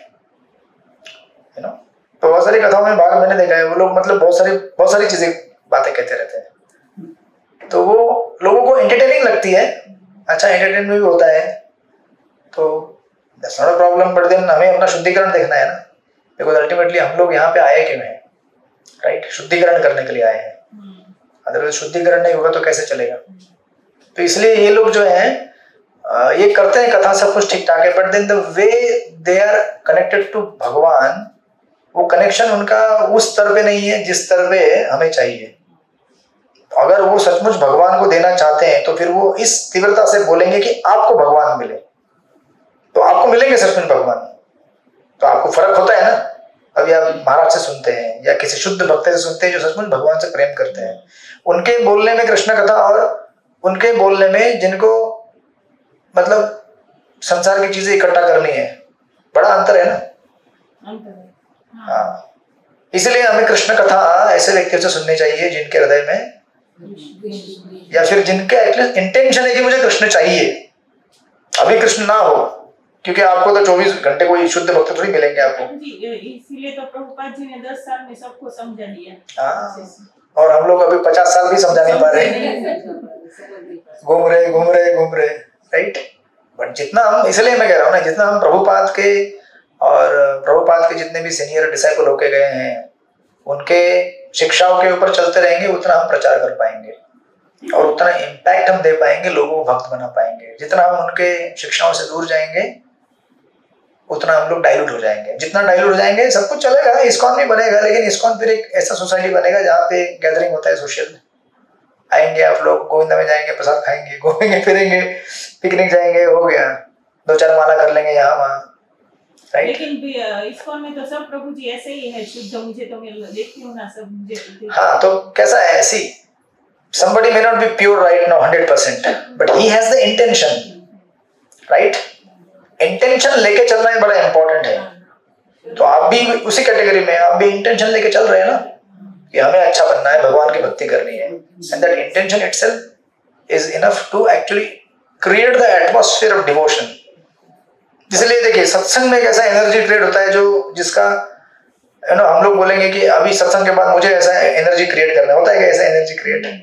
यू नो। तो बहुत सारी कथाओं में भाग मैंने देखा है, वो लोग मतलब बहुत सारी चीजें बातें कहते रहते हैं, तो वो लोगों को एंटरटेनिंग लगती है, अच्छा एंटरटेनमेंट भी होता है, तो that's not a problem, but then हमें अपना शुद्धिकरण देखना है ना, बिकॉज अल्टीमेटली हम लोग यहाँ पे आए क्यों हैं, राइट? शुद्धिकरण करने के लिए आए हैं, अदरवाइज शुद्धिकरण नहीं होगा तो कैसे चलेगा? तो इसलिए ये लोग जो हैं ये करते हैं कथा, सब कुछ ठीक ठाक है, but then the way they are connected to Bhagwan, वो कनेक्शन उनका उस स्तर पे नहीं है जिस स्तर पे हमें चाहिए। अगर वो सचमुच भगवान को देना चाहते हैं तो फिर वो इस तीव्रता से बोलेंगे कि आपको भगवान मिले, तो आपको मिलेंगे सचमुच भगवान। तो आपको फर्क होता है ना, अभी आप महाराज से सुनते हैं या किसी शुद्ध भक्त से सुनते हैं जो सचमुच भगवान से प्रेम करते हैं, उनके बोलने में कृष्ण कथा और उनके बोलने में जिनको मतलब संसार की चीजें इकट्ठा करनी है, बड़ा अंतर है ना। हाँ, इसलिए हमें कृष्ण कथा ऐसे व्यक्तियों से सुननी चाहिए जिनके हृदय में या फिर जिनके एटलीस्ट इंटेंशन है कि मुझे कृष्ण चाहिए, अभी कृष्ण ना हो, क्योंकि आपको तो 24 घंटे कोई शुद्ध भक्त थोड़ी मिलेंगे आपको। इसीलिए तो प्रभुपाद जी ने 10 साल में सबको समझा दिया। हाँ, और हम लोग अभी 50 साल भी समझा नहीं पा रहे, घूम रहे, राइट? बट जितना हम, इसलिए मैं कह रहा हूँ ना, जितना हम प्रभुपाद के और प्रभुपाद के जितने भी सीनियर डिसाइपल होके गए हैं उनके शिक्षाओं के ऊपर चलते रहेंगे, उतना हम प्रचार कर पाएंगे और उतना इम्पैक्ट हम दे पाएंगे, लोगों को भक्त बना पाएंगे। जितना हम उनके शिक्षाओं से दूर जाएंगे उतना हम लोग डाइल्यूट हो जाएंगे। जितना डाइल्यूट हो जाएंगे सब कुछ चलेगा, इस्कॉन भी बनेगा, लेकिन इस्कॉन फिर एक ऐसा सोसाइटी बनेगा जहाँ पे गैदरिंग होता है, सोशल। आएंगे आप लोग, गोविंदा में जाएंगे, प्रसाद खाएंगे, घूमेंगे फिरेंगे, पिकनिक जाएंगे, हो गया, 2-4 माला कर लेंगे यहाँ वहाँ, राइट? लेकिन इस्कॉन में तो सब प्रभु जी ऐसे ही है, शुद्ध, मुझे तो मैं देखती हूँ ना सब मुझे। हाँ, तो कैसा है, ऐसी somebody may not be pure right now 100%, but he has the intention, right? Intention लेके चलना ही बड़ा इंपॉर्टेंट है। तो आप भी उसी कैटेगरी में, आप भी इंटेंशन लेके चल रहे हैं ना कि हमें अच्छा बनना है, भगवान की भक्ति करनी है, and that intention itself is enough to actually create the atmosphere of devotion. इसलिए देखिए सत्संग में एक ऐसा एनर्जी क्रिएट होता है जो जिसका यू नो हम लोग बोलेंगे कि अभी सत्संग के बाद मुझे ऐसा एनर्जी क्रिएट करना होता है कि ऐसा एनर्जी क्रिएट है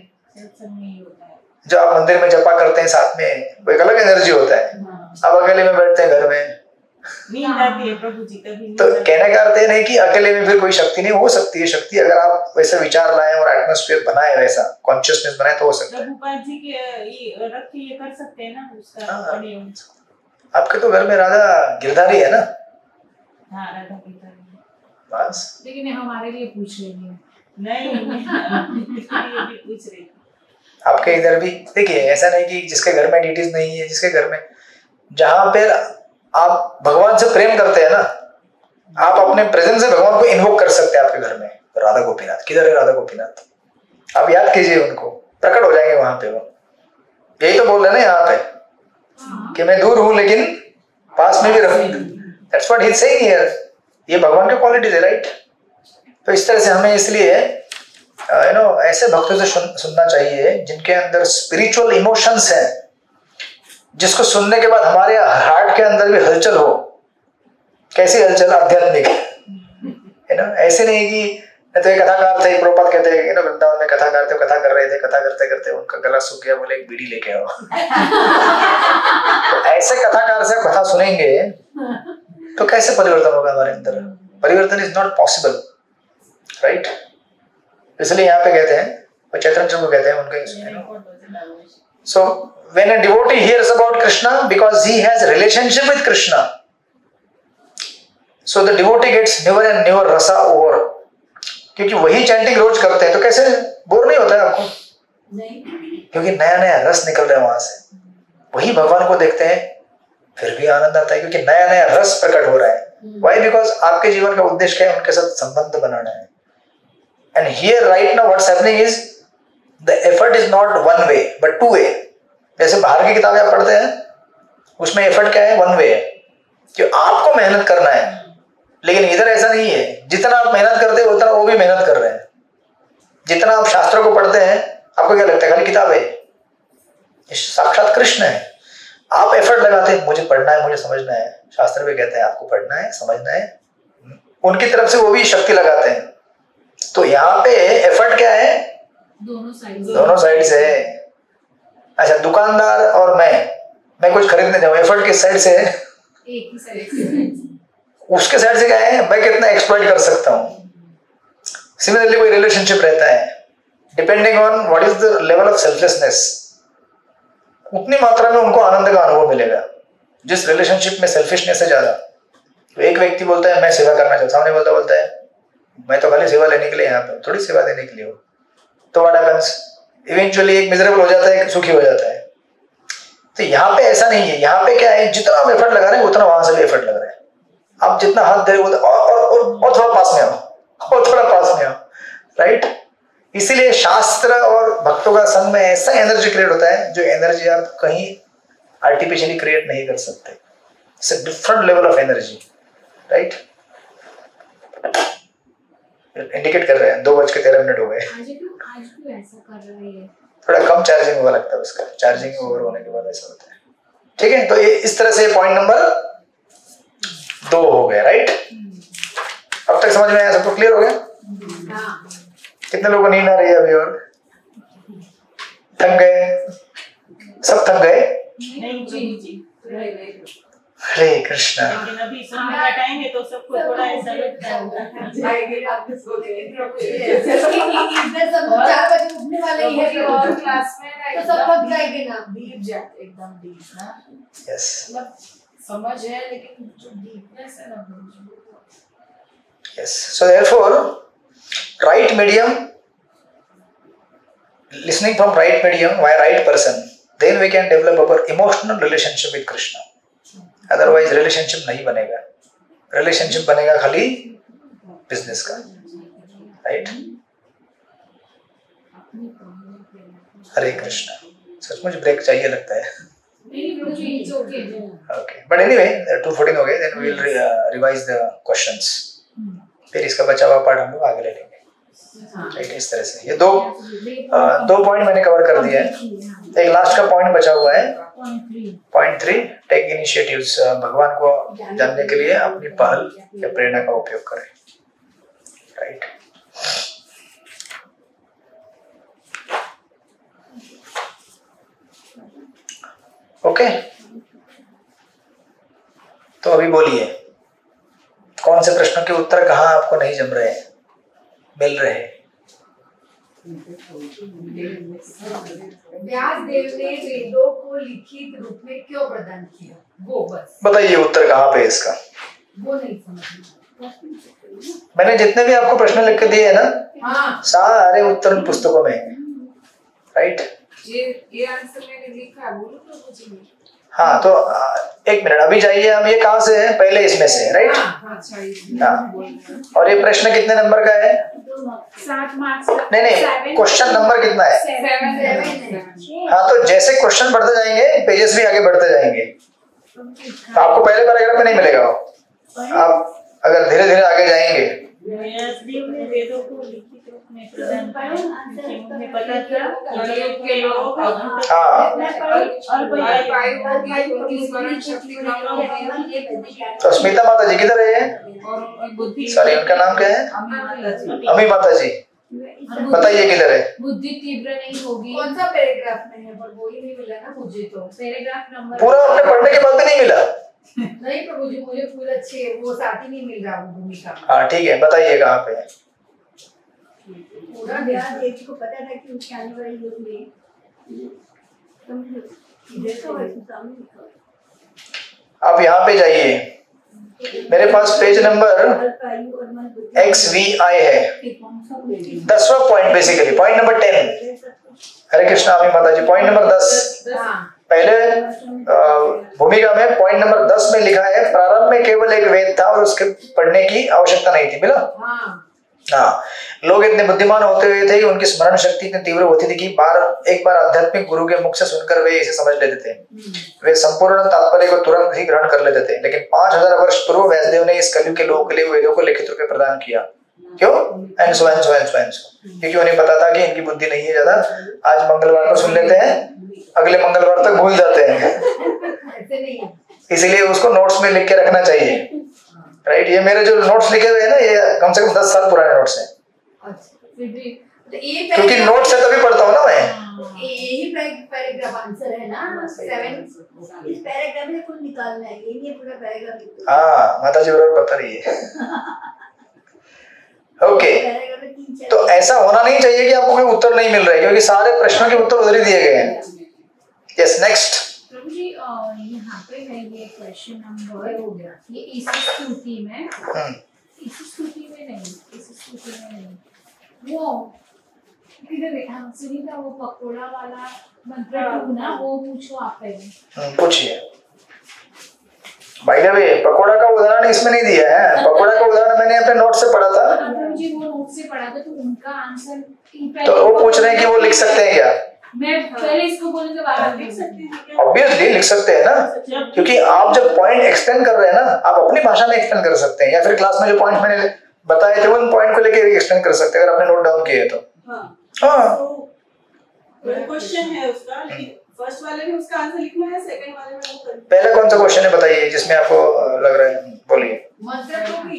जो आप मंदिर में जपा करते हैं साथ में, वो एक अलग एनर्जी होता है। आप अकेले में बैठते हैं घर में, नींद आती है प्रभु जी कभी। तो कहने का अर्थ है नहीं कि अकेले में फिर कोई शक्ति नहीं, हो सकती है शक्ति, अगर आप वैसे विचार लाएं और एटमॉस्फेयर बनाए, वैसा कॉन्शियसनेस बनाए तो हो सकता है। प्रभुपाद जी के रख के ये कर सकते हैं ना उसका। आपके तो घर में राधा गिरधारी है ना? हाँ, राधा गिरधारी बस। लेकिन हमारे लिए पूछ रही है। नहीं, ये भी पूछ रही थी। आपके इधर भी देखिए, ऐसा नहीं कि जिसके घर में डीटीज नहीं है, जिसके घर में, जहां पे आप भगवान से प्रेम करते हैं ना, आप अपने प्रेजेंस से भगवान को इन्वोक कर सकते हैं। आपके घर में राधा गोपीनाथ, किधर है राधा गोपीनाथ? आप याद कीजिए उनको, प्रकट हो जाएंगे वहां पे। वो यही तो बोल रहे ना यहाँ पे कि मैं दूर हूं लेकिन पास में भी रहूं। That's what he is saying here. ये भगवान की क्वालिटीज है, राइट? तो इस तरह से हमें इसलिए यू नो ऐसे भक्तों से सुनना चाहिए जिनके अंदर स्पिरिचुअल इमोशंस है, जिसको सुनने के बाद हमारे हार्ट के अंदर भी हलचल हो। कैसी हलचल? आध्यात्मिक, है ना? ऐसे नहीं कि तो एक कथाकार थे, प्रभुपाद कहते हैं ना, वृंदावन में कथाकार थे, कथा कर रहे थे, कथा करते करते उनका गला सूख गया, बोले एक बीड़ी लेके आओ। तो ऐसे कथाकार से कथा सुनेंगे तो कैसे परिवर्तन होगा हमारे अंदर? परिवर्तन इज नॉट पॉसिबल, राइट? इसलिए यहाँ पे कहते हैं, और चैतन्य को कहते हैं उनके, सो when a devotee hears about Krishna, because he has relationship with Krishna, so the devotee gets newer and newer rasa over, क्योंकि वही चैंटिंग रोज करते हैं तो कैसे बोर नहीं होता है आपको? नहीं, क्योंकि नया नया रस निकल रहा है वहां से। वही भगवान को देखते हैं फिर भी आनंद आता है, क्योंकि नया नया रस प्रकट हो रहा है। Why? Because आपके जीवन का उद्देश्य क्या है? उनके साथ संबंध बनाना है। And here right now what's happening is the effort is not one way but two way. जैसे बाहर की किताबें आप पढ़ते हैं उसमें एफर्ट क्या है? वन वे है कि आपको मेहनत करना है, लेकिन इधर ऐसा नहीं है। जितना आप मेहनत करते हैं उतना वो भी मेहनत कर रहे हैं। जितना आप शास्त्रों को पढ़ते हैं, आपको क्या लगता है खाली किताब है? साक्षात कृष्ण है। आप एफर्ट लगाते हैं, मुझे पढ़ना है, मुझे समझना है, शास्त्र भी कहते हैं आपको पढ़ना है, समझना है, उनकी तरफ से वो भी शक्ति लगाते हैं। तो यहाँ पे एफर्ट क्या है? दोनों साइड से है। अच्छा, दुकानदार और मैं कुछ खरीदने जाऊँ, एफर्ट किस साइड से है? एक ही साइड से। उसके साइड से क्या है? मैं कितना एक्सप्लॉइट कर सकता हूँ। सिमिलरली कोई रिलेशनशिप रहता है, depending on what is the level of selflessness, उतनी मात्रा में उनको आनंद का अनुभव मिलेगा। जिस रिलेशनशिप में सेल्फिशनेस है ज्यादा, तो एक व्यक्ति बोलता है मैं सेवा करना चाहता हूँ, सामने बोलता है मैं तो खाली सेवा लेने के लिए यहाँ पे, थोड़ी सेवा देने के लिए हो। तो व्हाट हैपेंस? इवेंचुअली एक मिजरेबल हो जाता है, सुखी हो जाता है। तो यहाँ पे ऐसा नहीं है। यहाँ पे क्या है, जितना आप एफर्ट लगा रहे हैं उतना वहां से भी एफर्ट लग रहा है। आप जितना हाथ दे रहे हो और थोड़ा पास में आओ, और थोड़ा पास में आओ, राइट। इसीलिए शास्त्र और भक्तों का संग में ऐसा एनर्जी क्रिएट होता है जो एनर्जी आप कहीं आर्टिफिशियली क्रिएट नहीं कर सकते। It's a different level of energy, right. Indicate कर रहे हैं 2:13 हो गए। आज क्यों ऐसा कर रहा है? थोड़ा कम चार्जिंग हुआ लगता है उसका, चार्जिंग ओवर होने के बाद ऐसा होता है। ठीक है, तो ये इस तरह से पॉइंट नंबर 2 हो गया, राइट। अब तक समझ में आया? सबको क्लियर हो गया? कितने लोगों को नींद आ रही है अभी? और थक गए? सब थक गए? नहीं जी, हरे कृष्णा। लेकिन अभी सोने का टाइम है तो सबको थोड़ा ऐसा लगता है जाएंगे रात में सो गए। इधर सब 4 बजे उठने वाले ही है और क्लास में तो सब थक जाएंगे ना। डीप जाते एकदम डीप ना। यस, मतलब समझ है लेकिन जो डीपनेस है ना। Yes. So therefore right medium, listening from right medium via right person, then we can develop our emotional relationship with Krishna. Otherwise relationship नहीं बनेगा। relationship बनेगा खाली business का, right? हरे कृष्णा। सचमुच ब्रेक चाहिए लगता है। Okay, but anyway 2:14 हो गए, then we will revise the questions. फिर इसका बचा हुआ पार्ट हम लोग आगे ले लेंगे। राइट, इस तरह से ये दो पॉइंट मैंने कवर कर दिया है। एक लास्ट का पॉइंट बचा हुआ है, पॉइंट 3, टेक इनिशिएटिव्स। भगवान को जानने के लिए अपनी पहल या प्रेरणा का उपयोग करें, राइट। ओके, तो अभी बोलिए कौन से प्रश्नों के उत्तर कहाँ आपको नहीं जम रहे हैं, मिल रहे हैं? व्यास देव ने वेदों को लिखित रूप में क्यों प्रदान किया, वो बस बताइए उत्तर कहाँ पे इसका। वो नहीं समझ। मैंने जितने भी आपको प्रश्न लिख के दिए है ना, हाँ, सारे उत्तर उन पुस्तकों में है, राइट। ये आंसर मैंने लिखा है, बोलो तो मुझे। हाँ, तो एक मिनट, अभी जाइए। अब ये कहाँ से है? पहले इसमें से, राइट। और ये प्रश्न कितने नंबर का है? 7 मार्क्स। नहीं, क्वेश्चन नंबर कितना है? 7 हाँ, तो जैसे क्वेश्चन बढ़ते जाएंगे पेजेस भी आगे बढ़ते जाएंगे, तो आपको पहले पैराग्राफ में नहीं मिलेगा वो। आप अगर धीरे धीरे आगे जाएंगे। व्यासदेव ने वेदों को लिखित रूप में प्रदान किया, मुझे पता था कि लोग हाँ, तो स्मिता माता जी किधर है? सॉरी, उनका नाम क्या है? अमी माता जी, बताइए किधर है? बुद्धि तीव्र नहीं होगी। कौन सा पैराग्राफ में है? पर वो ही नहीं मिला ना मुझे। तो पैराग्राफ नंबर पूरा आपने पढ़ने के बाद भी नहीं मिला? नहीं प्रभु जी, मुझे पूरा अच्छे वो साथ ही नहीं मिल रहा वो भूमिका। हाँ ठीक है, बताइए कहाँ पे है? पूरा व्यास देव जी को पता था कि उसके आने वाले युग में आप यहाँ पे जाइए, मेरे पास पेज नंबर XVI है, 10वां पॉइंट, बेसिकली पॉइंट नंबर 10। हरे कृष्णा अमी माता जी, पॉइंट नंबर 10। पहले भूमिका में पॉइंट नंबर 10 में लिखा है, प्रारंभ में केवल एक वेद था और उसके पढ़ने की आवश्यकता नहीं थी। मिला? हाँ, लोग इतने बुद्धिमान होते हुए थे कि उनकी स्मरण शक्ति इतनी तीव्र होती थी कि एक बार आध्यात्मिक गुरु के मुख से सुनकर वे इसे समझ लेते थे। वे संपूर्ण तात्पर्य को तुरंत ही ग्रहण कर लेते थे। लेकिन 5000 वर्ष पूर्व व्यासदेव ने इस कलयुग के लोगों के लिए वेदों को लिखित रूप में प्रदान किया। क्यों? क्योंकि उन्हें पता था कि इनकी बुद्धि नहीं है ज्यादा। आज मंगलवार को सुन लेते हैं, अगले मंगलवार तक भूल जाते हैं। ऐसे नहीं है। इसीलिए उसको नोट्स में लिख के रखना चाहिए, राइट। ये मेरे जो नोट्स लिखे हुए हैं ना, ये कम से कम 10 साल पुराने नोट्स हैं। अच्छा, फिर भी तो ये क्योंकि नोट्स से तभी पढ़ता हूँ ना मैं। यही पैराग्राफ आंसर है ना 7। इस पैराग्राफ में कुछ निकालना है, ये नहीं पूरा पैराग्राफ। हाँ, माता जी बराबर बता रही है। ओके, तो ऐसा होना नहीं चाहिए कि आपको कोई उत्तर नहीं मिल रहा है, क्योंकि सारे प्रश्नों के उत्तर उधर ही दिए गए हैं। Yes, next. प्रभु जी यहाँ पे है ये क्वेश्चन नंबर हो गया, ये इसी स्तुति में वो इधर हम सुनीता वो पकोड़ा वाला मंत्र ना, वो पूछो आप पहले। पूछिए। भाई वे पकोड़ा का उदाहरण इसमें नहीं दिया है। पकोड़ा का उदाहरण मैंने अपने नोट से पढ़ा था। प्रभु जी वो नोट से पढ़ा था, तो उनका आंसर तो वो पूछ रहे हैं कि वो लिख सकते हैं क्या? मैं पहले इसको बोलने के बाद लिख सकते हैं। ऑब्वियसली लिख सकते हैं ना, क्योंकि आप जब पॉइंट एक्सप्लेन कर रहे हैं ना, आप अपनी भाषा में एक्सप्लेन कर सकते हैं, या फिर क्लास में जो पॉइंट मैंने बताए थे उन पॉइंट को लेकर एक्सप्लेन कर सकते हैं, अगर आपने नोट डाउन किए तो। क्वेश्चन है उसका, लेकिन फर्स्ट वाले में उसका आंसर लिखना है, सेकंड वाले में वो करना। पहले कौन सा क्वेश्चन है बताइए जिसमें आपको लग रहा है, बोलिए। मंत्र तो भी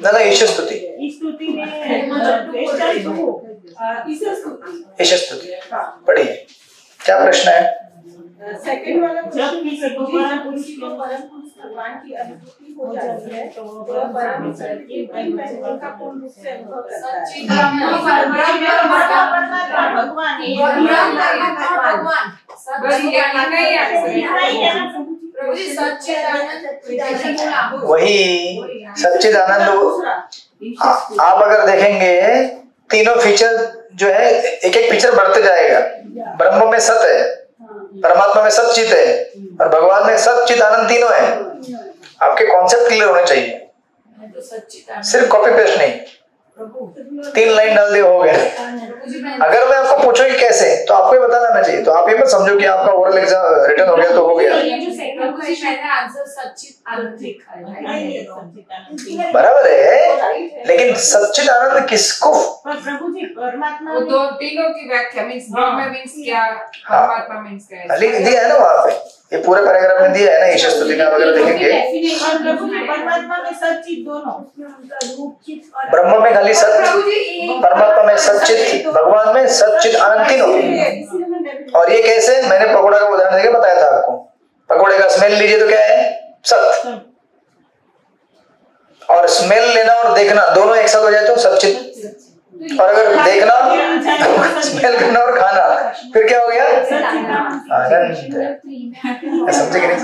ना ईश स्तुति, स्तुति में ईश स्तुति पढ़िए, क्या प्रश्न है? सेकंड वाला जब किसी को परम पुरुष भगवान की अनुभूति हो जाती है तो वह परम ईश्वर की महिमा का पूर्ण रूप से अनुभव करता है। वही सच्चिदानंद। आप अगर देखेंगे तीनों फीचर जो है, एक एक फीचर बढ़ते जाएगा। ब्रह्म में सत है, परमात्मा में सच्चित है, और भगवान में सच्चित आनंद, तीनों है। आपके कॉन्सेप्ट क्लियर होने चाहिए, सिर्फ कॉपी पेस्ट नहीं। 3 लाइन डाल दिए हो गए। अगर मैं आपको पूछूं कि कैसे, तो आपको ये बताना आना चाहिए। तो आप ये मत समझो कि आपका ओरल एग्जाम रिटर्न हो गया तो हो गया। बराबर है, लेकिन सच्चित आनंद किसको? प्रभु जी परमात्मा वो दो तीनों की व्याख्या मींस ब्रह्म मींस क्या, परमात्मा मींस क्या, लिख दिया है ना वहाँ पे, ये पूरे पैराग्राफ में दिया है ना। ईश स्तुति में अगर देखेंगे, प्रभु जी परमात्मा में सच्चित दोनों, ब्रह्म में खाली सत्य, परमात्मा में सच्चित, भगवान में सच्चित आनंद, तीनों। और ये कैसे? मैंने पकोड़ा का उदाहरण देके बताया था आपको। पकोड़े का स्मेल लीजिए तो क्या है? सत्य। और स्मेल लेना और देखना दोनों एक साथ हो जाए तो सच्चित। और अगर देखना, स्मेल करना और खाना, फिर क्या हो गया? आनंद। समझे कि नहीं?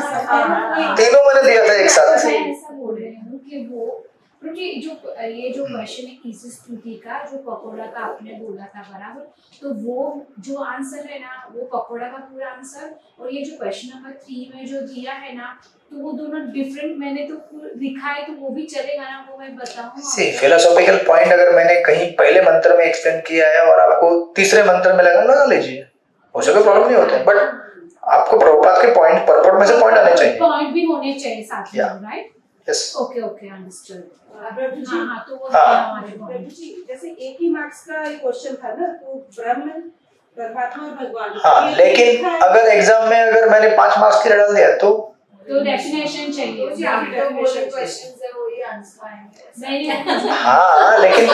तीनों मैंने दिया था एक साथ। ऐसा बोल रहे हूँ कि वो ये जो क्वेश्चन है इस स्तुति का, जो पकोड़ा का आपने बोला था बराबर, तो वो जो आंसर है ना, वो पकोड़ा का पूरा आंसर, और ये जो क्वेश्चन नंबर 3 में जो दिया है ना, तो वो दोनों डिफरेंट मैंने तो लिखा है, तो वो भी चलेगा ना, वो मैं बताऊं। फिलोसॉफिकल पॉइंट अगर मैंने कहीं पहले मंत्र में एक्सप्लेन किया है और आपको तीसरे मंत्र में लगा लीजिए, उससे कोई प्रॉब्लम नहीं होता है। बट आपको प्रभुपाद के पॉइंट, परपोर्ट में से पॉइंट आने चाहिए, पॉइंट भी होने चाहिए साथ में, right? Yes, okay understood. Prabhu ji, हाँ, तो वो हमारे प्रभु जी जैसे एक ही मार्क्स का ये क्वेश्चन था ना, तो ब्रह्म, परमात्मा और भगवान। हाँ, लेकिन अगर एग्जाम में अगर मैंने 5 मार्क्स की डाल दिया तो डेफिनेशन चाहिए। हाँ, लेकिन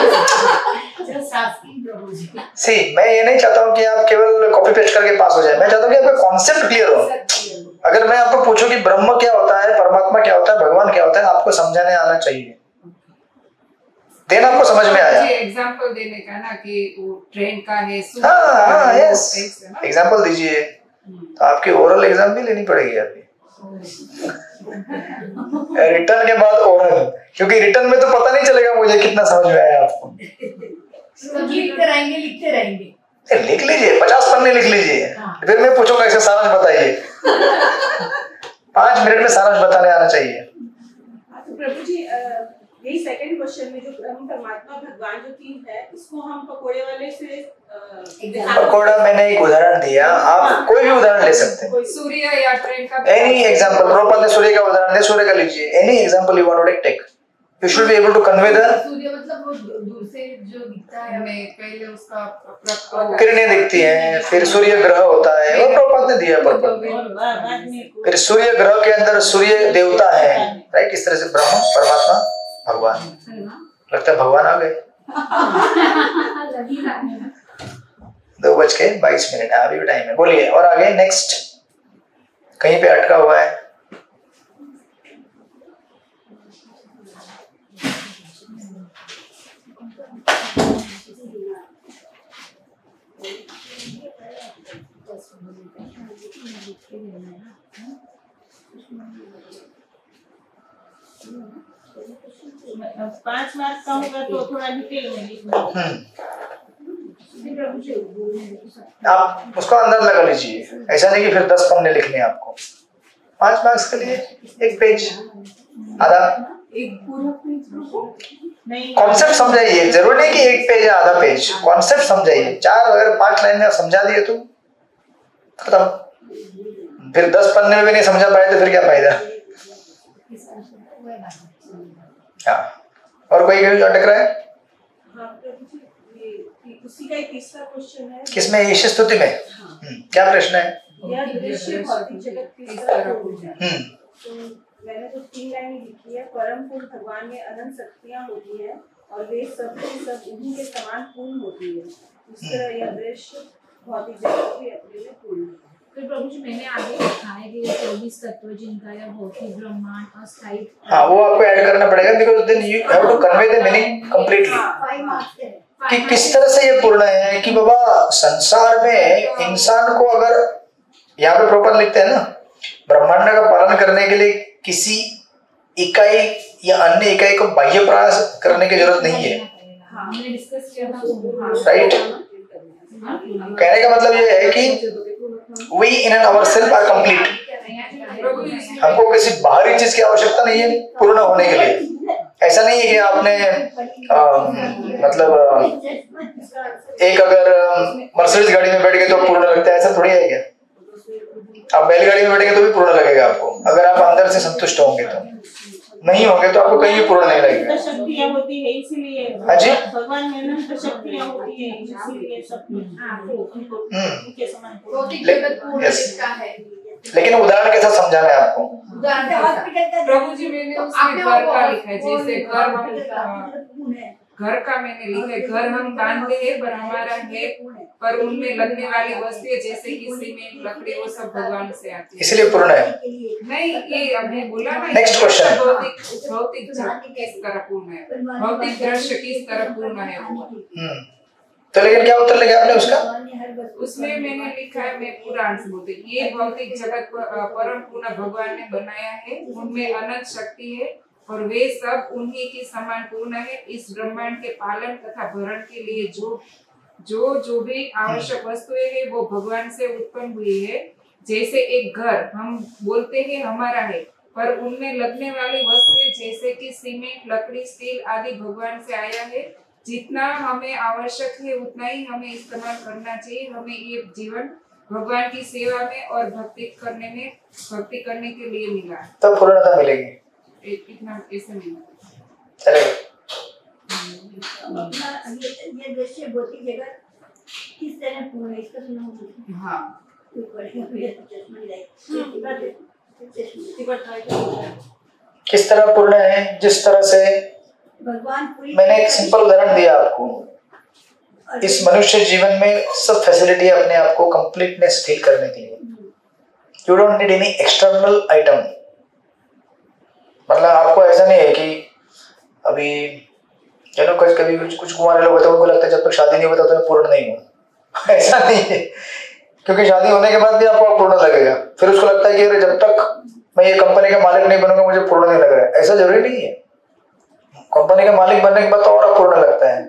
मैं ये नहीं चाहता हूँ कि आप केवल कॉपी पेस्ट करके पास हो जाए। मैं चाहता हूँ कि आपका कॉन्सेप्ट क्लियर हो। अगर मैं आपको पूछूं कि ब्रह्म क्या होता है, परमात्मा क्या होता है, भगवान क्या होता है, आपको समझाने आना चाहिए, देन आपको समझ में आया। एग्जांपल देने का ना कि वो ट्रेन का है, हाँ, यस, एग्जांपल दीजिए। तो आपकी ओरल एग्जाम भी लेनी पड़ेगी अभी, रिटर्न के बाद ओरल, क्योंकि रिटर्न में तो पता नहीं चलेगा मुझे कितना समझ में आया आपको। लिखते रहेंगे। लिख लीजिए, 50 पन्ने लिख लीजिए। फिर मैं पूछूंगा इसे सारांश बताइए। 5 मिनट में सारांश बताने आना चाहिए। तो प्रभु जी यही सेकंड क्वेश्चन में जो ब्रह्म, परमात्मा, भगवान जो 3 है, इसको हम पकोड़े वाले से पकोड़ा मैंने एक उदाहरण दिया, आप कोई भी उदाहरण ले सकते हैं। सूर्य या ट्रेन का एनी एग्जांपल, प्रोपल ने सूर्य का उदाहरण दिया, सूर्य का लीजिए। Any example you want to take, You should be able to convey the Surya मतलब वो दूर से जो दिखता है हमें पहले उसका किरणें दिखती हैं, फिर सूर्य ग्रह होता है, वो प्रपात ने दिया पर्पल। और बाद में फिर सूर्य ग्रह के अंदर सूर्य देवता है, राइट? इस तरह से ब्रह्म, परमात्मा, भगवान। लगता है भगवान आ गए। 2:22 है, अभी भी टाइम है। बोलिए और आगे नेक्स्ट, कहीं पे अटका हुआ है? अब 5 मार्क्स का होगा तो थोड़ा डिटेल में लिखना। आप उसको अंदर लगा लीजिए, ऐसा नहीं कि फिर 10 पन्ने लिखने हैं आपको। 5 मार्क्स के लिए 1 पेज, आधा एक पूरा पेज नहीं, कॉन्सेप्ट समझाइए। जरूरी नहीं कि 1 पेज या आधा पेज, कॉन्सेप्ट समझाइए। 4 अगर 5 लाइन में समझा दिए तो खत्म। फिर 10 पन्ने में भी नहीं समझा पाए तो फिर क्या फायदा? हाँ, और कोई अटक रहा है? हाँ, ये उसी का एक तीसरा क्वेश्चन है। किसमें? ईश स्तुति में? क्या प्रश्न है? यह दृश्य भौतिक जगत किस तरह पूर्ण है? तो मैंने तो 3 लाइन लिखी है। परम पूर्ण भगवान में अनंत शक्तियाँ होती है और वे सब के सब उन्हीं के समान पूर्ण होती है। इस तरह यह दृश्य भौतिक जगत भी अपने में पूर्ण है। फिर प्रभु जी मैंने आगे लिखा है कि 24 तत्व जिनका यह भौतिक ब्रह्मांड अस्थायी। हाँ, वो आपको ऐड करना पड़ेगा, because then you have to convey the meaning completely. 5 marks है कि किस तरह से ये पूर्ण है, कि बाबा संसार में इंसान को अगर, यहाँ पे प्रॉपर लिखते हैं ना, ब्रह्मांड का पालन करने के लिए किसी इकाई या अन्य इकाई को बाह्य प्रयास करने की जरूरत नहीं है, हमने डिस्कस किया था, राइट? कहने का मतलब ये है कि we in and ourselves are complete। हमको किसी बाहरी चीज की आवश्यकता नहीं है पूर्ण होने के लिए। ऐसा नहीं है कि आपने मतलब एक अगर मर्सिडीज गाड़ी में बैठ गए तो पूर्ण लगता है, ऐसा थोड़ी है क्या? आप बैलगाड़ी में बैठेंगे तो भी पूर्ण लगेगा आपको, अगर आप अंदर से संतुष्ट होंगे। तो नहीं होंगे तो आपको कहीं भी पूर्ण नहीं लगेगा। शक्तियाँ होती है इसीलिए, हाँ जी, भगवान में अनंत शक्तियाँ होती है इसीलिए सब उनके समान भौतिक जगत पूर्ण दिखता है। लेकिन उदाहरण के साथ समझाना है आपको। प्रभु जी मैंने उसमें घर का लिखा है, जैसे घर का मैंने लिखा है, घर हम बांधते हैं पर हमारा है, पर उनमें लगने वाली वस्तुएं जैसे कि सीमेंट, लकड़ी, वो सब भगवान से आती है, इसलिए पूर्ण है। नहीं, ये अभी बोला ना। नेक्स्ट क्वेश्चन, भौतिक जगत किस तरह पूर्ण है, भौतिक दृश्य किस तरह पूर्ण है। तो लेकिन क्या उत्तर लगे आपने उसका? उसमें मैंने लिखा है, मैं पूरा आंसर बोलती, ये भौतिक जगत परम पूर्ण भगवान ने बनाया है, उनमें अनंत शक्ति है और वे सब उन्हीं की समान पूर्ण है। इस ब्रह्मांड के पालन तथा भरण के लिए जो भी आवश्यक वस्तुएं है वो भगवान से उत्पन्न हुई है। जैसे एक घर हम बोलते हैं हमारा है, पर उनमें लगने वाली वस्तुएं जैसे कि सीमेंट, लकड़ी, स्टील आदि भगवान से आया है। जितना हमें आवश्यक है उतना ही हमें इस्तेमाल करना चाहिए। हमें ये जीवन भगवान की सेवा में और भक्ति करने के लिए मिला है, तब पूर्णता मिलेगी। इतना ऐसे मिला चलेगा। ये दृश्य भौतिक जगत किस तरह पूर्ण है, इसका सुना? हाँ, किस तरह पूर्ण है? जिस तरह से भगवान, मैंने एक सिंपल उदाहरण दिया आपको। इस मनुष्य जीवन में सब फैसिलिटी है अपने आप को कंप्लीटनेस फील करने के लिए। You don't need any external item. मतलब आपको ऐसा नहीं है कि अभी चलो कभी कुछ कुमारे लोग होते हैं, उनको लगता है जब तक शादी नहीं होता तो मैं पूर्ण नहीं हूँ। ऐसा नहीं है, क्योंकि शादी होने के बाद भी आपको पूर्ण लगेगा। फिर उसको लगता है कि अरे जब तक मैं ये कंपनी का मालिक नहीं बनूंगा मुझे पूर्ण नहीं लग रहा है। ऐसा जरूरी नहीं है। कंपनी का मालिक बनने के बाद तो और अपूर्ण लगता है,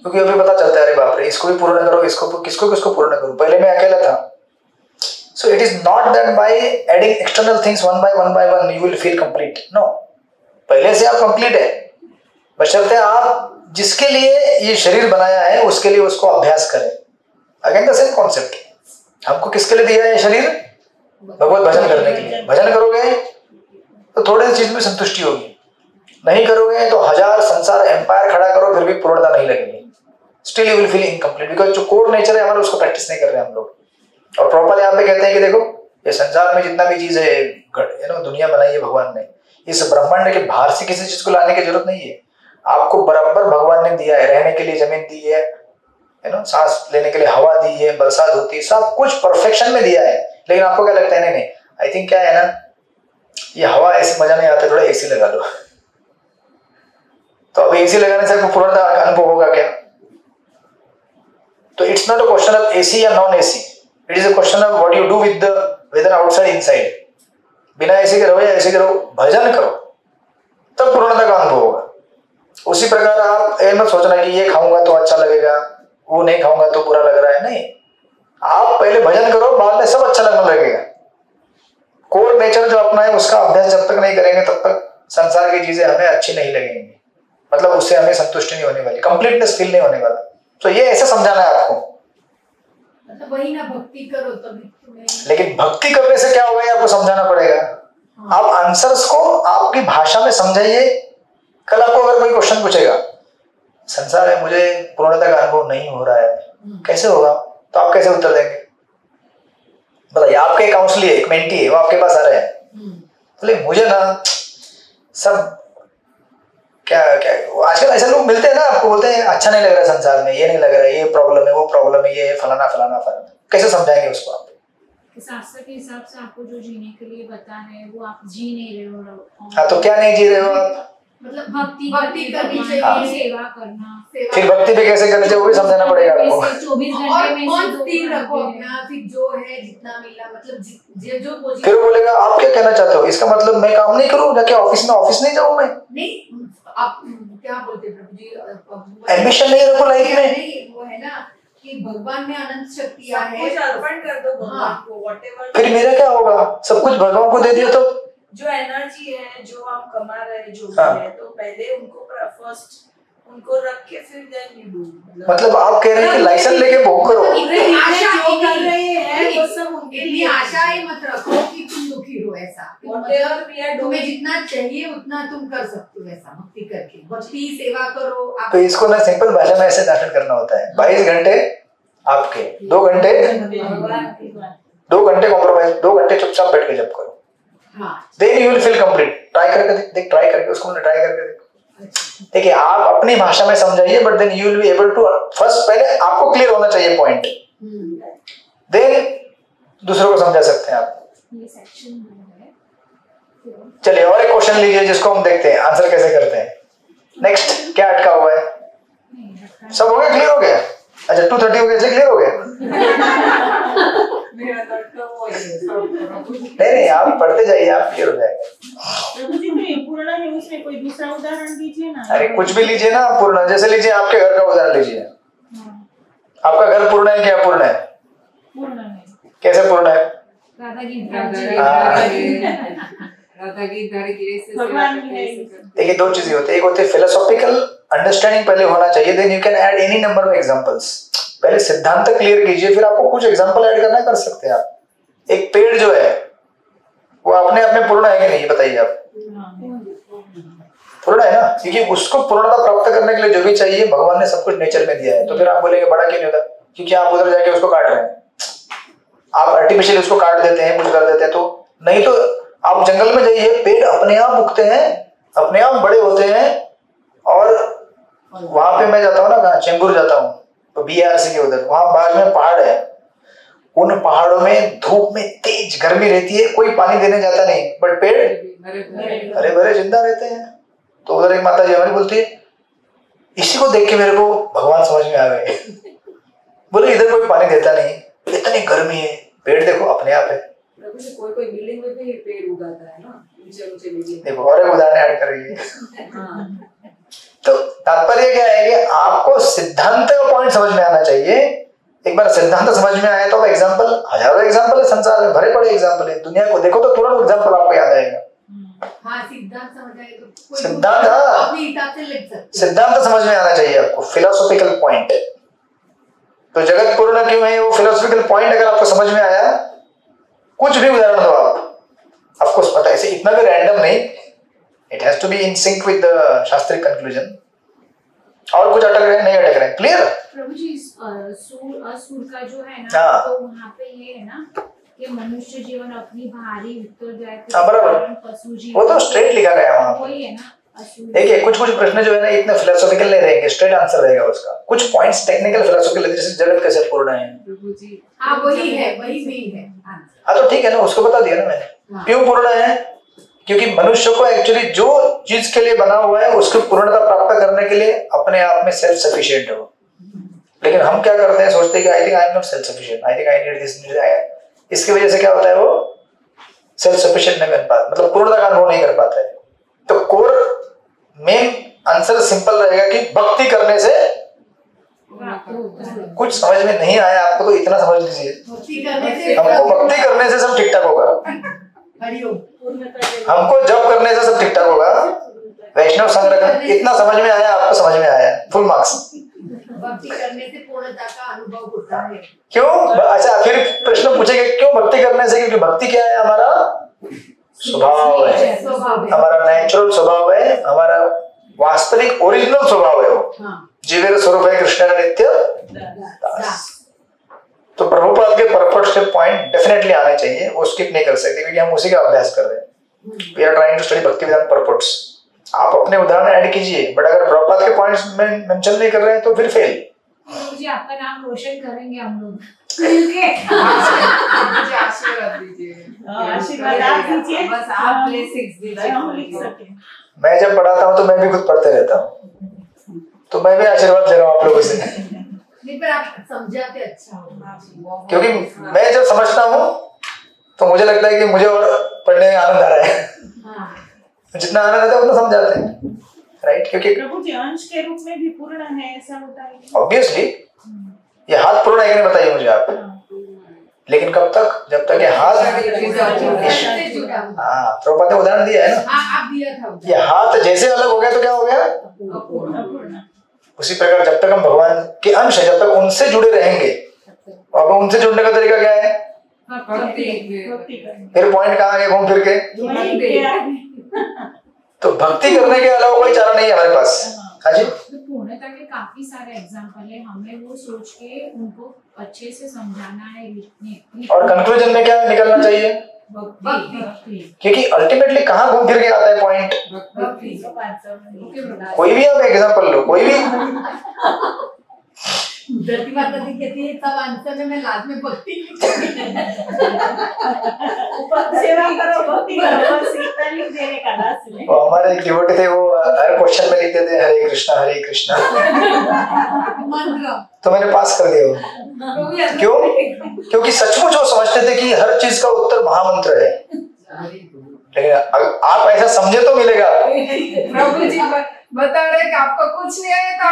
क्योंकि अभी पता चलता है अरे बाप रे इसको भी पूर्ण करो, इसको किसको पूर्ण करूं, पहले मैं अकेला था। So it is not that by adding external things one by one you will feel complete. No, पहले से आप कंप्लीट है, बशर्ते आप जिसके लिए ये शरीर बनाया है उसके लिए उसको अभ्यास करें। अगेन द सेम कॉन्सेप्ट, हमको किसके लिए दिया है शरीर? भगवत भजन करने के लिए। भजन करोगे तो थोड़े चीज में संतुष्टि होगी, नहीं करोगे तो 1000 संसार एम्पायर खड़ा करो फिर भी पूर्णता नहीं लगेगी, still you will feel incomplete, because जो कोर नेचर है हमारा उसको प्रैक्टिस नहीं कर रहे हम लोग। और प्रॉपर यहाँ पे कहते हैं कि देखो ये संसार में जितना भी चीज है दुनिया बनाई है भगवान ने, इस ब्रह्मांड के बाहर से किसी चीज को लाने की जरूरत नहीं है। आपको बराबर भगवान ने दिया है, रहने के लिए जमीन दी है, सांस लेने के लिए हवा दी है, बरसात होती है, सब कुछ परफेक्शन में दिया है। लेकिन आपको क्या लगता है, नहीं आई थिंक क्या है ना, ये हवा ऐसे मजा नहीं आता, थोड़ा एसी लगा दो। तो अब एसी लगाने से आपको पूर्णता अनुभव होगा क्या? तो it's not a question of AC या non AC, it is a question of what you do with the weather outside inside. बिना एसी के रहो या ऐसे करो, भजन करो, तब पूर्णता का अनुभव होगा। उसी प्रकार आप ये मत सोचना कि ये खाऊंगा तो अच्छा लगेगा, वो नहीं खाऊंगा तो बुरा लग रहा है, नहीं। आप पहले भजन करो, बाद में सब अच्छा लगने लगेगा। कोर नेचर जो अपना है उसका अभ्यास जब तक नहीं करेंगे तब तक संसार की चीजें हमें अच्छी नहीं लगेंगी, मतलब उससे हमें संतुष्टि नहीं होने वाली, कंप्लीटनेस फील नहीं होने वाला। तो ये ऐसे समझाना है आपको। मतलब वही ना, भक्ति करो तभी तुम्हें। लेकिन भक्ति करने से क्या होगा ये आपको समझाना पड़ेगा। आप आंसर्स को आपकी भाषा में समझाइए। कल आपको अगर कोई क्वेश्चन पूछेगा, संसार है मुझे पूर्णता का अनुभव नहीं हो रहा है, कैसे होगा, तो आप कैसे उत्तर देंगे? बताइए। आपके काउंसलर एक मेंटी है, वो आपके पास आ रहे हैं, बोले मुझे ना सब क्या क्या आजकल ऐसे लोग मिलते हैं ना, आपको बोलते हैं अच्छा नहीं लग रहा है संसार में, ये नहीं लग रहा है, ये प्रॉब्लम है, वो प्रॉब्लम है, ये फलाना फलाना फलाना। कैसे समझाएंगे उसको आप? शास्त्र के हिसाब से आपको जो जीने के लिए बता है वो आप जी नहीं रहे हो। हाँ, तो क्या नहीं जी रहे हो आप? मतलब भक्ति करनी चाहिए, सेवा करना। फिर भक्ति भी कैसे करनी चाहिए वो भी समझाना पड़ेगा आपको। 24 घंटे में और स्थिर रखो अपना, फिर जो है जितना मिला, मतलब जो फिर वो बोलेगा आप क्या कहना चाहते हो, इसका मतलब मैं काम नहीं करूँ ना, क्या ऑफिस में ऑफिस नहीं जाऊँ मैं? नहीं, आप क्या बोलते हैं प्रभु जी, एम्बिशन नहीं रखो लाइफ में। नहीं, वो है ना कि भगवान में अनंत शक्तियां है, कुछ अर्पण कर दो भगवान को, व्हाटएवर। फिर मेरा क्या होगा? सब कुछ भगवान को दे दिया तो जो एनर्जी है, जो हम कमा रहे हैं, जो भी है, तो पहले उनको फर्स्ट उनको रख के फिर देन यू डू। मतलब आप कह रहे हैं कि लाइसेंस लेके भोग करो। इतनी आशा ही मत रखो कि तुम दुखी हो, ऐसा मतलब तुम्हें जितना चाहिए उतना तुम कर सकते हो, ऐसा भक्ति करके, भक्ति सेवा करो। तो इसको ना सिंपल भाषा में ऐसे दाखिल करना होता है, 22 घंटे आपके, 2 घंटे कॉम्प्रोमाइज, 2 घंटे चुपचाप बैठ के जब करो, then you will feel complete. Try करके देख, ट्राई करके उसको ट्राई करके देख। देखिए आप अपनी भाषा में समझाइए, but then you will be able to, first पहले आपको क्लियर होना चाहिए पॉइंट, देन दूसरों को समझा सकते हैं आप। ये सेक्शन है। चलिए और एक क्वेश्चन लीजिए जिसको हम देखते हैं आंसर कैसे करते हैं। नेक्स्ट क्या अटका हुआ है? सब हो गया, क्लियर हो गया? अच्छा 2:30 हो गया, क्लियर हो गया? नहीं आप पढ़ते जाइए, आप क्लियर हो जाएगा। पूर्ण है, उसमें कोई दूसरा उदाहरण दीजिए ना। अरे कुछ भी लीजिए ना, पूर्ण जैसे लीजिए, आपके घर का उदाहरण लीजिए। आपका घर पूर्ण है क्या पूर्ण है? पूर्ण है। कैसे पूर्ण है? देखिए 2 चीजें होती है, एक होती है फिलोसॉफिकल अंडरस्टैंडिंग पहले होना चाहिए, then you can add any number of examples. पहले सिद्धांत क्लियर कीजिए, फिर आपको कुछ एग्जांपल ऐड करना कर सकते हैं आप। एक पेड़ जो है वो अपने आप में पूर्ण है कि नहीं, बताइए आप? पूर्ण है ना, क्योंकि उसको पूर्णता प्राप्त करने के लिए जो भी चाहिए भगवान ने सब कुछ नेचर में दिया है। तो फिर आप बोलेंगे बड़ा क्यों नहीं होता? क्योंकि आप उधर जाके उसको काट रहे हैं, आप आर्टिफिशियल उसको काट देते हैं, कुछ कर देते हैं। तो नहीं तो आप जंगल में जाइए, पेड़ अपने आप उगते हैं, अपने आप बड़े होते हैं। और वहां पे मैं जाता हूँ ना, कहाँ चेंबूर जाता हूँ, तो BRC के उधर, वहां बाजू में पहाड़ है, उन पहाड़ों में धूप में तेज गर्मी रहती है, कोई पानी देने जाता नहीं, बट पेड़ हरे भरे जिंदा रहते हैं। तो उधर एक माता जी हमारी बोलती है, इसी को देख के मेरे को भगवान समझ में आ गए। बोले इधर कोई पानी देता नहीं, इतनी गर्मी है, पेड़ देखो अपने आप है। कोई बिल्डिंग में भी पेड़ उगाता है ना, ऊंचे बिल्डिंग। देखो और एक उदाहरण ऐड कर रही है। तो तात्पर्य क्या है कि आपको सिद्धांत का पॉइंट समझ में आना चाहिए। एक बार सिद्धांत समझ में आया तो एग्जाम्पल, हजारों एग्जाम्पल है संसार में, भरे पड़े एग्जाम्पल है, दुनिया को देखो तो तुरंत एग्जाम्पल आपको याद आएगा। सिद्धांत समझ आए तो सिद्धांत अपने हिसाब से लिख सकते। सिद्धांत समझ में आना चाहिए आपको, फिलोसॉफिकल पॉइंट। तो जगत पूर्ण क्यों है, वो फिलोसॉफिकल पॉइंट अगर आपको समझ में आया, कुछ भी उदाहरण दो आप, आपको पता है। इतना भी रैंडम नहीं, it has to be in sync with the शास्त्रिक कंक्लूजन। और कुछ अटक रहे हैं, नहीं अटक रहे हैं, क्लियर? प्रभु जी असुर का जो है ना, तो वहाँ पे ये है ना कि मनुष्य जीवन अपनी भारी उत्तरदायित्व बराबर, पशु जीवन, वो तो स्ट्रेट लिखा गया वहाँ। वही है ना। देखिए कुछ प्रश्न जो है ना इतने फिलोसॉफिकल नहीं रहेंगे, स्ट्रेट आंसर रहेगा उसका। कुछ पॉइंट्स टेक्निकल फिलोसॉफिकल, जैसे जगत कैसे पूर्ण है, प्रभु जी हाँ वही है, वही मेन है। हाँ तो ठीक है ना, उसको बता दिया ना मैंने। क्यों पूर्ण है? क्योंकि मनुष्य को एक्चुअली जो चीज के लिए बना हुआ है उसकी पूर्णता प्राप्त करने के लिए अपने आप में सेल्फ सफिशिएंट हो। लेकिन हम क्या करते हैं, सोचते हैं कि I think I am not self sufficient, I think I need this, इसकी वजह से क्या होता है, वो सेल्फ सफिशिएंट नहीं बन पाता, मतलब पूर्णता का अनुभव नहीं कर पाता है। तो कोर मेन आंसर सिंपल रहेगा कि भक्ति करने से, कुछ समझ में नहीं आया आपको तो इतना समझ लीजिए, हमको भक्ति करने से सब ठीक ठाक होगा, हमको जब करने से सब ठीक ठाक होगा। वैष्णव संग्रह इतना समझ में आया, आपको समझ में आया, फुल मार्क्स। भक्ति करने से पूर्णता का अनुभव होता है। क्यों? अच्छा फिर प्रश्न पूछेंगे क्यों भक्ति करने से? क्योंकि भक्ति क्या है, हमारा स्वभाव है, हमारा नेचुरल स्वभाव है, हमारा वास्तविक ओरिजिनल स्वभाव है, वो जीवेर स्वरूप है कृष्ण का नित्य दास। तो प्रभुपाद के पर्पस के पॉइंट डेफिनेटली आने चाहिए, वो स्किप नहीं कर सकते क्योंकि हम उसी का अभ्यास कर रहे हैं। We are trying to study bhakti विधान पर्पस। आप अपने उदाहरण ऐड कीजिए, बट अगर प्रभुपाद के पॉइंट्स में मेंशन नहीं कर रहे हैं तो फिर फेल। जी आपका नाम रोशन करेंगे हम लोग। मुझे आशीर्वाद दीजिए, आशीर्वाद आप दीजिए, बस आप ब्लेसिंग्स दीजिए, हम लिख सके। मैं जब पढ़ाता हूँ तो मैं भी खुद पढ़ते रहता हूँ, तो मैं भी आशीर्वाद ले रहा हूँ आप लोगों से। नहीं पर आप समझाते अच्छा हो, क्योंकि मैं जब समझता हूँ तो मुझे लगता है कि मुझे और पढ़ने में आनंद आ रहा है। जितना आनंद आता है उतना समझाते हैं, राइट? क्योंकि प्रभु जी अंश के रूप में भी पूर्ण है, ऐसा होता है? ऑब्वियसली ये हाथ पूर्ण है कि नहीं बताइए मुझे आप। लेकिन कब तक? जब तक ये हाथ, हाँ प्रभुपाद ने उदाहरण दिया है ना, आप दिया था, ये हाथ जैसे अलग हो गया तो क्या हो गया? उसी प्रकार जब तक हम भगवान के अंश है, जब तक उनसे जुड़े रहेंगे। अब उनसे जुड़ने का तरीका क्या है? फिर पॉइंट कहाँ गए घूम फिर के? तो भक्ति करने के अलावा कोई चारा नहीं है हमारे पास। हाँ जी, तो पूर्णता के काफी सारे एग्जाम्पल है, हमें वो सोच के उनको अच्छे से समझाना है, लिखने। और कंक्लूजन में क्या निकलना चाहिए? क्योंकि अल्टीमेटली कहाँ घूम फिर के आता है पॉइंट? कोई भी आप एग्जांपल लो, कोई भी। धरती माता जी कहती है सब आंसर में मैं लास्ट में भक्ति सेवा करो, भक्ति करो, बस इतना लिख देने का लास्ट में। वो हमारे एक डिवोटी थे, वो हर क्वेश्चन में लिखते थे हरे कृष्णा हरे कृष्णा, मंत्र, तो मैंने पास कर दिया वो। क्यों? क्योंकि सचमुच वो समझते थे कि हर चीज का उत्तर महामंत्र है। लेकिन आप ऐसा समझे तो मिलेगा। प्रभु जी बता रहे कि आपको कुछ नहीं आया तो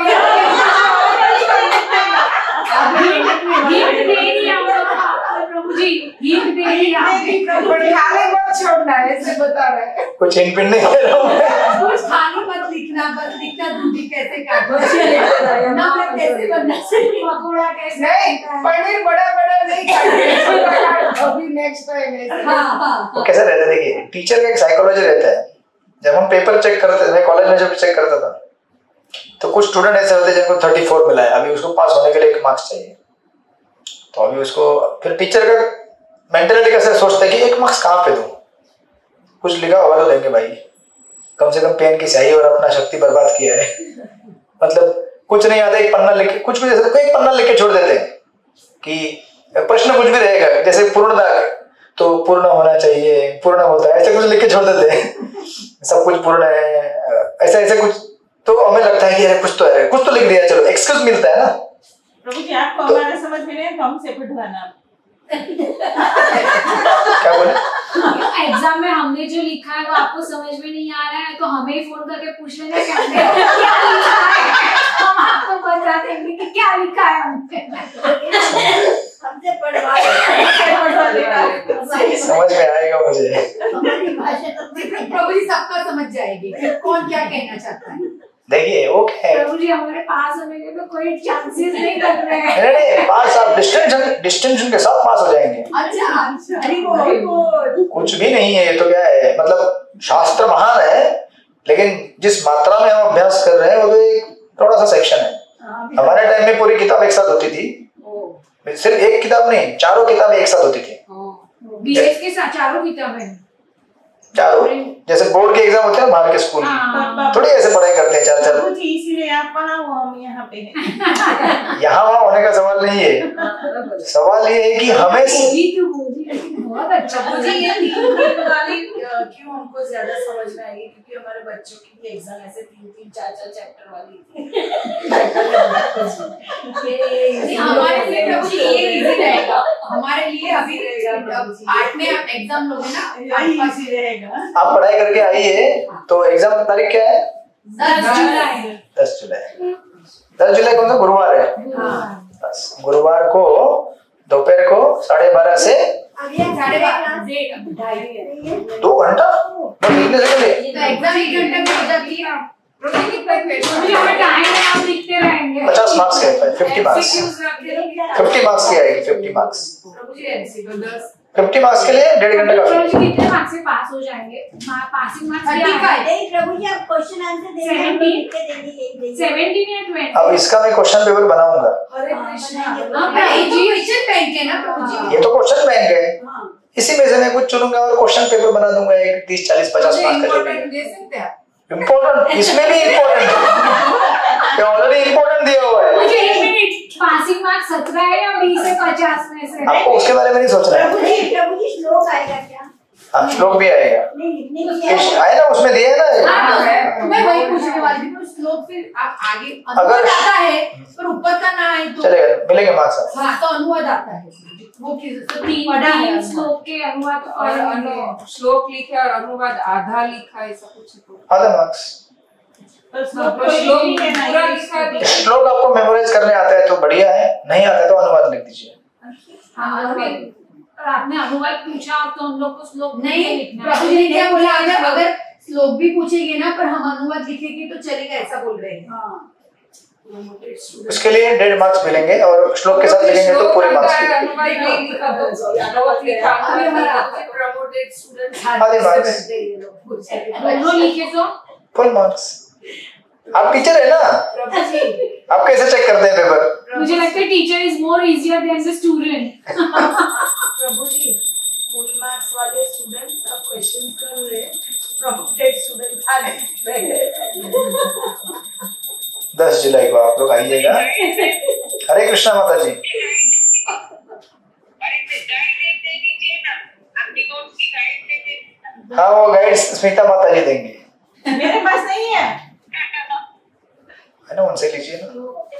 प्रभु जी हिंट दे दिया, खाली मत छोड़ना, ऐसे बता रहे। कुछ हिंट पिन नहीं दे रहा हूँ मैं। कुछ खाली मत लिखना, बस लिखना दूधी कैसे काटना, नमक कैसे बनना चाहिए, पकौड़ा कैसे, नहीं पनीर बड़ा बड़ा नहीं खाएंगे अभी नेक्स्ट टाइम। वो कैसा रहता है, देखिए टीचर का एक साइकोलॉजी रहता है। जब हम पेपर चेक करते थे, मैं कॉलेज में जब चेक करता था, तो कुछ स्टूडेंट ऐसे होते जिनको 34 मिला है, अभी उसको पास होने के लिए 1 मार्क्स चाहिए। तो अभी उसको फिर टीचर का मेंटालिटी कैसे सोचता है कि 1 मार्क्स कहाँ पे दूं, कुछ लिखा होगा तो देंगे भाई, कम से कम पेन की स्याही और अपना शक्ति बर्बाद किया है। मतलब कुछ नहीं आता, एक पन्ना लिख के कुछ भी, जैसे एक पन्ना लिख के छोड़ देते हैं कि प्रश्न कुछ भी रहेगा, जैसे पूर्णता तो पूर्ण होना चाहिए, पूर्ण होता है, ऐसे कुछ लिख के छोड़ देते हैं। सब कुछ पूर्ण है, ऐसे कुछ, तो हमें लगता है कि अरे कुछ तो लिख दिया, चलो एक्सक्यूज मिलता है ना। प्रभु जी आपको तो, हमारा समझ में नहीं तो हमसे पिटवाना। क्या बोले? एग्जाम में हमने जो लिखा है वो आपको समझ में नहीं आ रहा है तो हमें ही फोन करके पूछ लेना क्या लिखा है, हम आपको बता देंगे कि क्या लिखा है हमसे पढ़वा समझ में आएगा मुझे। हमारी भाषा प्रभु जी सबका समझ जाएगी कौन क्या कहना चाहता है। देखिए वो क्या है, प्रभु जी हमारे पास होने के तो कोई चांसेस नहीं लग रहे हैं। नहीं पास, आप डिस्टिंक्शन के साथ पास हो जाएंगे। अच्छा कुछ कुछ भी नहीं है ये तो, क्या है मतलब शास्त्र महान है, लेकिन जिस मात्रा में हम अभ्यास कर रहे हैं वो तो एक थोड़ा सा सेक्शन है। हमारे टाइम में पूरी किताब एक साथ होती थी, सिर्फ एक किताब नहीं, चारों किताबें एक साथ होती थी। बीएस के साथ चारों किताबें, चारों, जैसे बोर्ड के एग्जाम होते हैं बाहर के स्कूल में, थोड़ी ऐसे पढ़ाई करते हैं चार चार। इसीलिए आप पढ़ा हुआ हम यहाँ पे यहाँ वहाँ होने का सवाल नहीं है, सवाल ये है कि हमें बहुत अच्छा। मुझे ये तीन वाली क्यों हमको ज्यादा समझ में आएगी, क्योंकि हमारे बच्चों की भी एग्जाम ऐसे 3-3, 4-4 चैप्टर वाली हमारे लिए प्रभु जी ये इजी रहेगा, हमारे लिए अभी 8 में एग्जाम लोगे ना, इजी रहेगा। आप पढ़ाई करके आइए तो एग्जाम की तारीख क्या है? 10 जुलाई। 10 जुलाई। 10 जुलाई कौन सा गुरुवार है? बस गुरुवार को दोपहर को 12:30 से 2 घंटा बस लिखने से पहले। तो एग्जाम 1 घंटे में हो जाती है। हमें टाइम में आप लिखते रहेंगे। 50 मार्क्स के 50 मार्क्स 50 मार्क्स की आएगी। 50 मार्क्स 50 मार्क्स के लिए 1.5 घंटे का। प्रभु जी कितने मार्क्स से पास हो जाएंगे? Passing marks 35। प्रभु जी आप क्वेश्चन आंसर देंगे, 17 या 20? अब इसका मैं क्वेश्चन पेपर बनाऊंगा। हरे कृष्णा। क्वेश्चन बैंक है ना प्रभु जी, ये तो क्वेश्चन बैंक है, इसी में से मैं कुछ चुनूंगा और क्वेश्चन पेपर बना दूंगा, एक 30, 40, 50 मार्क्स का। जो दे सकते हैं इम्पोर्टेंट, इसमें भी इम्पोर्टेंट है, ऑलरेडी इम्पोर्टेंट दिया हुआ है। मुझे 1 मिनट, पासिंग मार्क्स 17 है या 20 से 50 में से? आपको उसके बारे में नहीं सोचना है। प्रभु जी श्लोक आएगा क्या? हाँ, श्लोक भी आएगा, नहीं लिखने के लिए आए ना, उसमें दिया है ना। हाँ, मैं वही पूछने वाली थी, श्लोक फिर आप आगे अनुवाद आता है पर ऊपर का ना आए तो चलेगा, मिलेंगे मार्क्स। हाँ, तो अनुवाद आता है वो तो पढ़ा है 3 श्लोक के अनुवाद और श्लोक लिखे और अनुवाद आधा लिखा, ऐसा कुछ तो आधा मार्क्स। श्लोक पूरा लिखा है। श्लोक आपको मेमोराइज करने आता है तो बढ़िया है, नहीं आता है तो अनुवाद लिख दीजिए। हाँ, और आपने अनुवाद पूछा तो हम लोग को श्लोक नहीं, प्रभु जी ने क्या बोला, अगर श्लोक भी पूछेंगे ना पर हम अनुवाद लिखेंगे तो चलेगा, ऐसा बोल रहे हैं। उसके लिए 1.5 मार्क्स मिलेंगे और श्लोक के साथ लिखेंगे तो पूरे मार्क्स मिलेंगे। अनुवाद नहीं लिखा तो श्लोक लिखा, प्रमोटेड स्टूडेंट्स आधे मार्क्स, दोनों लिखे तो फुल मार्क्स। आप टीचर है ना, आप कैसे चेक करते हैं पेपर? मुझे लगता है teacher is more easier than the student. Prabhu ji full marks वाले स्टूडेंट्स अब क्वेश्चंस कर रहे हैं, प्रमोटेड स्टूडेंट्स आ रहे 10 जुलाई को आप लोग आइएगा। हरे कृष्णा माता जी। हाँ, वो गाइड स्मिता माता जी देंगे, मेरे पास नहीं है है ना, उनसे लीजिए ना।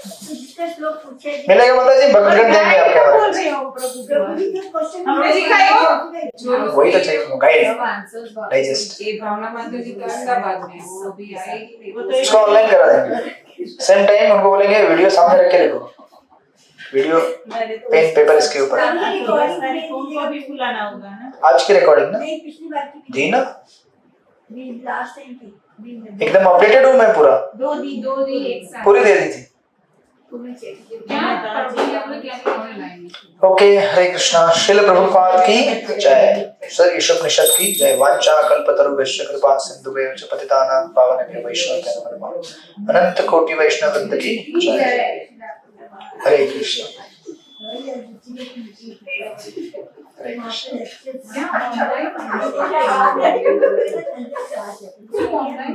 जिसका श्लोक पूछे मिलेगा माता जी, भगवत देंगे आपके बोल हमारे। रहे हो प्रभु जी का क्वेश्चन हमने लिखा है वही तो चाहिए, गाइड डाइजेस्ट। ये भावना माता जी तो अहमदाबाद में, वो भी आएगी, उसको ऑनलाइन करा देंगे। सेम टाइम उनको बोलेंगे वीडियो सामने रख के लिखो, वीडियो पेन पेपर इसके ऊपर। उनको भी बुलाना होगा ना, आज की रिकॉर्डिंग ना नहीं पिछली बार की दी ना, लास्ट टाइम की एकदम अपडेटेड हूँ मैं पूरा, 2 दिन एक साथ पूरी दे दी थी। क्या प्रभु जी हम लोग क्या लिखेंगे? ओके, हरे कृष्णा। श्रील प्रभुपाद की जय, सर ईशोपनिषद की जय। वांछा कल्पतरुभ्यश्च कृपा सिंधुभ्यो च पतितानां पावनेभ्यो वैष्णवेभ्यो नमः। अनंत कोटि वैष्णव वृंद की जय। हरे कृष्णा। हरे कृष्णा। ऑनलाइन